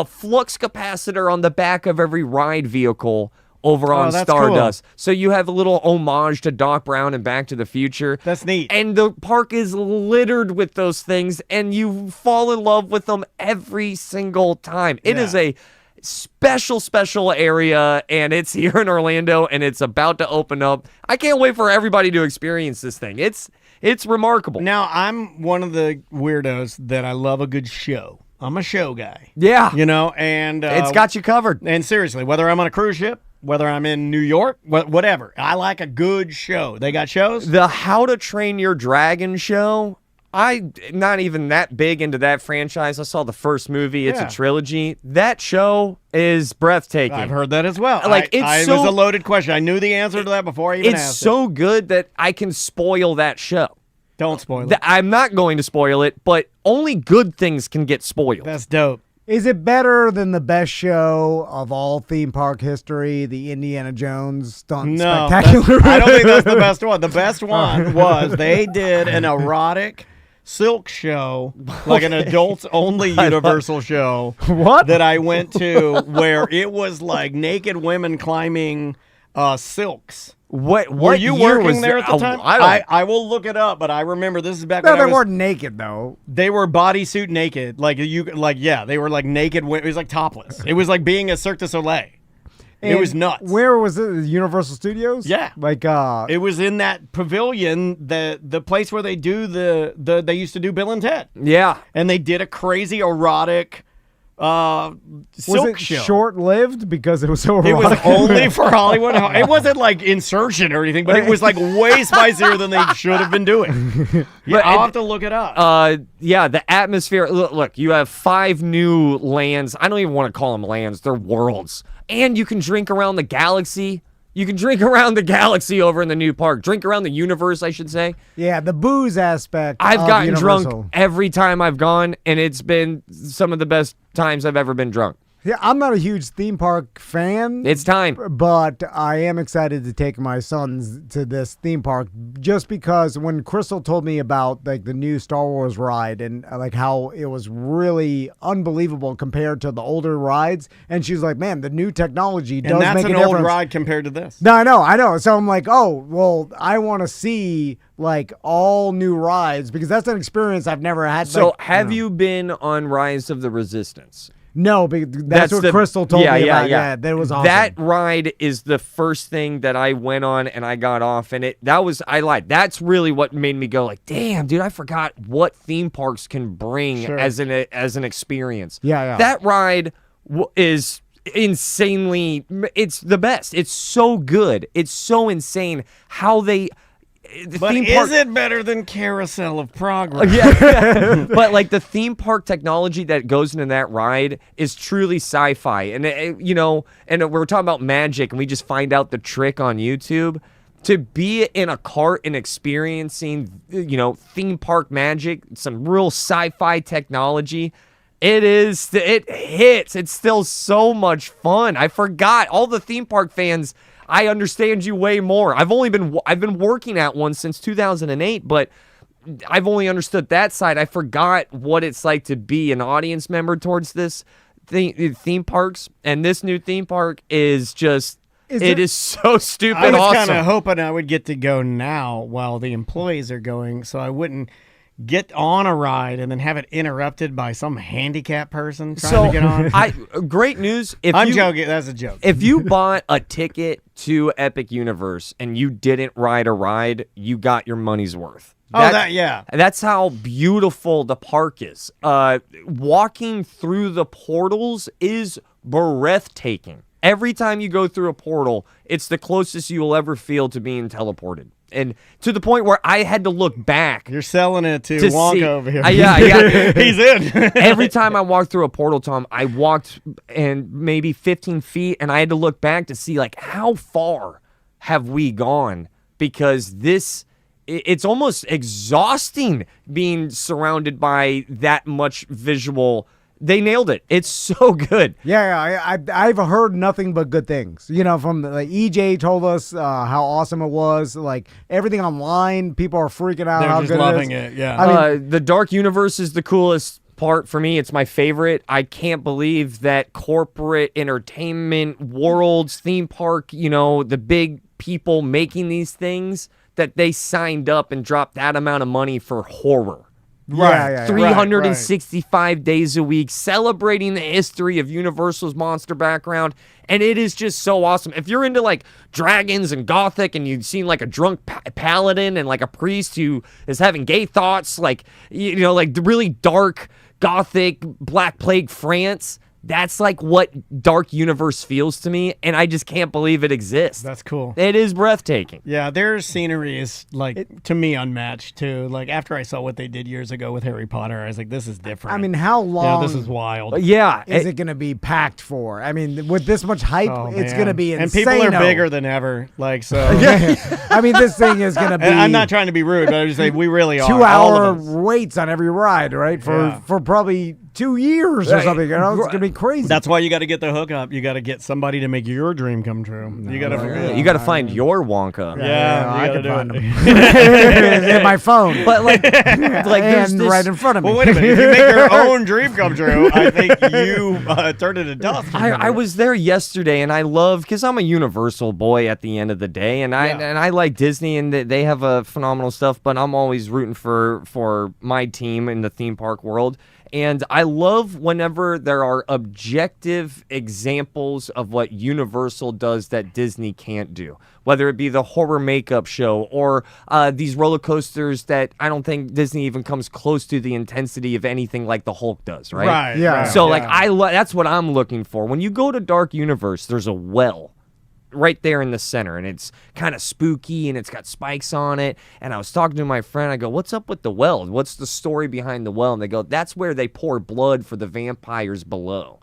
flux capacitor on the back of every ride vehicle over on Stardust. Cool. So you have a little homage to Doc Brown and Back to the Future. That's neat. And the park is littered with those things, and you fall in love with them every single time. It is a special area, and it's here in Orlando, and it's about to open up. I can't wait for everybody to experience this thing. It's remarkable. Now, I'm one of the weirdos that I love a good show. I'm a show guy. Yeah. And it's got you covered. And seriously, whether I'm on a cruise ship, whether I'm in New York, whatever, I like a good show. They got shows? The How to Train Your Dragon show, I'm not even that big into that franchise. I saw the first movie. It's a trilogy. That show is breathtaking. I've heard that as well. Like, it was a loaded question. I knew the answer to that before I even asked it. It's so good that I can spoil that show. Don't spoil it. I'm not going to spoil it, but only good things can get spoiled. That's dope. Is it better than the best show of all theme park history, the Indiana Jones Stunt Spectacular? I don't think that's the best one. The best one was they did an erotic silk show, like an adults-only Universal show. What? That I went to where it was like naked women climbing silks. What were you year working was there at the time? I will look it up, but I remember this is back when they weren't naked though. They were bodysuit naked, they were like naked. It was like topless. It was like being a Cirque du Soleil. And it was nuts. Where was it? Universal Studios? Yeah, like it was in that pavilion, the place where they do they used to do Bill and Ted. Yeah, and they did a crazy erotic. Silk was it show. Short-lived because it was so erotic? It was only for Hollywood. It wasn't like Insertion or anything, but it was like way spicier than they should have been doing. Yeah, I'll have to look it up. The atmosphere. Look, you have 5 new lands. I don't even want to call them lands. They're worlds. And you can drink around the galaxy. You can drink around the galaxy over in the new park. Drink around the universe, I should say. Yeah, the booze aspect. I've gotten Universal. drunk every time I've gone, and it's been some of the best times I've ever been drunk. Yeah, I'm not a huge theme park fan. It's time. But I am excited to take my sons to this theme park just because when Crystal told me about like the new Star Wars ride and like how it was really unbelievable compared to the older rides, and she's like, man, the new technology does make a difference. And that's an old ride compared to this. No, I know. So I'm like, oh, well, I want to see like all new rides because that's an experience I've never had. So have you been on Rise of the Resistance? No, but that's what Crystal told me about. Yeah, that was awesome. That ride is the first thing that I went on and I got off, and I lied. That's really what made me go like, damn, dude, I forgot what theme parks can bring as an experience. Yeah. That ride is insanely. It's the best. It's so good. It's so insane how they. But is it better than Carousel of Progress? Yeah, but like the theme park technology that goes into that ride is truly sci-fi, and and we're talking about magic, and we just find out the trick on YouTube. To be in a cart and experiencing, theme park magic, some real sci-fi technology. It hits. It's still so much fun. I forgot all the theme park fans. I understand you way more. I've been working at one since 2008, but I've only understood that side. I forgot what it's like to be an audience member towards this theme parks, and this new theme park is just. It is so stupid awesome. I was kind of hoping I would get to go now while the employees are going, so I wouldn't get on a ride and then have it interrupted by some handicapped person trying to get on. Great news. I'm joking. That's a joke. If you bought a ticket to Epic Universe and you didn't ride a ride, you got your money's worth. That's how beautiful the park is. Walking through the portals is breathtaking. Every time you go through a portal, it's the closest you will ever feel to being teleported. And to the point where I had to look back. You're selling it to Wonka over here. Yeah. He's in. Every time I walked through a portal, Tom, I walked and maybe 15 feet, and I had to look back to see, like, how far have we gone? Because it's almost exhausting being surrounded by that much visual. They nailed it. It's so good. Yeah, I've heard nothing but good things. From EJ told us how awesome it was. Like everything online, people are freaking out. They're how just good loving it is. Yeah. The Dark Universe is the coolest part for me. It's my favorite. I can't believe that corporate entertainment worlds, theme park, the big people making these things, that they signed up and dropped that amount of money for horror. Right. 365 days a week, celebrating the history of Universal's monster background, and it is just so awesome. If you're into like dragons and gothic, and you've seen like a drunk paladin and like a priest who is having gay thoughts, like like the really dark gothic Black Plague France. That's like what Dark Universe feels to me, and I just can't believe it exists. That's cool. It is breathtaking. Yeah, their scenery is, to me, unmatched, too. Like, after I saw what they did years ago with Harry Potter, I was like, this is different. I mean, how long this is wild. Yeah. Is it going to be packed for? I mean, with this much hype, it's going to be insane. And people are bigger than ever. Like, so. I mean, this thing is going to be. I'm not trying to be rude, but I'm just saying we really are. 2-hour waits on every ride, right? For probably 2 years or something. It's going to be crazy. That's why you got to get the hookup. You got to get somebody to make your dream come true. You got to. You got to find your Wonka. Yeah, I can find him in my phone. But there's this, right in front of me. Well, wait a minute. If you make your own dream come true, I think you turn it into dust. I was there yesterday, and I love, because I'm a Universal boy at the end of the day, and I like Disney, and they have phenomenal stuff. But I'm always rooting for my team in the theme park world. And I love whenever there are objective examples of what Universal does that Disney can't do, whether it be the horror makeup show or these roller coasters that I don't think Disney even comes close to the intensity of anything like the Hulk does, right? Right. Yeah. So that's what I'm looking for. When you go to Dark Universe, there's a well right there in the center, and it's kind of spooky, and it's got spikes on it. And I was talking to my friend. I go, what's up with the well? What's the story behind the well? And they go, that's where they pour blood for the vampires below.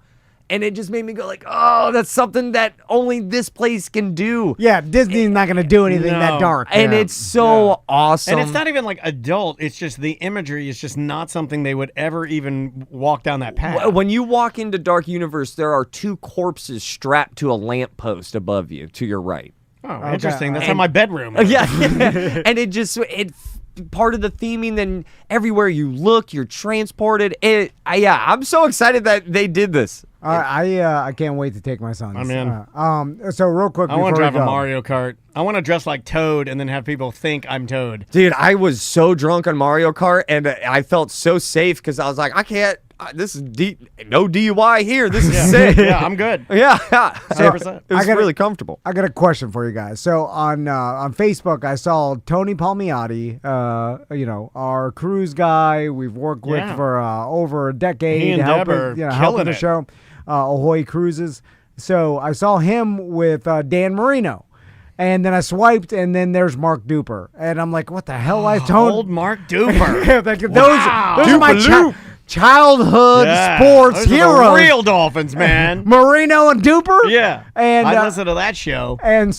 And it just made me go like, oh, that's something that only this place can do. Yeah, Disney's not going to do anything that dark. And it's so awesome. And it's not even like adult. It's just the imagery is just not something they would ever even walk down that path. When you walk into Dark Universe, there are 2 corpses strapped to a lamppost above you to your right. Oh, interesting. That's how my bedroom is. Yeah. And part of the theming, then everywhere you look, you're transported. I'm so excited that they did this. I can't wait to take my sons. I'm in. So real quick, I want to before we drive a go. Mario Kart. I want to dress like Toad and then have people think I'm Toad. Dude, I was so drunk on Mario Kart, and I felt so safe because I was like, I can't. This is no DUI here. This is sick. Yeah, I'm good. Yeah, 100%. it was really comfortable. I got a question for you guys. So on Facebook, I saw Tony Palmiotti, our cruise guy we've worked with for over a decade, He and Deb are helping the killing show, Ahoy Cruises. So I saw him with Dan Marino. And then I swiped, and then there's Mark Duper. And I'm like, what the hell? Old Mark Duper. Like, those are my childhood sports those are heroes. the real Dolphins, man. Marino and Duper? Yeah. And I listened to that show. And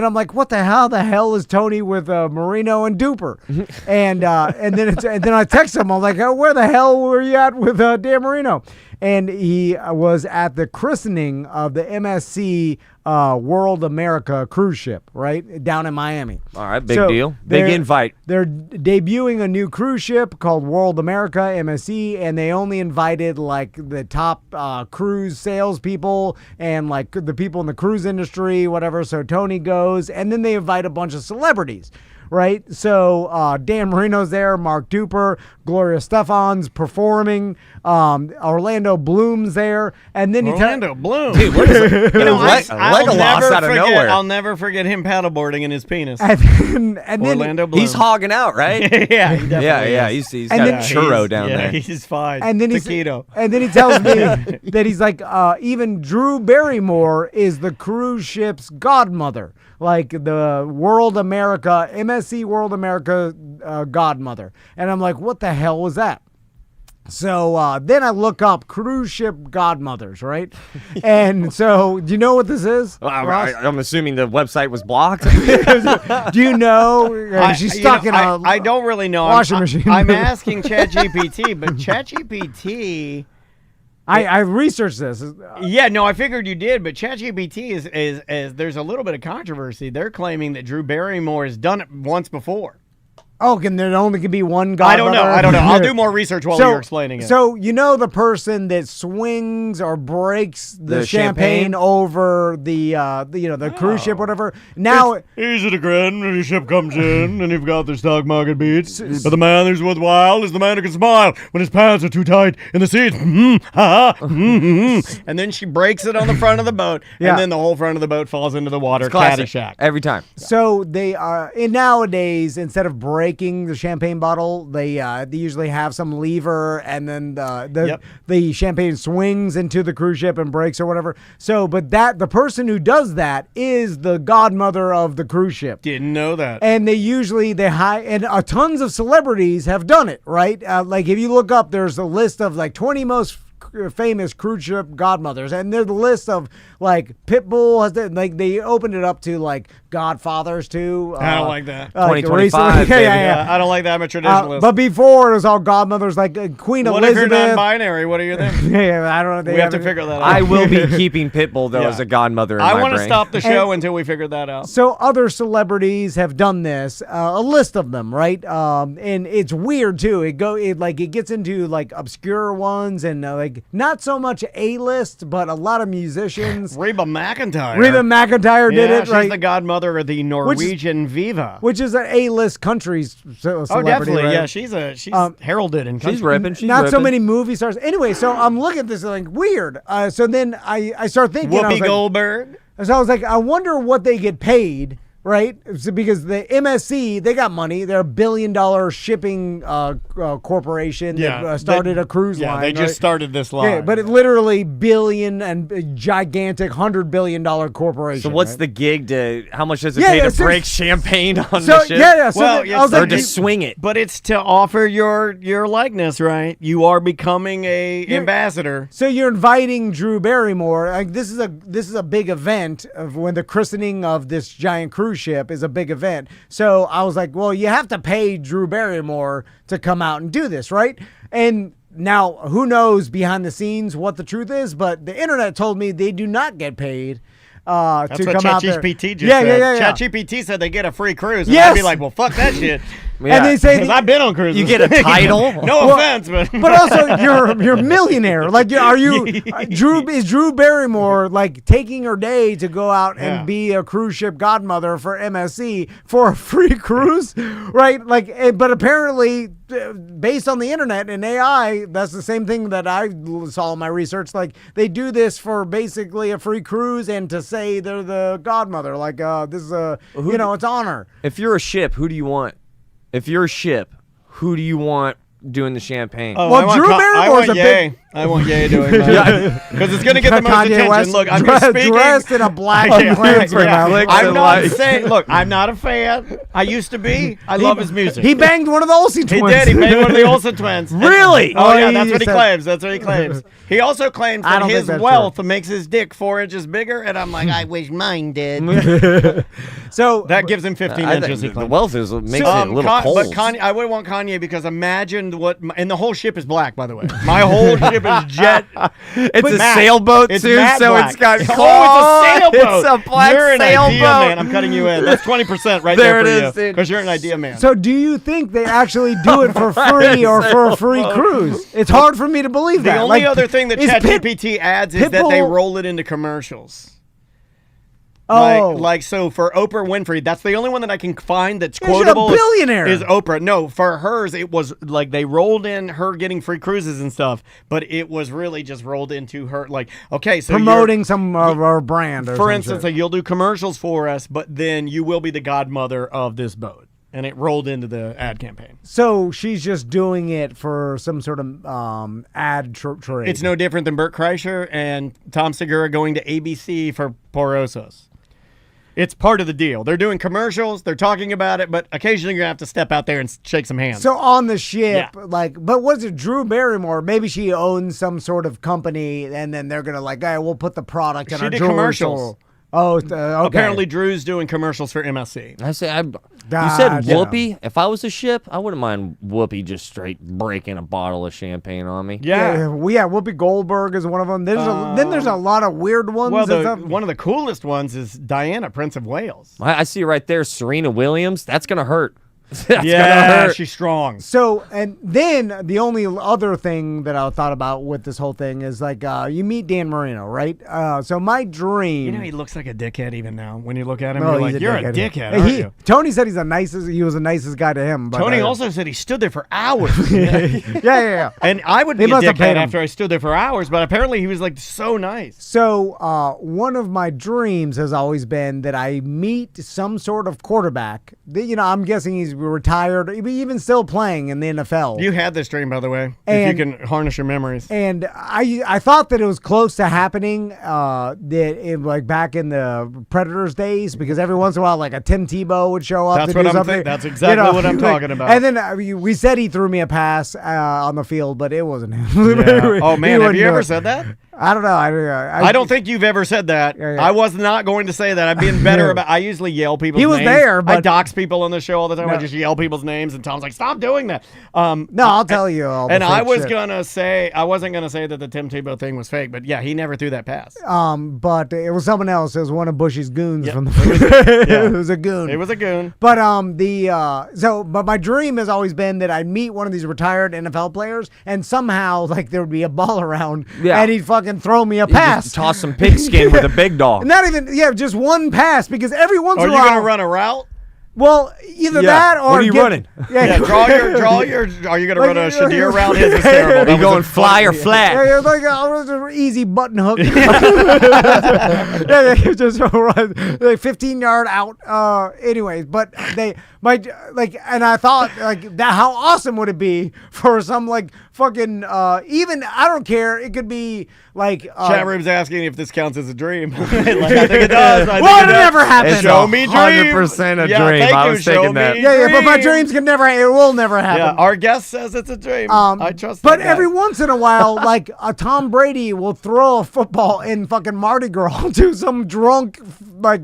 I'm like, what the hell is Tony with Marino and Duper? and then I text him. I'm like, where the hell were you at with Dan Marino? And he was at the christening of the MSC World America cruise ship, right, down in Miami. All right, big deal. Big invite. They're debuting a new cruise ship called World America, MSC, and they only invited like the top cruise salespeople and like the people in the cruise industry, whatever. So Tony goes, and then they invite a bunch of celebrities. Right, so Dan Marino's there, Mark Duper, Gloria Stefan's performing, Orlando Bloom's there, and then Orlando Bloom, dude, what is it? Legolas out of nowhere. I'll never forget him paddleboarding in his penis. And then Orlando Bloom. He's hogging out, right? Yeah, he definitely is. He's got a churro down there. He's fine. And then Taquito. And then he tells me that he's like, even Drew Barrymore is the cruise ship's godmother, like the World America, MSC World America godmother. And I'm like, what the hell was that? So then I look up cruise ship godmothers, right? And so, do you know what this is? I'm assuming the website was blocked. Do you know? She's stuck in a I don't really know. washing machine. I'm asking ChatGPT, but ChatGPT... I researched this. Yeah, no, I figured you did, but ChatGPT is there's a little bit of controversy. They're claiming that Drew Barrymore has done it once before. Oh, there only can be one godmother? I don't know. I'll do more research while you're explaining it. So, you know the person that swings or breaks the champagne over the cruise ship, whatever? Now, easy to grin when your ship comes in and you've got the stock market beats. But the man who's worthwhile is the man who can smile when his pants are too tight in the seats. And then she breaks it on the front of the boat, and then the whole front of the boat falls into the water. Caddyshack. Every time. So they are, nowadays, instead of breaking the champagne bottle, they usually have some lever, and then the champagne swings into the cruise ship and breaks or whatever. So, but the person who does that is the godmother of the cruise ship. Didn't know that. And tons of celebrities have done it, right? Like if you look up, there's a list of like 20 most famous cruise ship godmothers, and there's the list of like Pitbull has like they opened it up to like godfathers too. I don't like that. 2025. Yeah. I don't like that. I'm a traditionalist. But before it was all godmothers, like Queen what Elizabeth. If you're non-binary? What are you then? Yeah, I don't know. We have to figure that out. I will be keeping Pitbull though as a godmother. I want to stop the show until we figure that out. So other celebrities have done this. A list of them, right? And it's weird too. It gets into like obscure ones and like not so much A-list, but a lot of musicians. Reba McEntire. Did it. She's right? the godmother of the Norwegian Viva, which is an A-list country celebrity. Oh, definitely. Right? Yeah, she's heralded in country. She's ripping. Not so many movie stars. Anyway, so I'm looking at this like weird. So then I start thinking. Whoopi Goldberg. So I was like, I wonder what they get paid. Right? So because the MSC, they got money. They're $1 billion shipping corporation that started a cruise line. Yeah, they just started this line. Yeah, but it literally billion and gigantic $100 billion corporation. So what's the gig to, how much does it pay to break champagne on the ship? Or to swing it. But it's to offer your likeness, right? You are becoming a ambassador. So you're inviting Drew Barrymore. Like this is a big event of when the christening of this giant cruise ship is a big event. So I was like, well, you have to pay Drew Barrymore to come out and do this, right? And now who knows behind the scenes what the truth is, but the internet told me they do not get paid That's to what come out there. ChatGPT just said. Yeah. ChatGPT said they get a free cruise. And I'd be like, well, fuck that shit. Yeah. And they say Because I've been on cruises. You get a title. No offense, but also you're a millionaire. Like, are you Drew Barrymore like taking her day to go out and be a cruise ship godmother for MSC for a free cruise, right? Like, but apparently, based on the internet and AI, that's the same thing that I saw in my research. Like, they do this for basically a free cruise and to say they're the godmother. Like, this is it's honor. If you're a ship, who do you want? If you're a ship, who do you want doing the champagne? Oh, Well, Drew Barrymore's a big. I want Ye doing that. Because it's going to get the most Kanye attention. West Look, I'm just speaking. dressed in a black Yeah, Klansman yeah. outfit. I'm not saying. Look, I'm not a fan. I used to be. I love his music. He banged one of the Olsen He twins. did. He banged one of the Olsen twins. Really? Oh, yeah, he that's what he said- claims. That's what he claims. He also claims I that don't think his that's wealth makes his dick 4 inches bigger, and I'm like, I wish mine did. So That gives him 15 I inches. He think the claims. wealth makes it a little cold. But Kanye, I would want Kanye because imagine and the whole ship is black, by the way. My whole ship is jet. It's a matte. sailboat It's too, matte so black. it's got Oh, it's a sailboat. It's a black You're an sailboat. idea man. I'm cutting you in. That's 20% right There there it for is, you dude. because you're an idea man. So do you think they actually do it for free or for a free cruise? It's hard for me to believe the that. only Like, other thing that is ChatGPT adds is that they Pitbull- roll it into commercials. Oh. Like so for Oprah Winfrey, that's the only one that I can find that's She's a quotable. billionaire. Is Oprah? No, for hers it was like they rolled in her getting free cruises and stuff, but it was really just rolled into her like okay, so promoting some of our brand. Or for some instance, shit. like you'll do commercials for us, but then you will be the godmother of this boat, and it rolled into the ad campaign. So she's just doing it for some sort of ad trade. It's no different than Bert Kreischer and Tom Segura going to ABC for Porosos. It's part of the deal. They're doing commercials, they're talking about it, but occasionally you're going to have to step out there and shake some hands. So on the ship, Yeah. but was it Drew Barrymore? Maybe she owns some sort of company, and then they're gonna hey, we'll put the product in She our did jewelry commercials. store. Oh, okay. Apparently Drew's doing commercials for MSC. I say, you God, said yeah. Whoopi. If I was a ship, I wouldn't mind Whoopi just straight breaking a bottle of champagne on me. Yeah, Whoopi Goldberg is one of them. Then there's a lot of weird ones. Well, and stuff. one of the coolest ones is Diana, Prince of Wales. I see right there, Serena Williams. That's gonna hurt. That's gonna Yeah, hurt. she's strong. So, and then the only other thing that I thought about with this whole thing is you meet Dan Marino, right? So my dream. You know, he looks like a dickhead even now. When you look at him, Oh, you're he's like, you're a dickhead, Hey, aren't you? Tony said he was the nicest guy to him. But Tony also said he stood there for hours. yeah. And I would They be a must have paid dickhead him. after I stood there for hours, but apparently he was like so nice. So one of my dreams has always been that I meet some sort of quarterback. I'm guessing he's retired, even still playing in the NFL. You had this dream, by the way, if And- you can harness your memories. And I thought that it was close to happening back in the Predators days, because every once in a while a Tim Tebow would show up. That's to what do I'm something. thinking. That's exactly what I'm talking about. And then we said he threw me a pass on the field, but it wasn't him. Yeah. Oh man, have you ever said that? I don't know. I don't think you've ever said that. Yeah. I was not going to say that. I'm being better about. I usually yell people's He was names. there, I but- dox people on the show all the time. I No. just yell people's names, and Tom's like, "Stop doing that." No, I'll tell you all the And I fake was shit. gonna say, I wasn't gonna say that the Tim Tebow thing was fake, but yeah, he never threw that pass. But it was someone else. It was one of Bush's goons from the. Yeah. It was a goon. It was a goon. But but my dream has always been that I'd meet one of these retired NFL players, and somehow there would be a ball around, Yeah. and he'd fucking throw me a You pass. just toss some pigskin with a big dog. Not even just one pass, because every once Are in you a while. gonna run a route? Well, either Yeah. that or What are you running? Yeah, draw your. Are you gonna run a Shadir route? His is terrible. Are That you was going a fly or Yeah, flat? yeah, was an easy button hook. Just run 15-yard out. Anyways, but and I thought that how awesome would it be for some fucking even I don't care. It could be Chat room's asking if this counts as a dream. I think it does. Well, it never happened. Show me dream. 100% a Yeah, dream. thank I you. was Show thinking me that. Yeah, but my dream. dreams can never. It will never happen. Yeah, our guest says it's a dream. I trust. But that every guy. once in a while, a Tom Brady will throw a football in fucking Mardi Gras to some drunk,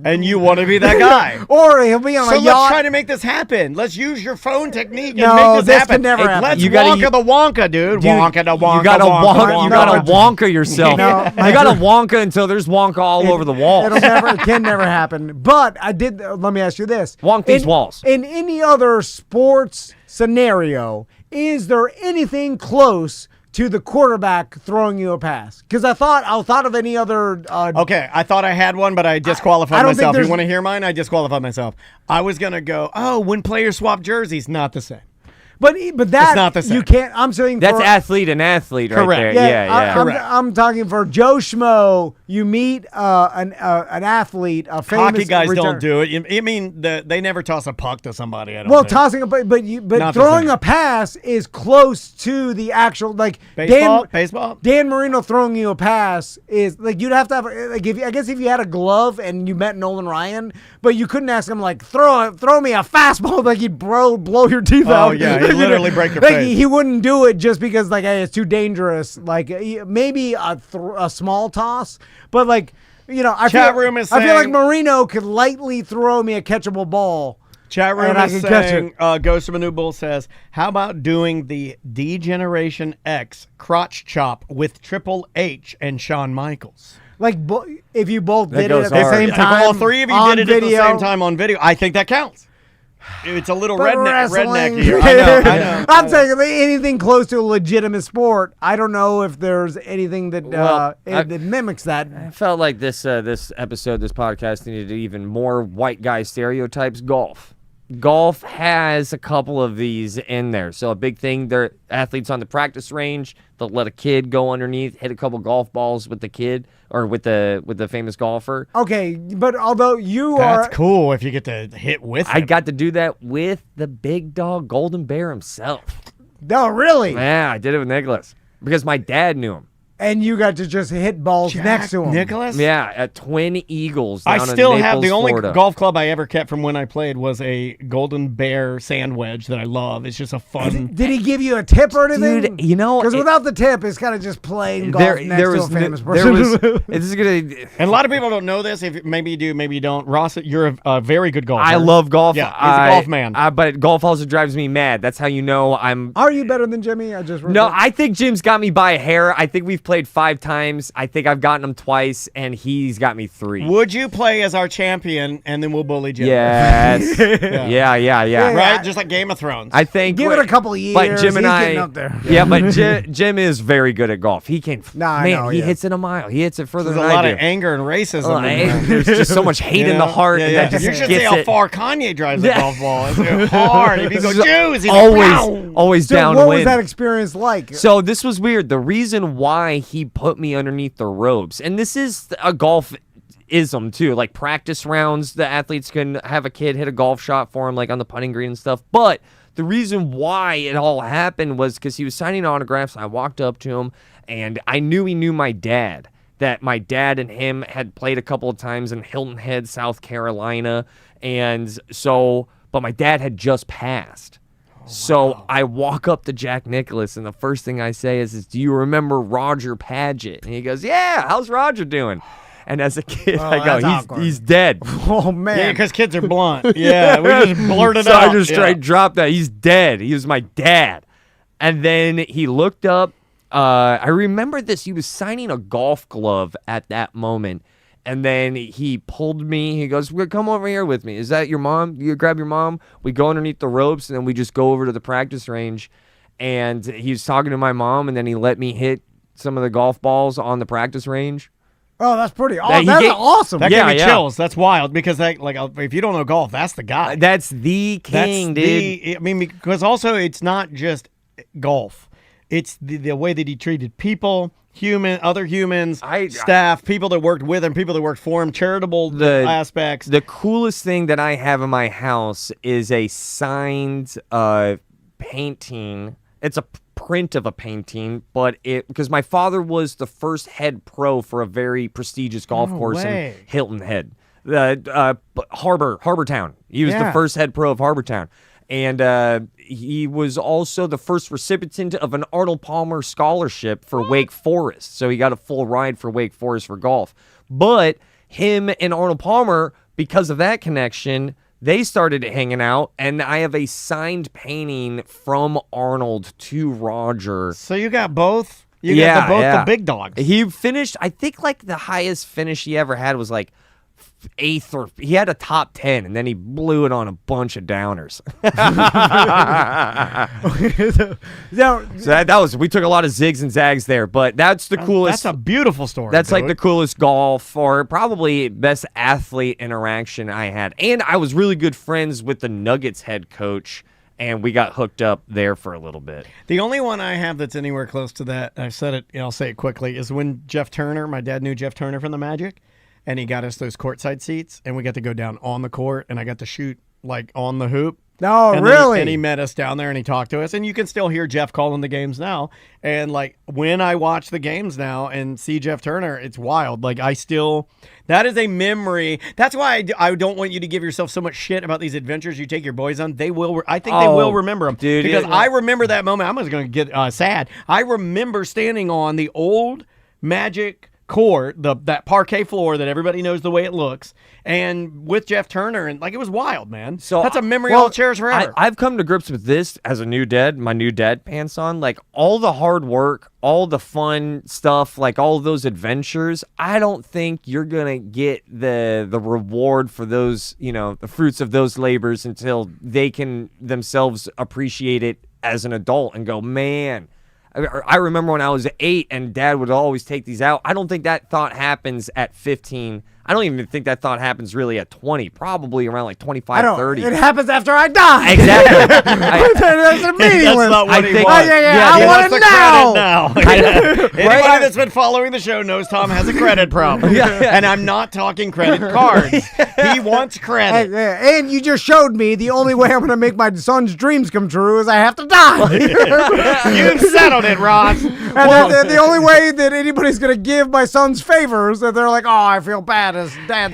And you want to be that guy. or he'll be on So a let's yacht. try to make this happen. Let's use your phone technique and No, make this this happen. can never happen. Let's You gotta Wonka the Wonka, dude. Dude, Wonka the Wonka. You gotta Wonka. You gotta Wonka yourself. No, you gotta Wonka until there's Wonka all over the wall. It can never happen. But I did. Let me ask you this: Wonk these walls. In any other sports scenario, is there anything close to the quarterback throwing you a pass? Because I thought of any other. Okay, I thought I had one, but I disqualified I don't think myself. You there's- want to hear mine? I disqualified myself. I was gonna go. Oh, when players swap jerseys, not the same. But that not the same. you can't. I'm saying That's for, athlete and athlete right Correct. there. Yeah. Correct. I'm talking for Joe Schmo. You meet an athlete, a famous Hockey guys return- don't do it. I mean, they never toss a puck to somebody. I don't Well, think. tossing a but Not the throwing same. a pass is close to the actual Baseball? Dan Marino throwing you a pass is like you'd have to have like I guess if you had a glove and you met Nolan Ryan, but you couldn't ask him like throw me a fastball like he'd blow your teeth out. Oh yeah, he'd literally break your Like, face. he wouldn't do it just because like hey, it's too dangerous. Like maybe a small toss, but like Chat room is I feel like saying- Marino could lightly throw me a catchable ball. Chat room And I is can catch saying, Ghost of a New Bull says, how about doing the D-Generation X crotch chop with Triple H and Shawn Michaels? Like if you both That did it goes at the hard. same If time, all three of you on did it video, at the same time on video, I think that counts. It's a little but redneck wrestling- here. I know. I'm saying anything close to a legitimate sport. I don't know if there's anything that that mimics that. I felt like this episode, this podcast needed even more white guy stereotypes. Golf has a couple of these in there. So a big thing, they're athletes on the practice range. They'll let a kid go underneath, hit a couple golf balls with the kid or with the famous golfer. Okay, but although you That's are cool if you get to hit with I him. got to do that with the big dog Golden Bear himself. no really, Yeah, I did it with Nicholas because my dad knew him. and you got to just hit balls next to him. Nicholas? Yeah, at Twin Eagles. I Down still in have the Naples, only Florida. golf club I ever kept from when I played was a Golden Bear sand wedge that I love. It's just a fun. Did he give you a tip or anything? Dude, you know, because it- without the tip, it's kind of just playing golf next to a famous person. There was. This is gonna. And a lot of people don't know this. If maybe you do, maybe you don't. Ross, you're a very good golfer. I love golf. Yeah, he's a golf man. But golf also drives me mad. That's how you know I'm. Are you better than Jimmy? No, I think Jim's got me by a hair. I think we've played 5 times. I think I've gotten him twice, and he's got me 3. Would you play as our champion, and then we'll bully Jim? Yes. Yeah. Right? Just like Game of Thrones. I think. Give it a couple of years. But Jim and He's I. getting up there. Yeah, but Jim is very good at golf. He can. Nah, I man, know, he yeah. hits it a mile. He hits it further There's a than lot I do. of anger and racism. in there. There's just so much hate You in the know? heart. Yeah, and yeah. that just You should gets see how it. far Kanye drives the Yeah. golf ball. It's hard. If you go Jews, he's Always So downwind. what was that experience like? So this was weird. The reason why he put me underneath the ropes, and this is a golf-ism too, like practice rounds, the athletes can have a kid hit a golf shot for him, like on the putting green and stuff. But the reason why it all happened was because he was signing autographs. I walked up to him, and I knew he knew my dad. That my dad and him had played a couple of times in Hilton Head, South Carolina, but my dad had just passed. So I walk up to Jack Nicklaus, and the first thing I say is, do you remember Roger Padgett? And he goes, yeah, how's Roger doing? And as a kid, I that's go, awkward. he's dead. Oh man. Yeah, because kids are blunt. Yeah, we just blurted So out. I just Yeah. straight dropped that. He's dead. He was my dad. And then he looked up. I remember this. He was signing a golf glove at that moment. And then he pulled me. He goes, well, come over here with me. Is that your mom? You grab your mom. We go underneath the ropes, and then we just go over to the practice range. And he was talking to my mom, and then he let me hit some of the golf balls on the practice range. Oh, that's pretty That awesome. he That's gave- awesome. That Yeah, gave me yeah. chills. That's wild because if you don't know golf, that's the guy. That's the king, dude. I mean, because also it's not just golf. It's the way that he treated people, other humans, staff, people that worked with him, people that worked for him, charitable aspects. The coolest thing that I have in my house is a signed painting. It's a print of a painting, but because my father was the first head pro for a very prestigious golf course in Hilton Head, Harbortown. He was the first head pro of Harbortown. And he was also the first recipient of an Arnold Palmer scholarship for Wake Forest. So he got a full ride for Wake Forest for golf. But him and Arnold Palmer, because of that connection, they started hanging out. And I have a signed painting from Arnold to Roger. So you got both? You got both the big dogs. He finished, I think like the highest finish he ever had was like 8th, or he had a top 10, and then he blew it on a bunch of downers. So that was, we took a lot of zigs and zags there, but that's the coolest. That's a beautiful story. That's like dude. the coolest golf or probably best athlete interaction I had. And I was really good friends with the Nuggets head coach, and we got hooked up there for a little bit. The only one I have that's anywhere close to that, I've said it, I'll say it quickly, is when Jeff Turner, my dad knew Jeff Turner from the Magic, and he got us those courtside seats, and we got to go down on the court, and I got to shoot like on the hoop. No, and really? And he met us down there, and he talked to us, and you can still hear Jeff calling the games now. And like when I watch the games now and see Jeff Turner, it's wild. Like that is a memory. That's why I don't want you to give yourself so much shit about these adventures you take your boys on. They will. I think they will remember them, dude. Because I remember that moment. I'm just going to get sad. I remember standing on the old Magic court, that parquet floor that everybody knows the way it looks, and with Jeff Turner, and like it was wild, man. So that's a memory I'll cherish forever. I've come to grips with this as a new dad, my new dad pants on. Like all the hard work, all the fun stuff, like all those adventures, I don't think you're gonna get the reward for those, the fruits of those labors until they can themselves appreciate it as an adult and go, man. I remember when I was 8 and Dad would always take these out. I don't think that thought happens at 15. I don't even think that thought happens really at 20, probably around like 25, 30. It happens after I die. Exactly. That's meaningless. That's not what he think- wants. I He want wants it the now. credit now. Anybody that's been following the show knows Tom has a credit problem. And I'm not talking credit cards. He wants credit. And you just showed me the only way I'm going to make my son's dreams come true is I have to die. You've settled it, Ross. And the only way that anybody's going to give my son's favors that they're like, oh, I feel bad as dad.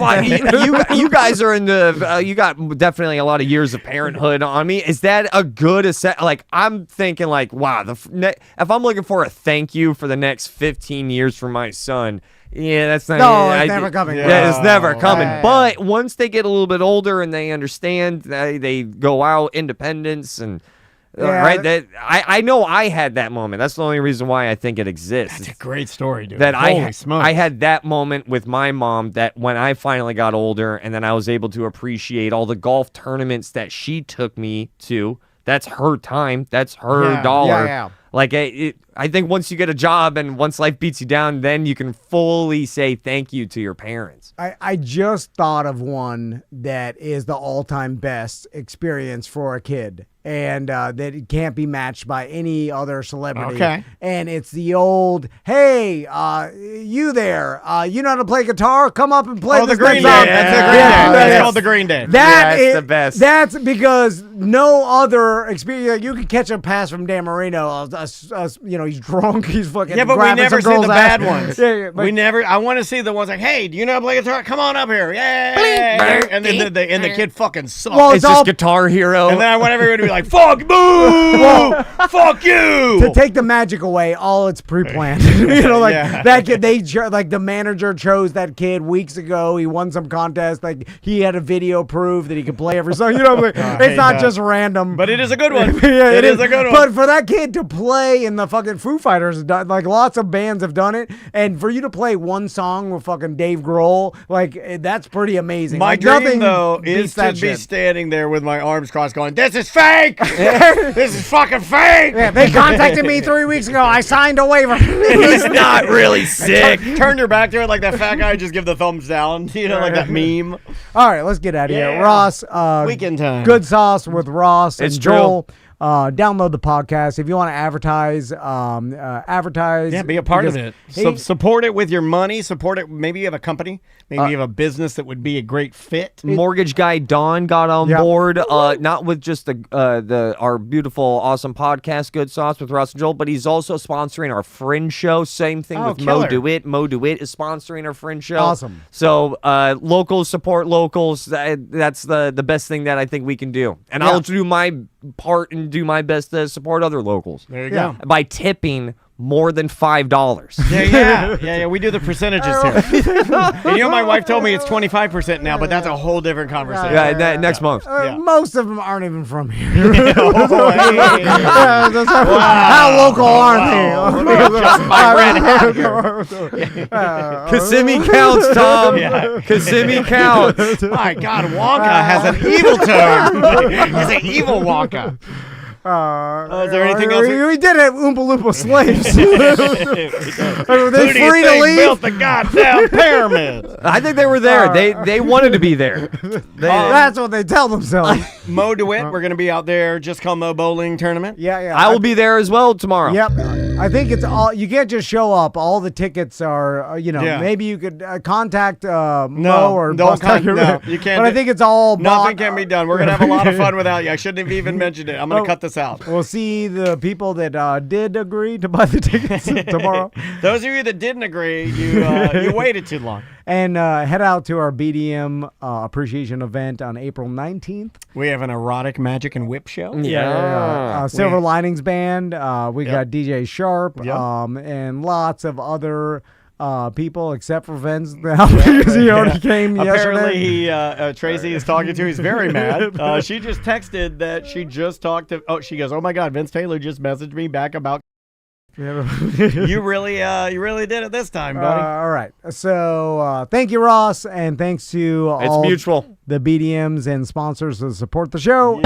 You guys are in the you got definitely a lot of years of parenthood on me. Is that a good like I'm thinking like, wow, if I'm looking for a thank you for the next 15 years for my son, yeah, that's not. No, it's never coming. Yeah, it's never coming. But once they get a little bit older and they understand, they go out, independence and. Right, that I know I had that moment. That's the only reason why I think it exists. That's a great story, dude. That Holy smokes. I had that moment with my mom that when I finally got older and then I was able to appreciate all the golf tournaments that she took me to. That's her time. That's her dollar. Yeah. Like I think once you get a job and once life beats you down, then you can fully say thank you to your parents. I just thought of one that is the all-time best experience for a kid. And that it can't be matched by any other celebrity. Okay. And it's the old, hey, you there? You know how to play guitar? Come up and play the this Green next song. Day. That's the Green Day. That's called the Green Day. That's the best. That's because no other experience. You can catch a pass from Dan Marino. He's drunk. He's fucking. Yeah, but we grabbing never some see girl's the bad ass. ones. But We never. I want to see the ones like, hey, do you know how to play guitar? Come on up here. Yay! And then the kid fucking sucks. Well, It's just Guitar Hero. and then I want everyone to be like, fuck, boo! Fuck you! To take the magic away, all it's pre-planned. That kid, like the manager chose that kid weeks ago. He won some contest. Like he had a video proof that he could play every song. It's not just random. But it is a good one. It is a good one. But for that kid to play in the fucking Foo Fighters, like lots of bands have done it, and for you to play one song with fucking Dave Grohl, like that's pretty amazing. My Like, dream, nothing though, beats is to that be shit. standing there with my arms crossed going, this is fake! This is fucking fake! Yeah, they contacted me 3 weeks ago. I signed a waiver. He's not really sick. Turn your back to it like that fat guy, just give the thumbs down. Like that meme. All right, let's get out of here. Yeah. Ross, Weekend time. Good Sauce with Ross and It's Joel. Download the podcast if you want to advertise. Advertise. Yeah, be a part of because- it. Hey, Support it with your money. Support it. Maybe you have a company. Maybe you have a business that would be a great fit. Mortgage guy Don got on Yep. board, not with just our beautiful, awesome podcast, Good Sauce with Ross and Joel, but he's also sponsoring our Fringe show. Same thing with Mo killer. DeWitt. Mo DeWitt is sponsoring our Fringe show. Awesome. So locals support locals. That's the best thing that I think we can do. And I'll do my part and do my best to support other locals. There you Yeah. go. By tipping more than $5. Yeah. We do the percentages here. And my wife told me it's 25% now, but that's a whole different conversation. Next month. Most of them aren't even from here. How local are they? Kissimmee counts, Tom. Kissimmee counts. My God, Wonka has an evil tone. He's an evil Wonka. Is there anything else? We did it, Oompa Loompa slaves. Are they Who do you free to think leave? built the goddamn pyramids? I think they were there. They wanted to be there. That's what they tell themselves. Mo DeWitt, we're going to be out there. Just call Mo Bowling Tournament. Yeah. I will be there as well tomorrow. Yep. I think it's all. You can't just show up. All the tickets are. Maybe you could contact Mo or no, you can't. But I think it's all. Nothing can be done. We're gonna have a lot of fun without you. I shouldn't have even mentioned it. I'm gonna cut this out. We'll see the people that did agree to buy the tickets tomorrow. Those of you that didn't agree, you waited too long. And head out to our BDM appreciation event on April 19th. We have an erotic magic and whip show. Silver Linings Band. We got DJ Sharp and lots of other people except for Vince now because he already came yesterday. Apparently, Tracy is talking to. He's very mad. She just texted that she just talked to. Oh, she goes, "Oh my God, Vince Taylor just messaged me back about." you really did it this time, buddy. All right. So thank you, Ross, and thanks to all mutual. the BDMs and sponsors that support the show.